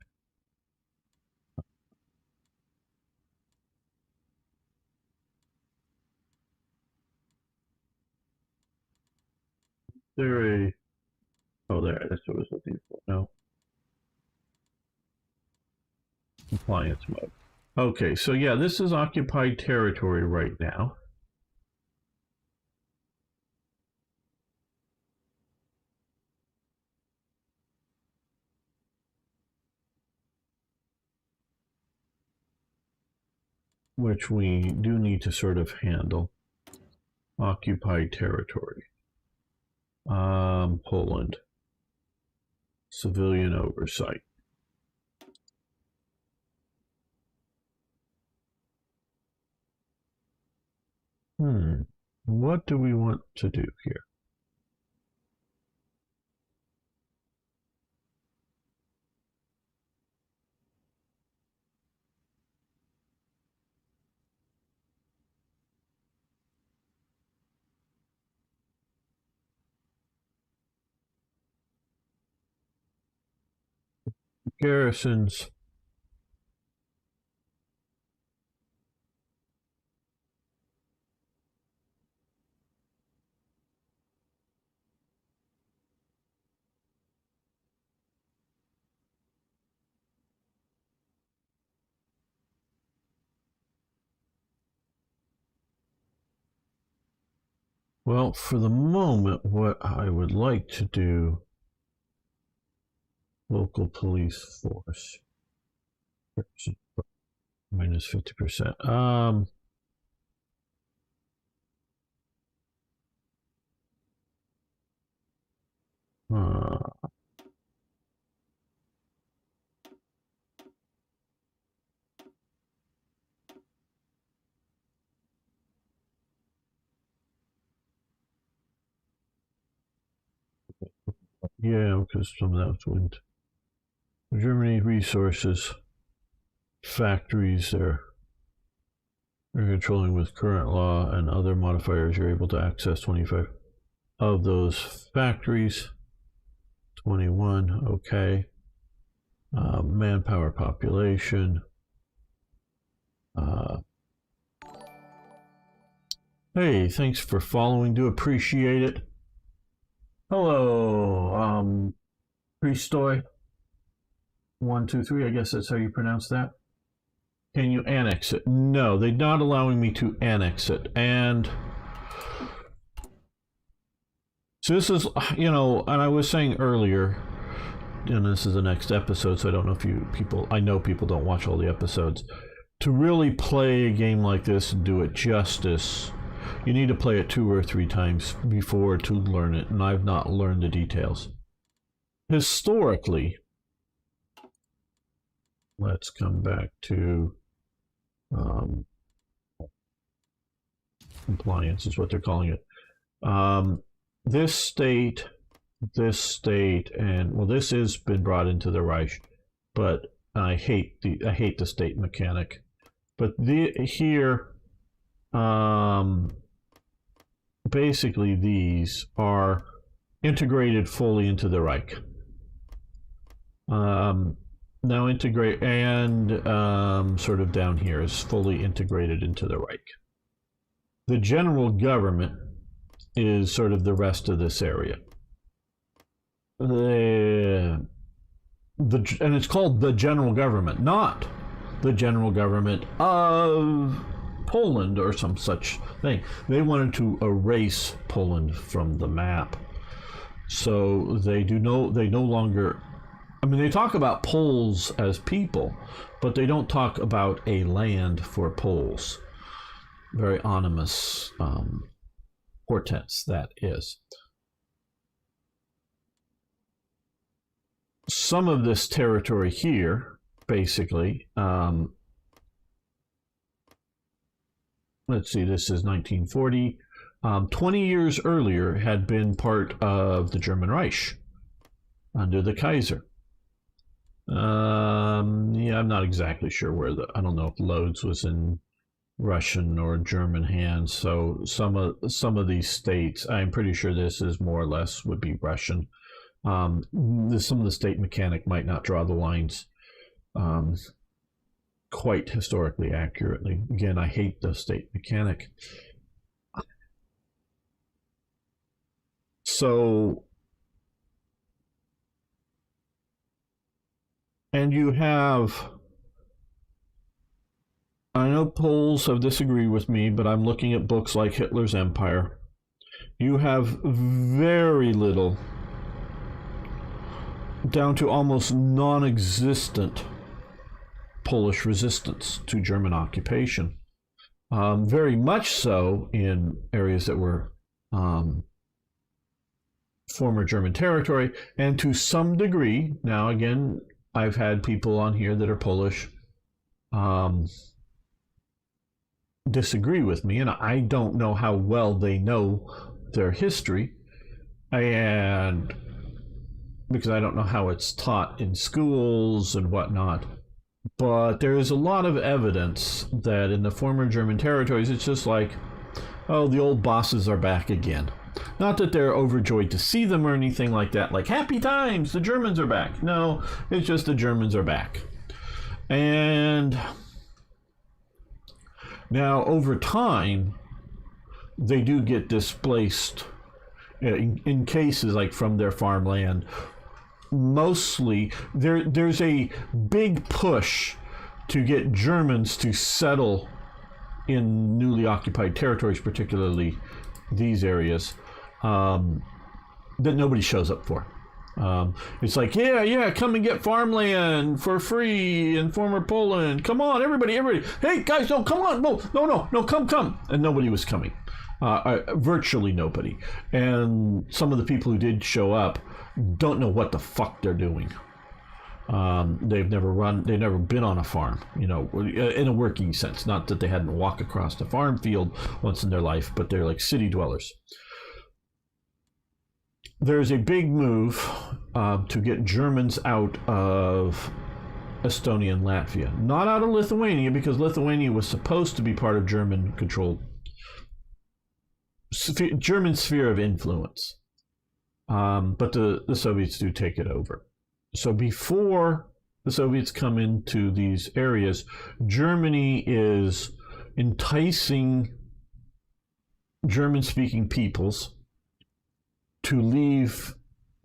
There a, oh there, that's what I was looking for. No. Compliance mode. Okay, so yeah, this is occupied territory right now. Which we do need to sort of handle. Occupied territory. Poland. Civilian oversight. What do we want to do here? Garrisons. Well, for the moment, what I would like to do, local police force, minus 50%. Yeah, because some of that's wind. Germany resources, factories, they're controlling with current law and other modifiers. You're able to access 25 of those factories. 21, okay. Manpower population. Hey, thanks for following. Do appreciate it. Hello, Priestoi. 123, I guess that's how you pronounce that. Can you annex it? No, they're not allowing me to annex it. And so this is, and I was saying earlier, and this is the next episode, so I don't know if I know people don't watch all the episodes. To really play a game like this and do it justice, you need to play it 2 or 3 times before to learn it, and I've not learned the details. Historically, let's come back to compliance is what they're calling it. This state, and well, this has been brought into the Reich, but I hate the state mechanic. But here, basically these are integrated fully into the Reich. Now integrate, and sort of down here is fully integrated into the Reich. The general government is sort of the rest of this area. And it's called the general government, not the general government of Poland or some such thing. They wanted to erase Poland from the map. So they no longer, I mean, they talk about Poles as people, but they don't talk about a land for Poles. Very ominous portents that is. Some of this territory here, basically, let's see, this is 1940. 20 years earlier had been part of the German Reich under the Kaiser. Yeah, I'm not exactly sure where I don't know if Lodz was in Russian or German hands. So some of these states, I'm pretty sure this is more or less would be Russian. Some of the state mechanic might not draw the lines quite historically accurately. Again, I hate the state mechanic. So, and you have, I know Poles have disagreed with me, but I'm looking at books like Hitler's Empire. You have very little, down to almost non-existent Polish resistance to German occupation. Very much so in areas that were former German territory, and to some degree, now again, I've had people on here that are Polish disagree with me, and I don't know how well they know their history, and because I don't know how it's taught in schools and whatnot. But there is a lot of evidence that in the former German territories, it's just like, oh, the old bosses are back again. Not that they're overjoyed to see them or anything like that, like happy times, the Germans are back. No, it's just the Germans are back. And now over time, they do get displaced in cases like from their farmland. Mostly, there's a big push to get Germans to settle in newly occupied territories, particularly these areas, that nobody shows up for. It's like, yeah, come and get farmland for free in former Poland. Come on, everybody. Hey, guys, no, come on. No, come. And nobody was coming. Virtually nobody. And some of the people who did show up don't know what the fuck they're doing. They've never been on a farm, in a working sense. Not that they hadn't walked across the farm field once in their life, but they're like city dwellers. There's a big move to get Germans out of Estonia and Latvia. Not out of Lithuania, because Lithuania was supposed to be part of German-controlled German sphere of influence. But the Soviets do take it over. So before the Soviets come into these areas, Germany is enticing German-speaking peoples to leave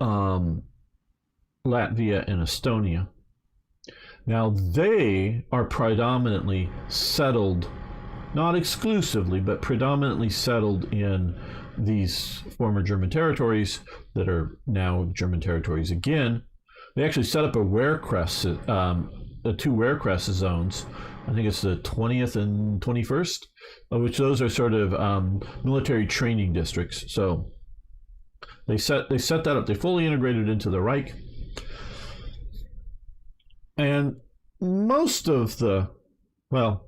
Latvia and Estonia. Now, they are predominantly settled, not exclusively, but predominantly settled in these former German territories that are now German territories again. They actually set up a Wehrkresse, the two Wehrkresse zones. I think it's the 20th and 21st, which those are sort of military training districts. So they set that up. They fully integrated into the Reich. And most of the, well,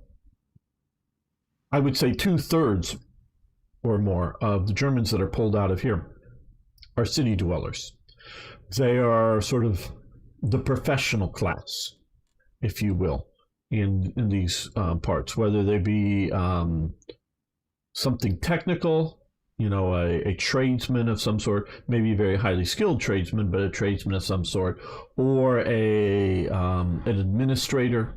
I would say 2/3 or more of the Germans that are pulled out of here are city dwellers. They are sort of the professional class, if you will, in these parts, whether they be something technical, you know, a tradesman of some sort, maybe a very highly skilled tradesman, but a tradesman of some sort, or an administrator,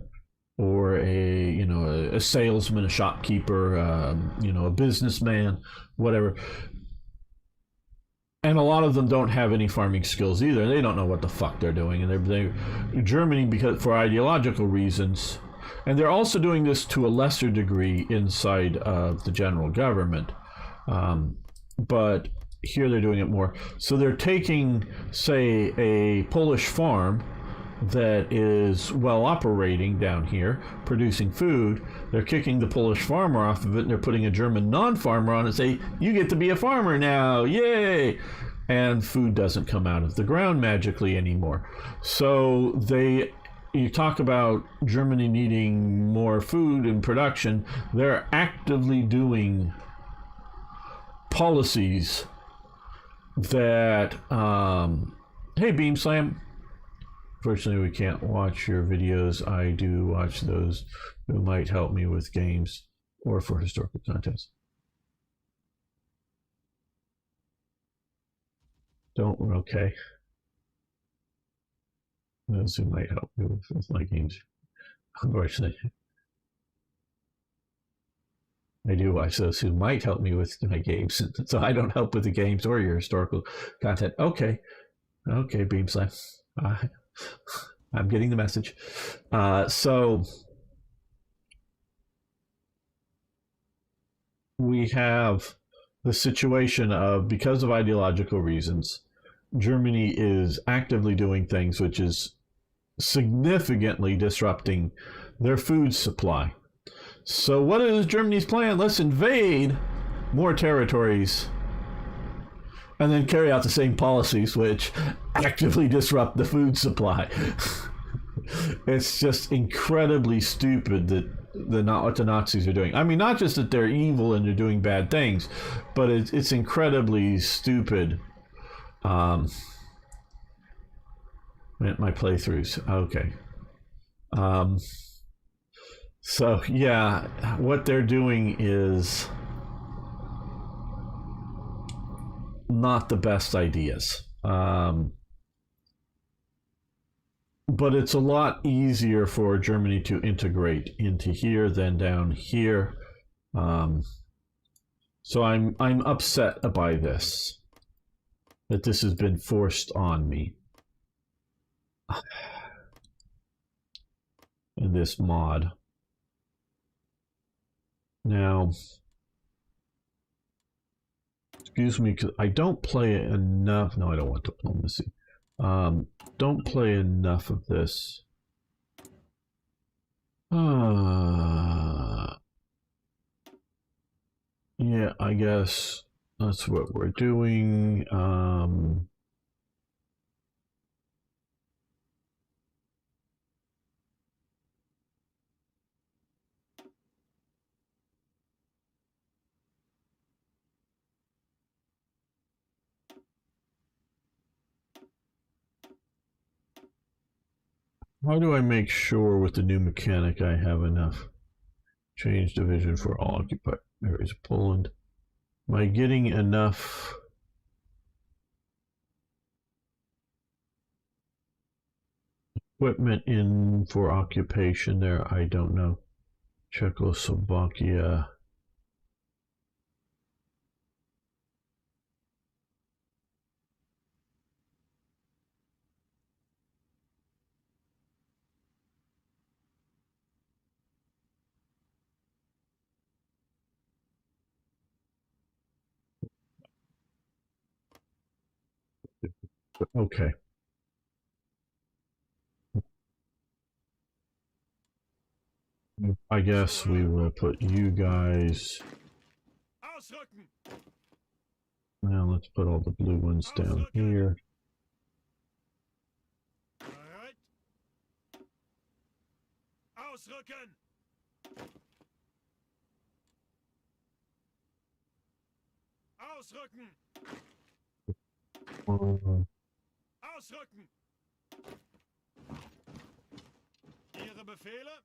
or a salesman, a shopkeeper, a businessman, whatever. And a lot of them don't have any farming skills either. They don't know what the fuck they're doing, and they Germany, because for ideological reasons, and they're also doing this to a lesser degree inside of the general government. But here they're doing it more. So they're taking, say, a Polish farm that is well operating down here, producing food. They're kicking the Polish farmer off of it, and they're putting a German non-farmer on it and say, you get to be a farmer now, yay! And food doesn't come out of the ground magically anymore. So you talk about Germany needing more food and production, they're actively doing policies that, hey, Beam Slam. Fortunately, we can't watch your videos. I do watch those who might help me with games or for historical contests. Okay. Those who might help me with my games. Unfortunately, I do watch those who might help me with my games. So I don't help with the games or your historical content. Okay, Beam Slam. I'm getting the message. So we have the situation of, because of ideological reasons, Germany is actively doing things which is significantly disrupting their food supply. So what is Germany's plan? Let's invade more territories and then carry out the same policies which actively disrupt the food supply. It's just incredibly stupid that what the Nazis are doing. I mean, not just that they're evil and they're doing bad things, but it's incredibly stupid. My playthroughs. Okay. So yeah, what they're doing is not the best ideas. But it's a lot easier for Germany to integrate into here than down here. So I'm upset by this, that this has been forced on me in this mod. Now, excuse me, because I don't play enough. No, I don't want diplomacy. Don't play enough of this. Yeah, I guess that's what we're doing. How do I make sure with the new mechanic I have enough? Change division for all occupied areas of Poland. Am I getting enough? Equipment in for occupation there? I don't know. Czechoslovakia. Okay. I guess we will put you guys. Ausrücken! Now let's put all the blue ones down here. Bereit? Ausrücken! Ausrücken! Ausrücken! Ihre Befehle?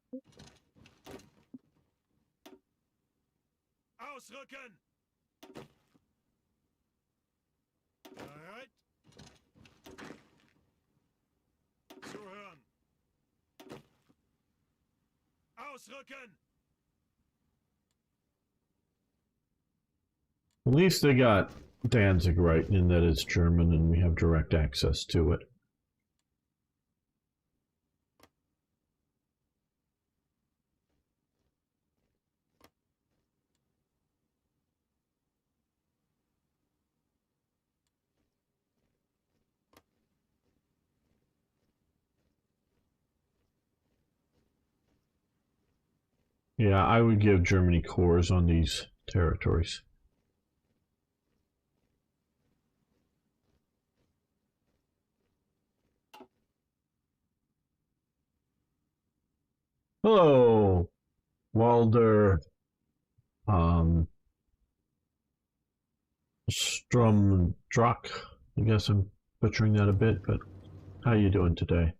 Ausrücken! Bereit? Zuhören! Ausrücken! At least they got Danzig right in that it's German and we have direct access to it. Yeah, I would give Germany cores on these territories. Hello, Walder Strumdrock. I guess I'm butchering that a bit, but how you doing today?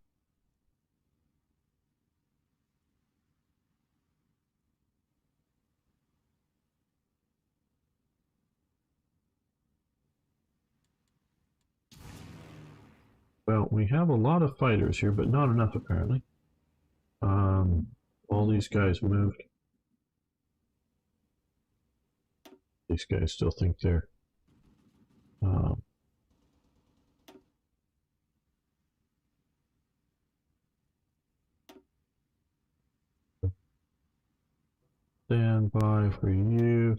Well, we have a lot of fighters here, but not enough apparently. All these guys moved. These guys still think they're stand by for you.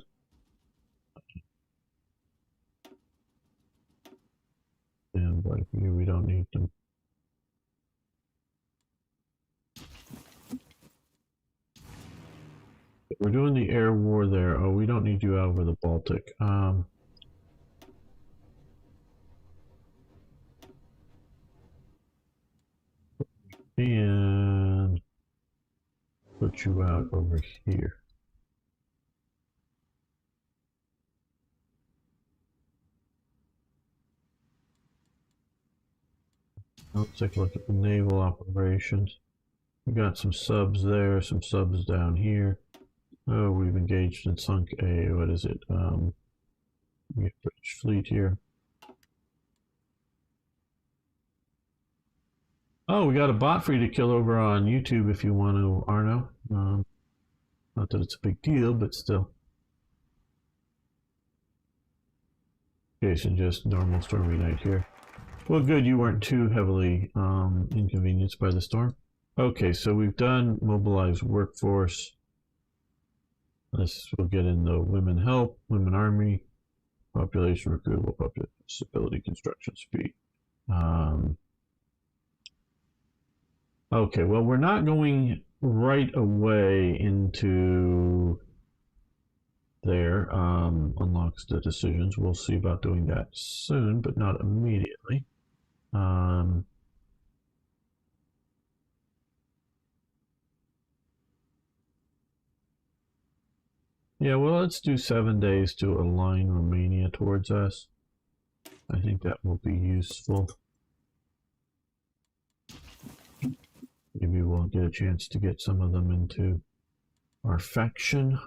Stand by for you. We don't need them. We're doing the air war there. Oh, we don't need you over the Baltic. And put you out over here. Let's take a look at the naval operations. We got some subs there, some subs down here. Oh, we've engaged and sunk a, what is it? We have British fleet here. Oh, we got a bot for you to kill over on YouTube if you want to, Arno. Not that it's a big deal, but still. Jason, just normal stormy night here. Well, good, you weren't too heavily inconvenienced by the storm. Okay, so we've done mobilized workforce. This will get in the women help, women army, population recruitable, population stability, construction speed. Okay, well, we're not going right away into there. Unlocks the decisions. We'll see about doing that soon, but not immediately. Yeah, well, let's do 7 days to align Romania towards us. I think that will be useful. Maybe we'll get a chance to get some of them into our faction.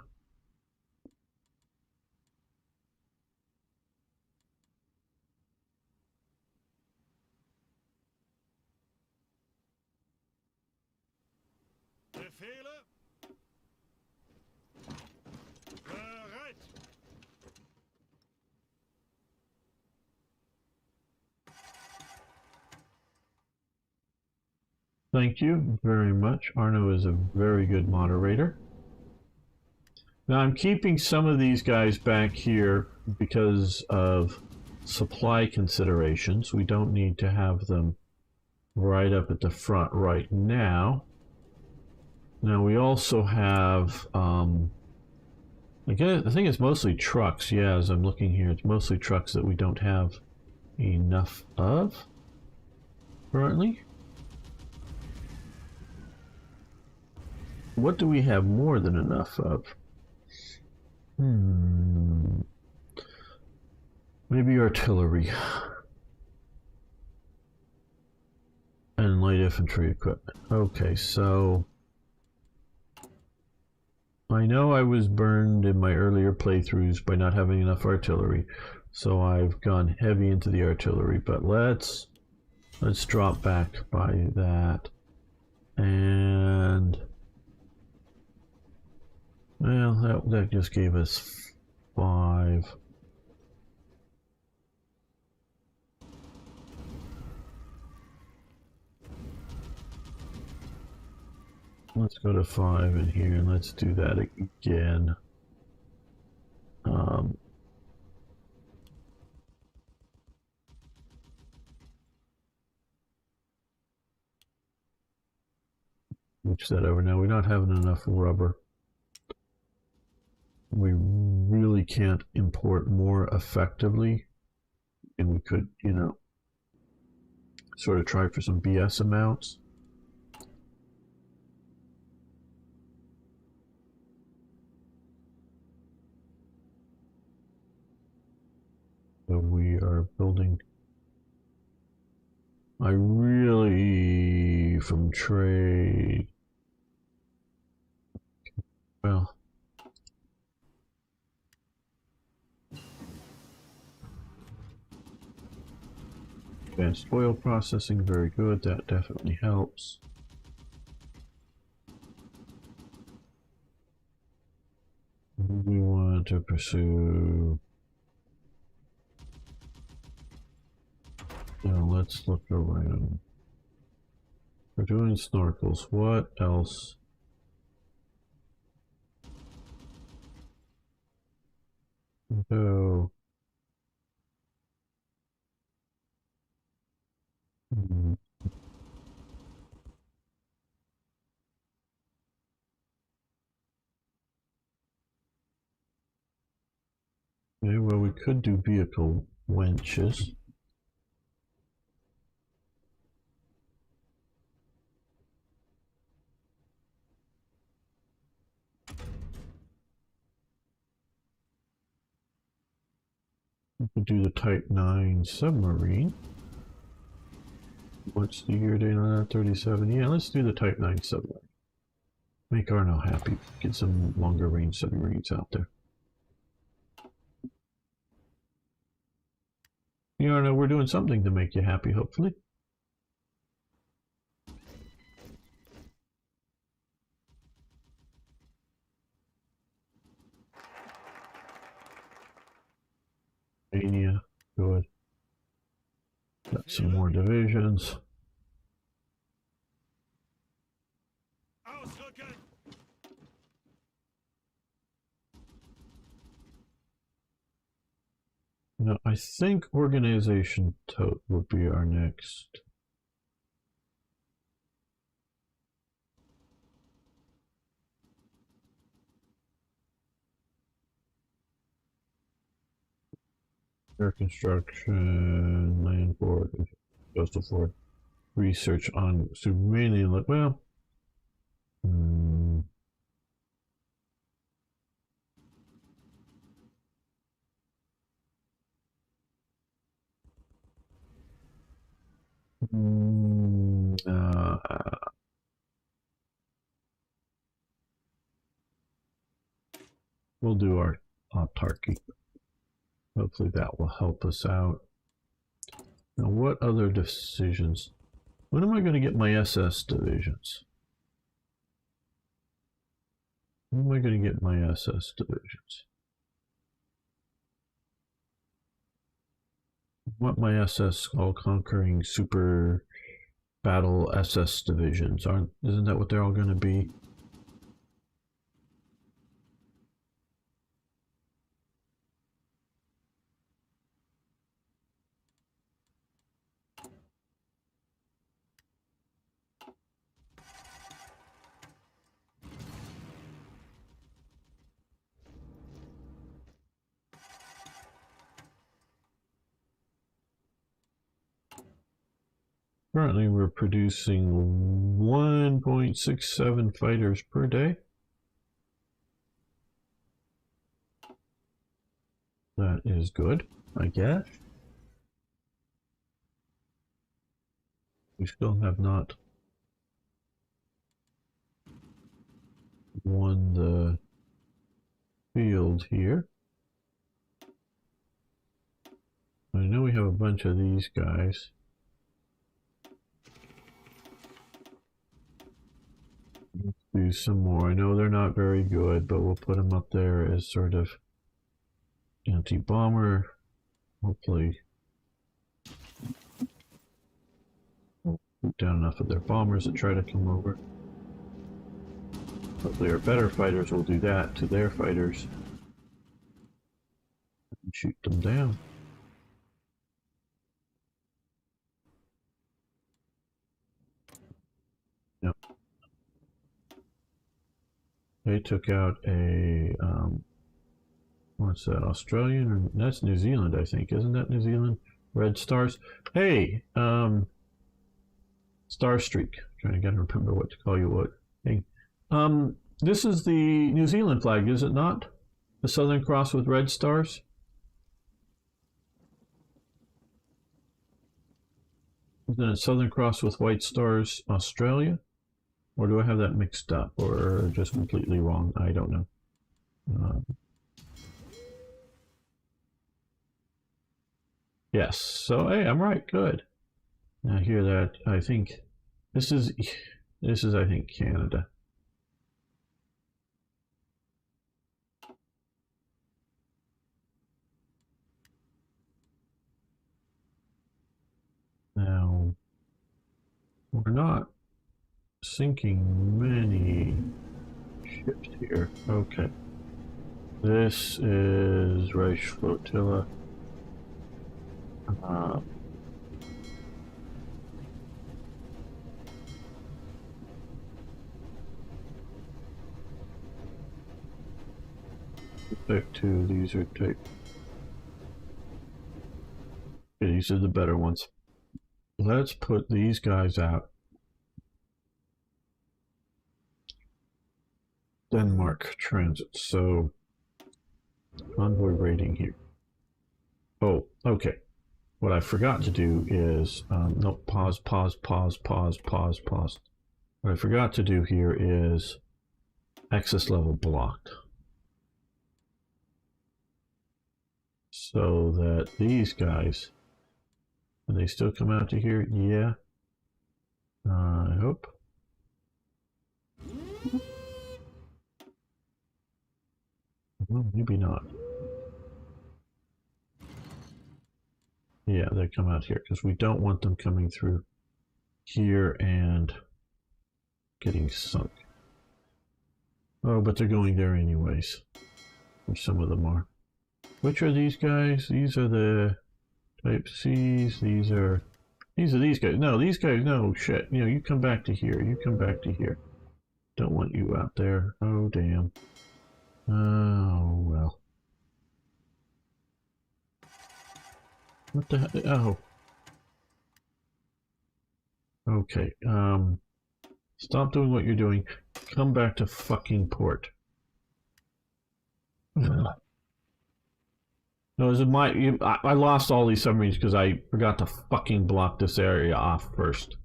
Befehle? Bereit! Thank you very much. Arno is a very good moderator. Now I'm keeping some of these guys back here because of supply considerations. We don't need to have them right up at the front right now. Now we also have, I think it's mostly trucks. Yeah, as I'm looking here, it's mostly trucks that we don't have enough of currently. What do we have more than enough of? Maybe artillery and light infantry equipment. Okay, so I know I was burned in my earlier playthroughs by not having enough artillery, so I've gone heavy into the artillery, but let's drop back by that. And well, that just gave us 5. Let's go to 5 in here and let's do that again. Switch that over. Now we're not having enough rubber. We really can't import more effectively, and we could, you know, sort of try for some BS amounts. So we are building. I really, from trade, well, advanced oil processing, very good, that definitely helps. We want to pursue. Now let's look around. We're doing snorkels. What else? Oh. Okay, well, we could do vehicle winches. We could do the Type 9 submarine. What's the year date on that? 37. Yeah, let's do the Type 9 submarine. Make Arno happy. Get some longer range submarines out there. You Arno, we're doing something to make you happy, hopefully. Mania, good. Got some more divisions. Ausrücken! No, I think organization tote would be our next. Air construction, land board, coastal forward, research on submarine. Well, we'll do our autarky. Hopefully that will help us out. Now, what other decisions? When am I going to get my SS divisions? When am I going to get my SS divisions? I want my SS all-conquering super battle SS divisions. Isn't that what they're all going to be? Currently, we're producing 1.67 fighters per day. That is good, I guess. We still have not won the field here. I know we have a bunch of these guys. Let's do some more. I know they're not very good, but we'll put them up there as sort of anti-bomber. Hopefully we'll put down enough of their bombers to try to come over. Hopefully our better fighters will do that to their fighters and shoot them down. Yep. They took out a what's that? Australian? Or that's New Zealand, I think. Isn't that New Zealand? Red stars. Hey, Star Streak. Trying to get to remember what to call you. What? Hey, this is the New Zealand flag, is it not? The Southern Cross with red stars. Isn't it Southern Cross with white stars, Australia? Or do I have that mixed up, or just completely wrong? I don't know. Yes. So hey, I'm right. Good. Now here that I think this is I think Canada. Now we're not sinking many ships here. Okay. This is Reich Flotilla. Type 2, these are type. Okay, these are the better ones. Let's put these guys out. Denmark transit. So convoy rating here. Oh, okay. What I forgot to do is no, pause. What I forgot to do here is access level blocked, so that these guys, can they still come out to here? Yeah. I hope. Well, maybe not. Yeah, they come out here because we don't want them coming through here and getting sunk. Oh, but they're going there anyways. Or some of them are. Which are these guys? These are the type C's. These are these guys. No, these guys. No shit. You know, you come back to here. You come back to here. Don't want you out there. Oh damn. Oh well. What the hell? Oh. Okay. Stop doing what you're doing. Come back to fucking port. No, this is I lost all these submarines because I forgot to fucking block this area off first.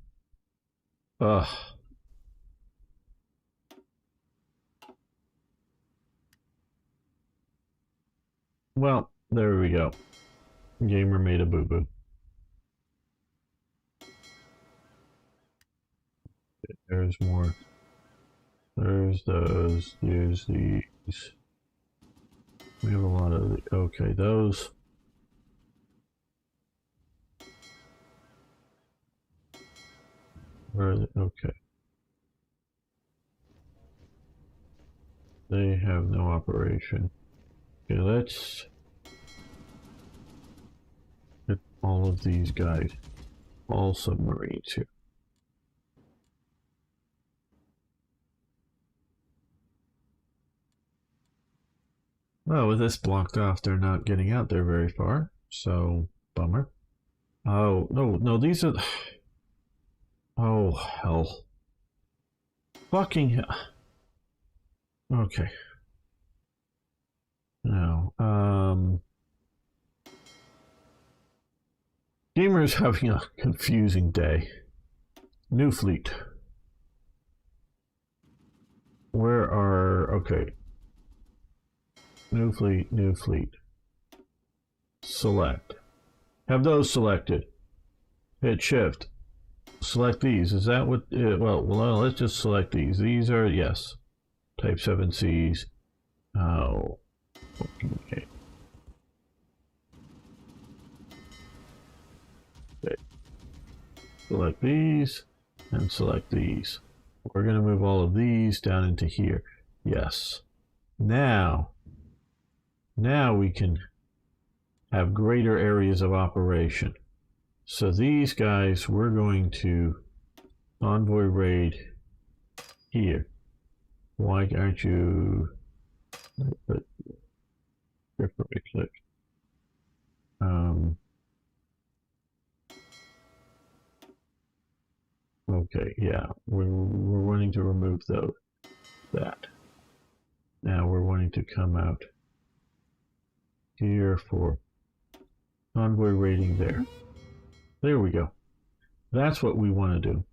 Ugh. Well, there we go. Gamer made a boo-boo. There's more. There's those. There's these. We have a lot of the, okay, those. Where are they? Okay. They have no operation. Okay, let's get all of these guys. All submarines here. Well, with this blocked off, they're not getting out there very far, so bummer. Oh, no, these are... Oh, hell. Fucking hell. Okay. Now, Gamer's having a confusing day. New fleet. Where are... Okay. New fleet, new fleet. Select. Have those selected. Hit shift. Select these. Is that what... well, let's just select these. These are... Yes. Type 7Cs. Oh. Okay. Okay. Select these. And select these. We're going to move all of these down into here. Yes. Now we can have greater areas of operation. So these guys, we're going to convoy raid here. Why aren't you... Right click. Okay, yeah, we're wanting to remove that. Now we're wanting to come out here for convoy raiding there. There we go. That's what we want to do.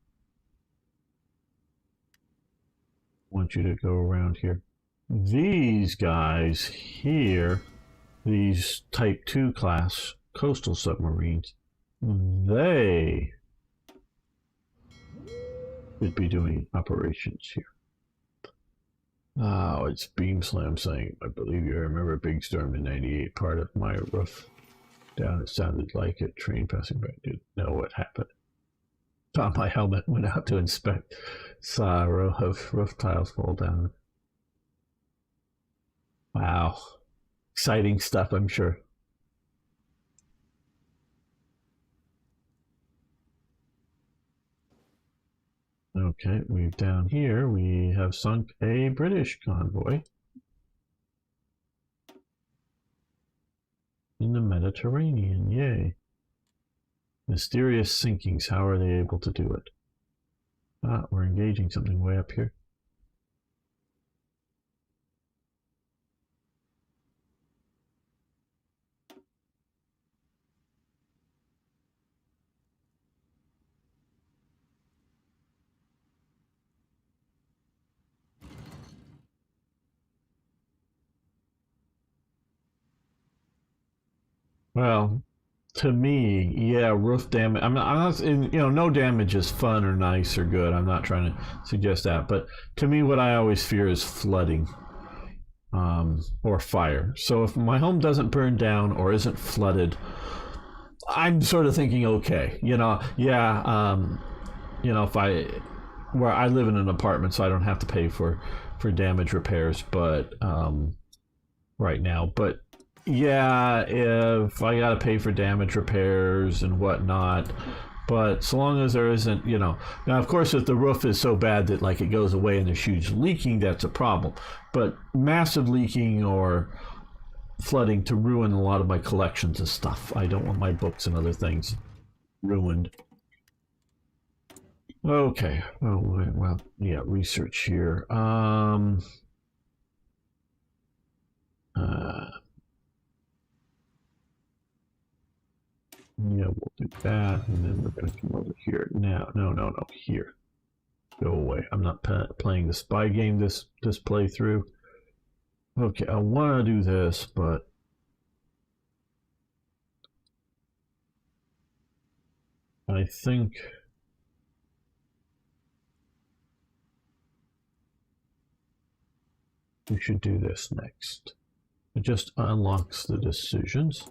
Want you to go around here. These guys here, these Type 2 class coastal submarines, they would be doing operations here. Oh, it's Beam Slam saying, I believe you remember Big Storm in 98, part of my roof down. It sounded like a train passing by. Didn't know what happened. Thought my helmet, went out to inspect. Saw a row of roof tiles fall down. Wow. Exciting stuff, I'm sure. Okay, we've down here, we have sunk a British convoy in the Mediterranean. Yay. Mysterious sinkings, how are they able to do it? Ah, we're engaging something way up here. Well, to me, yeah, roof damage. I'm not, no damage is fun or nice or good. I'm not trying to suggest that, but to me, what I always fear is flooding, or fire. So if my home doesn't burn down or isn't flooded, I'm sort of thinking, okay, if where I live in an apartment, so I don't have to pay for damage repairs, but right now, but. Yeah, if I gotta pay for damage repairs and whatnot, but so long as there isn't, now of course if the roof is so bad that like it goes away and there's huge leaking, that's a problem. But massive leaking or flooding to ruin a lot of my collections of stuff. I don't want my books and other things ruined. Okay, well, yeah, research here. Yeah, we'll do that, and then we're going to come over here. Now, no, here. Go away. I'm not playing the spy game this playthrough. Okay, I want to do this, but... I think... we should do this next. It just unlocks the decisions.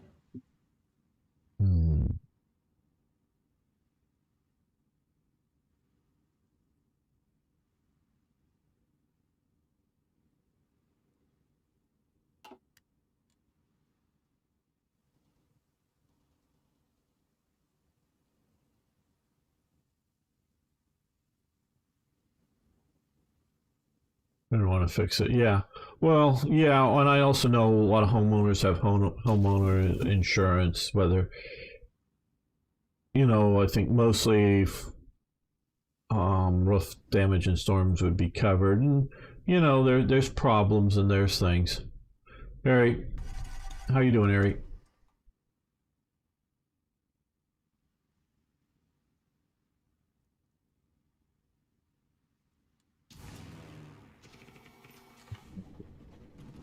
I don't want to fix it. Yeah. Well, yeah, and I also know a lot of homeowners have homeowner insurance, whether, I think mostly roof damage and storms would be covered, and you know there's problems and there's things. Harry, how you doing, Harry?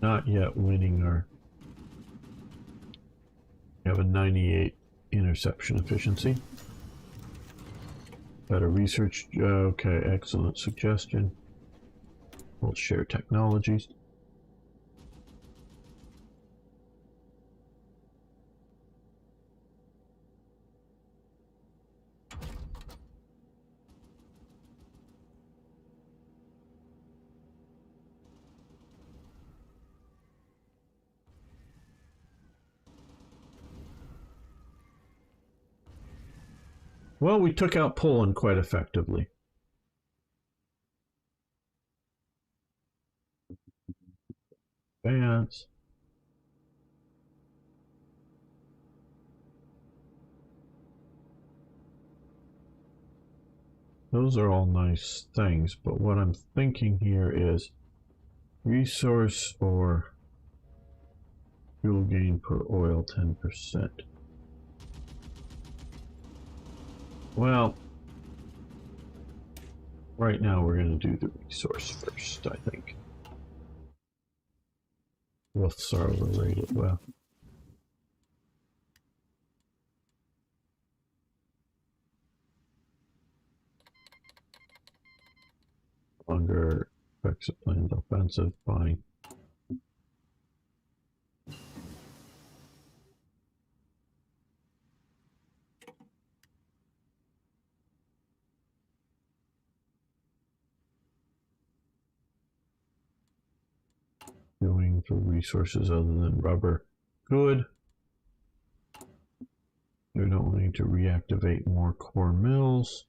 Not yet winning our. We have a 98 interception efficiency. Better research. Okay, excellent suggestion. We'll share technologies. Well, we took out Poland quite effectively. Advance. Those are all nice things, but what I'm thinking here is resource or fuel gain per oil 10%. Well, right now we're going to do the resource first, I think. Roofs are overrated. Well, longer effects of planned offensive, fine. Doing for resources other than rubber. Good. We don't need to reactivate more core mills.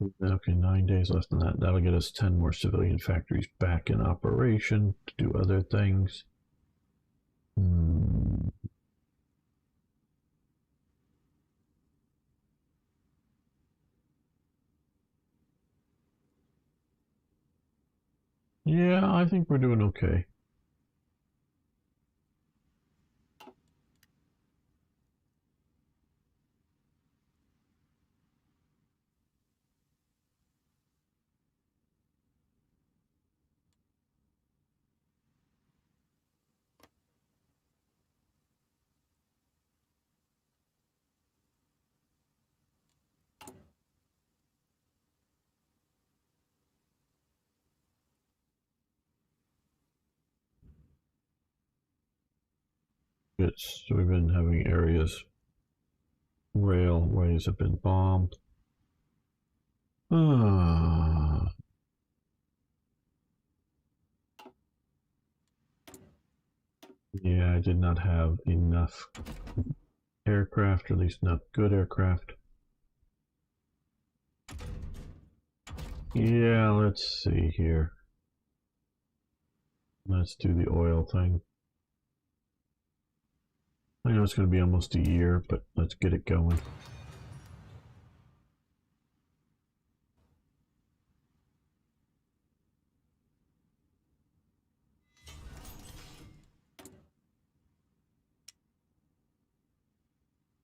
Okay, 9 days left on that. That'll get us 10 more civilian factories back in operation to do other things. Yeah, I think we're doing okay. So we've been having areas, railways have been bombed. Yeah, I did not have enough aircraft, or at least not good aircraft. Yeah, let's see here. Let's do the oil thing. I know it's going to be almost a year, but let's get it going.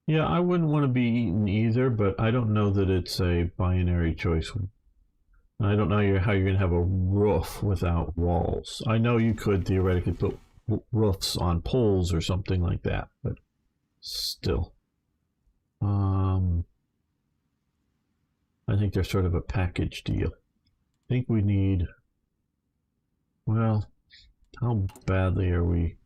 Yeah, I wouldn't want to be eaten either, but I don't know that it's a binary choice. I don't know how you're going to have a roof without walls. I know you could theoretically put roofs on poles or something like that, but still. I think they're sort of a package deal. I think we need, well, how badly are we?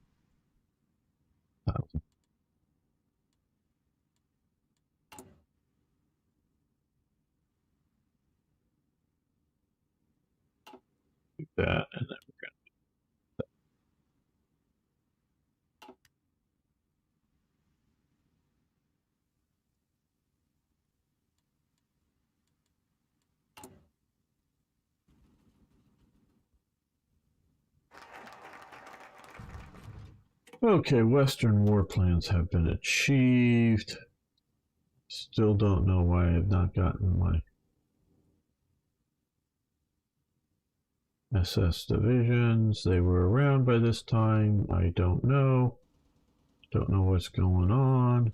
Do that, and then Okay, Western war plans have been achieved. Still don't know why I've not gotten my SS divisions. They were around by this time. I don't know. Don't know what's going on.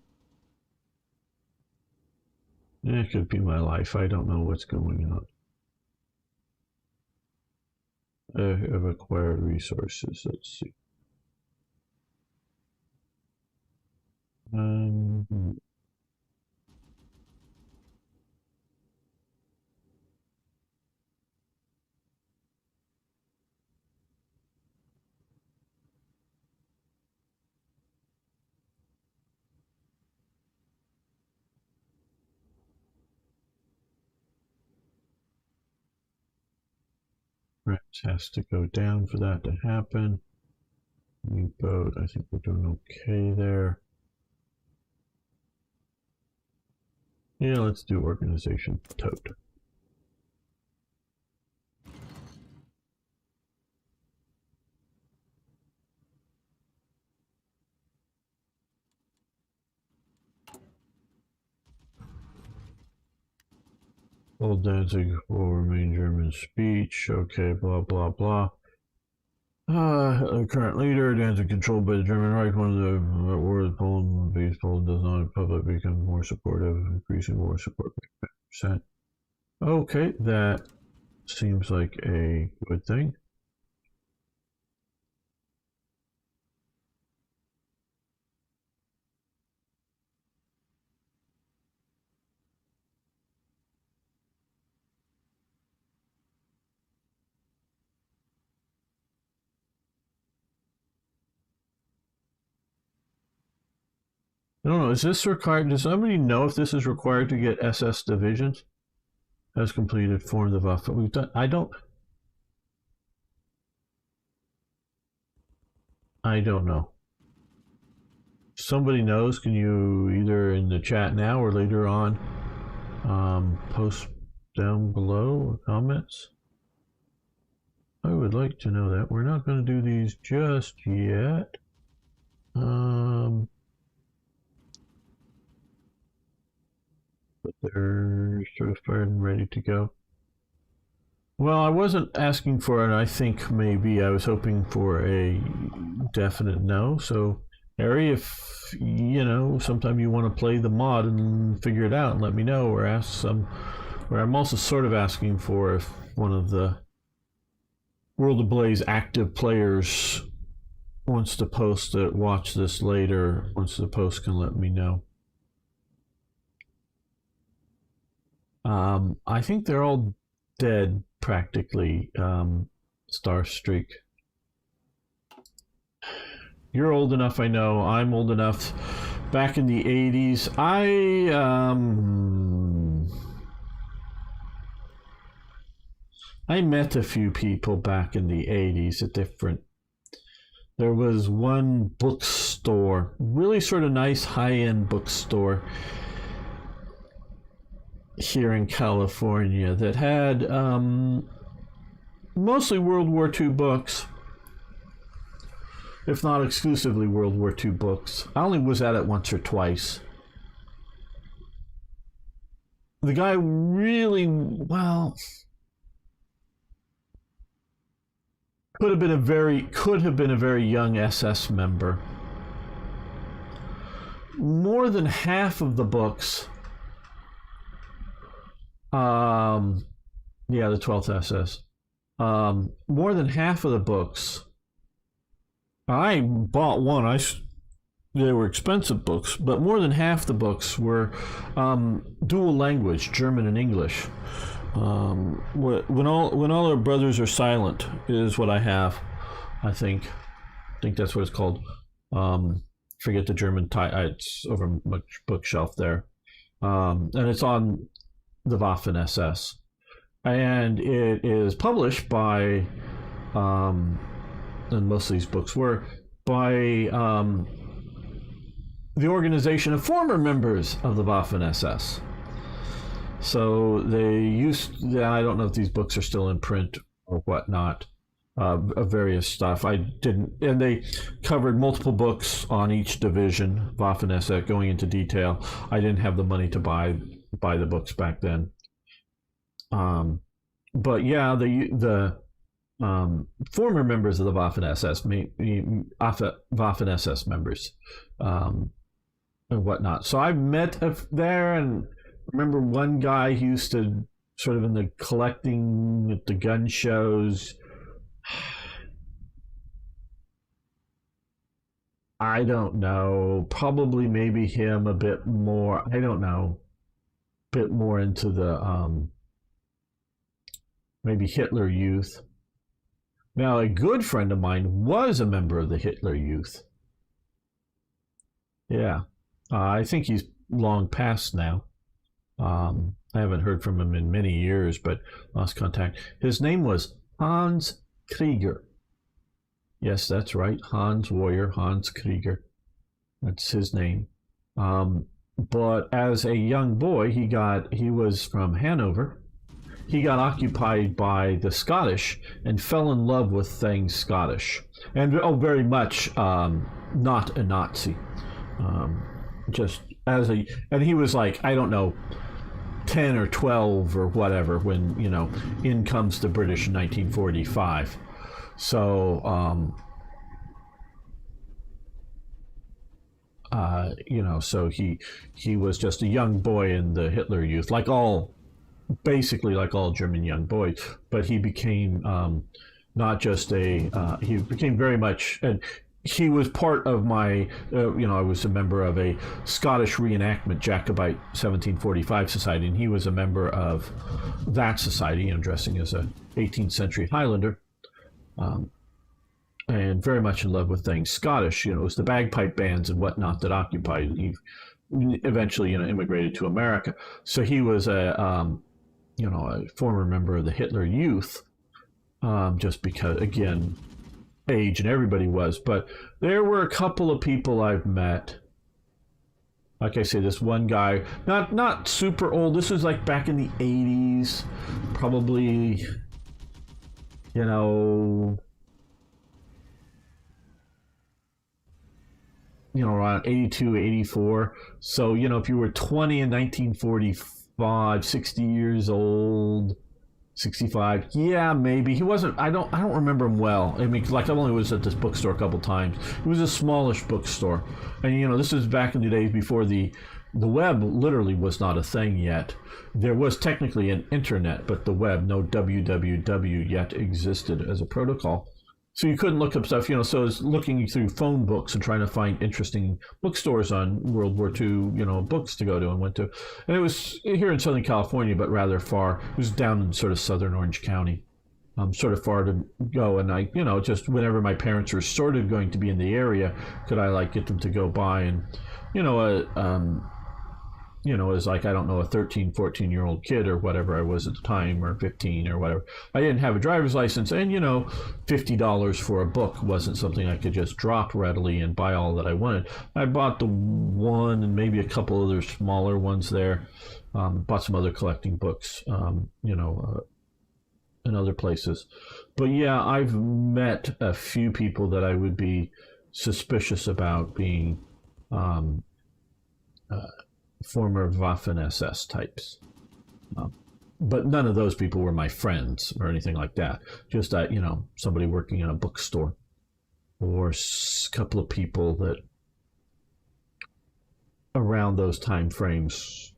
It could be my life. I don't know what's going on. I've acquired resources. Let's see. Rents has to go down for that to happen. New boat. I think we're doing okay there. Yeah, let's do organization tote. Old Danzig will remain German speech. Okay, blah, blah, blah. Current leader, Danzig controlled by the German Reich. One of the words Poland, base Poland does not public become more supportive, increasing war support by 5%. Okay, that seems like a good thing. I don't know. Is this required? Does somebody know if this is required to get SS divisions? Has completed form the Waffe. We've done. I don't know. Somebody knows. Can you either in the chat now or later on post down below comments? I would like to know that. We're not going to do these just yet. But they're certified and ready to go. Well, I wasn't asking for it. I think maybe I was hoping for a definite no. So, Harry, if you know, sometime you want to play the mod and figure it out and let me know, or ask some. Or I'm also sort of asking for if one of the World of Blaze active players wants to post it, watch this later. Once the post can let me know. I think they're all dead practically. Starstreak. You're old enough, I know. I'm old enough. Back in the 80s, I met a few people back in the 80s at different. There was one bookstore, really sort of nice high-end bookstore here in California that had mostly World War II books, if not exclusively World War II books. I only was at it once or twice. The guy really, well, could have been a very young SS member. More than half of the books, the 12th SS. More than half of the books, I bought one. They were expensive books, but more than half the books were dual language, German and English. When all our brothers are silent is what I have. I think that's what it's called. Forget the German title. It's over my bookshelf there, and it's on the Waffen SS, and it is published by, and most of these books were by the organization of former members of the Waffen SS. So they used. I don't know if these books are still in print or whatnot. of various stuff. I didn't, and they covered multiple books on each division, Waffen-SS, going into detail. I didn't have the money to buy the books back then. But yeah, the former members of the Waffen-SS, Waffen-SS members, and whatnot. So I met there, and remember one guy who used to sort of in the collecting at the gun shows. I don't know. Probably maybe him a bit more. I don't know. Bit more into the maybe Hitler Youth. Now, a good friend of mine was a member of the Hitler Youth. Yeah, I think he's long past now. I haven't heard from him in many years, but lost contact. His name was Hans Krieger. Yes, that's right. Hans Warrior, Hans Krieger. That's his name. But as a young boy, he was from Hanover. He got occupied by the Scottish and fell in love with things Scottish. And very much not a Nazi. Just and he was like, I don't know, 10 or 12 or whatever when, in comes the British in 1945. So, so he was just a young boy in the Hitler Youth, basically like all German young boys, but he became not just he became very much, and he was part of my, I was a member of a Scottish reenactment Jacobite 1745 society, and he was a member of that society, dressing as a 18th century Highlander. And very much in love with things Scottish. It was the bagpipe bands and whatnot that occupied. He eventually, immigrated to America. So he was a former member of the Hitler Youth, just because, again, age, and everybody was. But there were a couple of people I've met. Like I say, this one guy, not super old. This was like back in the 80s, probably, around 82, 84. So, if you were 20 in 1945, 60 years old, 65, yeah, maybe. He wasn't, I don't remember him well. I mean, I only was at this bookstore a couple times. It was a smallish bookstore. And, this was back in the days before the web literally was not a thing yet. There was technically an internet, but the web, no www yet existed as a protocol. So you couldn't look up stuff, so I was looking through phone books and trying to find interesting bookstores on World War II, books to go to and went to. And it was here in Southern California, but rather far. It was down in sort of southern Orange County, sort of far to go. And I, just whenever my parents were sort of going to be in the area, could I get them to go by and, as like, I don't know, a 13, 14-year-old kid or whatever I was at the time, or 15 or whatever. I didn't have a driver's license, and, $50 for a book wasn't something I could just drop readily and buy all that I wanted. I bought the one and maybe a couple other smaller ones there, bought some other collecting books, in other places. But yeah, I've met a few people that I would be suspicious about being former Waffen-SS types. But none of those people were my friends or anything like that. Just that, somebody working in a bookstore, or a couple of people that around those time frames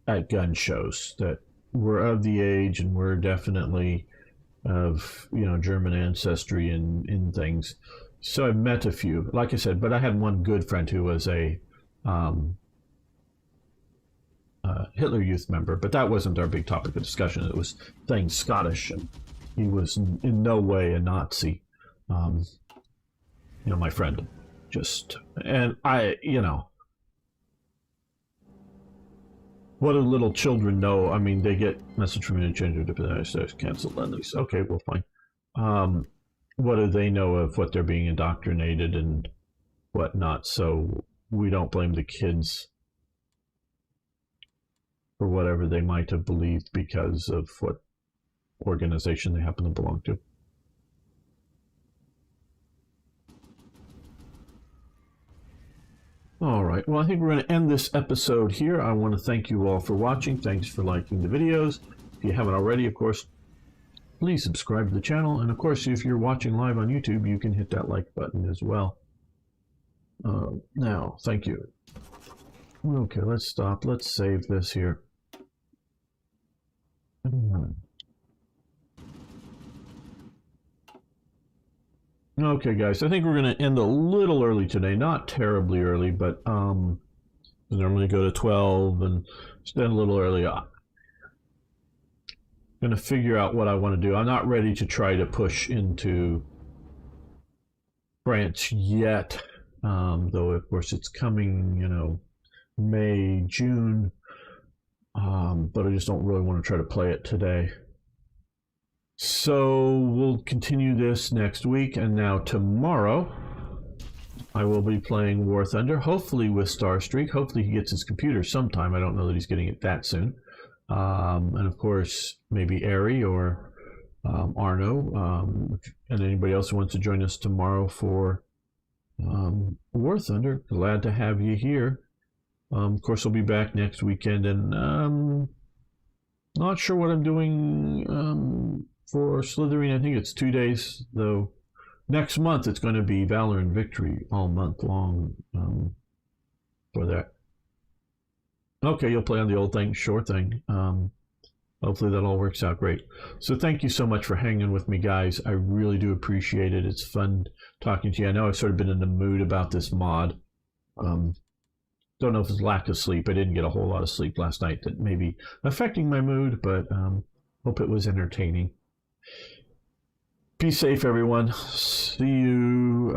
at gun shows that were of the age and were definitely of, German ancestry in things. So I met a few, like I said, but I had one good friend who was a Hitler Youth member, but that wasn't our big topic of discussion. It was things Scottish, and he was in no way a Nazi. My friend, and I, what do little children know? I mean, they get message from an gender to cancel Lend-Lease. Okay, well, fine. What do they know of what they're being indoctrinated and whatnot? So we don't blame the kids for whatever they might have believed because of what organization they happen to belong to. All right. Well, I think we're going to end this episode here. I want to thank you all for watching. Thanks for liking the videos. If you haven't already, of course, please subscribe to the channel. And of course, if you're watching live on YouTube, you can hit that like button as well. Now, thank you. Okay, let's stop. Let's save this here. Okay, guys, I think we're going to end a little early today. Not terribly early, but normally go to 12 and end a little early. I'm going to figure out what I want to do. I'm not ready to try to push into France yet, though, of course, it's coming, you know, May, June, but I just don't really want to try to play it today. So we'll continue this next week, and now tomorrow I will be playing War Thunder, hopefully with Starstreak. Hopefully he gets his computer sometime. I don't know that he's getting it that soon. And of course, maybe Ari or Arno, and anybody else who wants to join us tomorrow for War Thunder. Glad to have you here. Of course, I'll be back next weekend, and not sure what I'm doing for Slithering. I think it's 2 days, though. Next month, it's going to be Valor and Victory all month long for that. Okay, you'll play on the old thing. Sure thing. Hopefully that all works out great. So thank you so much for hanging with me, guys. I really do appreciate it. It's fun talking to you. I know I've sort of been in the mood about this mod. Don't know if it's lack of sleep. I didn't get a whole lot of sleep last night. That may be affecting my mood, but hope it was entertaining. Be safe, everyone. See you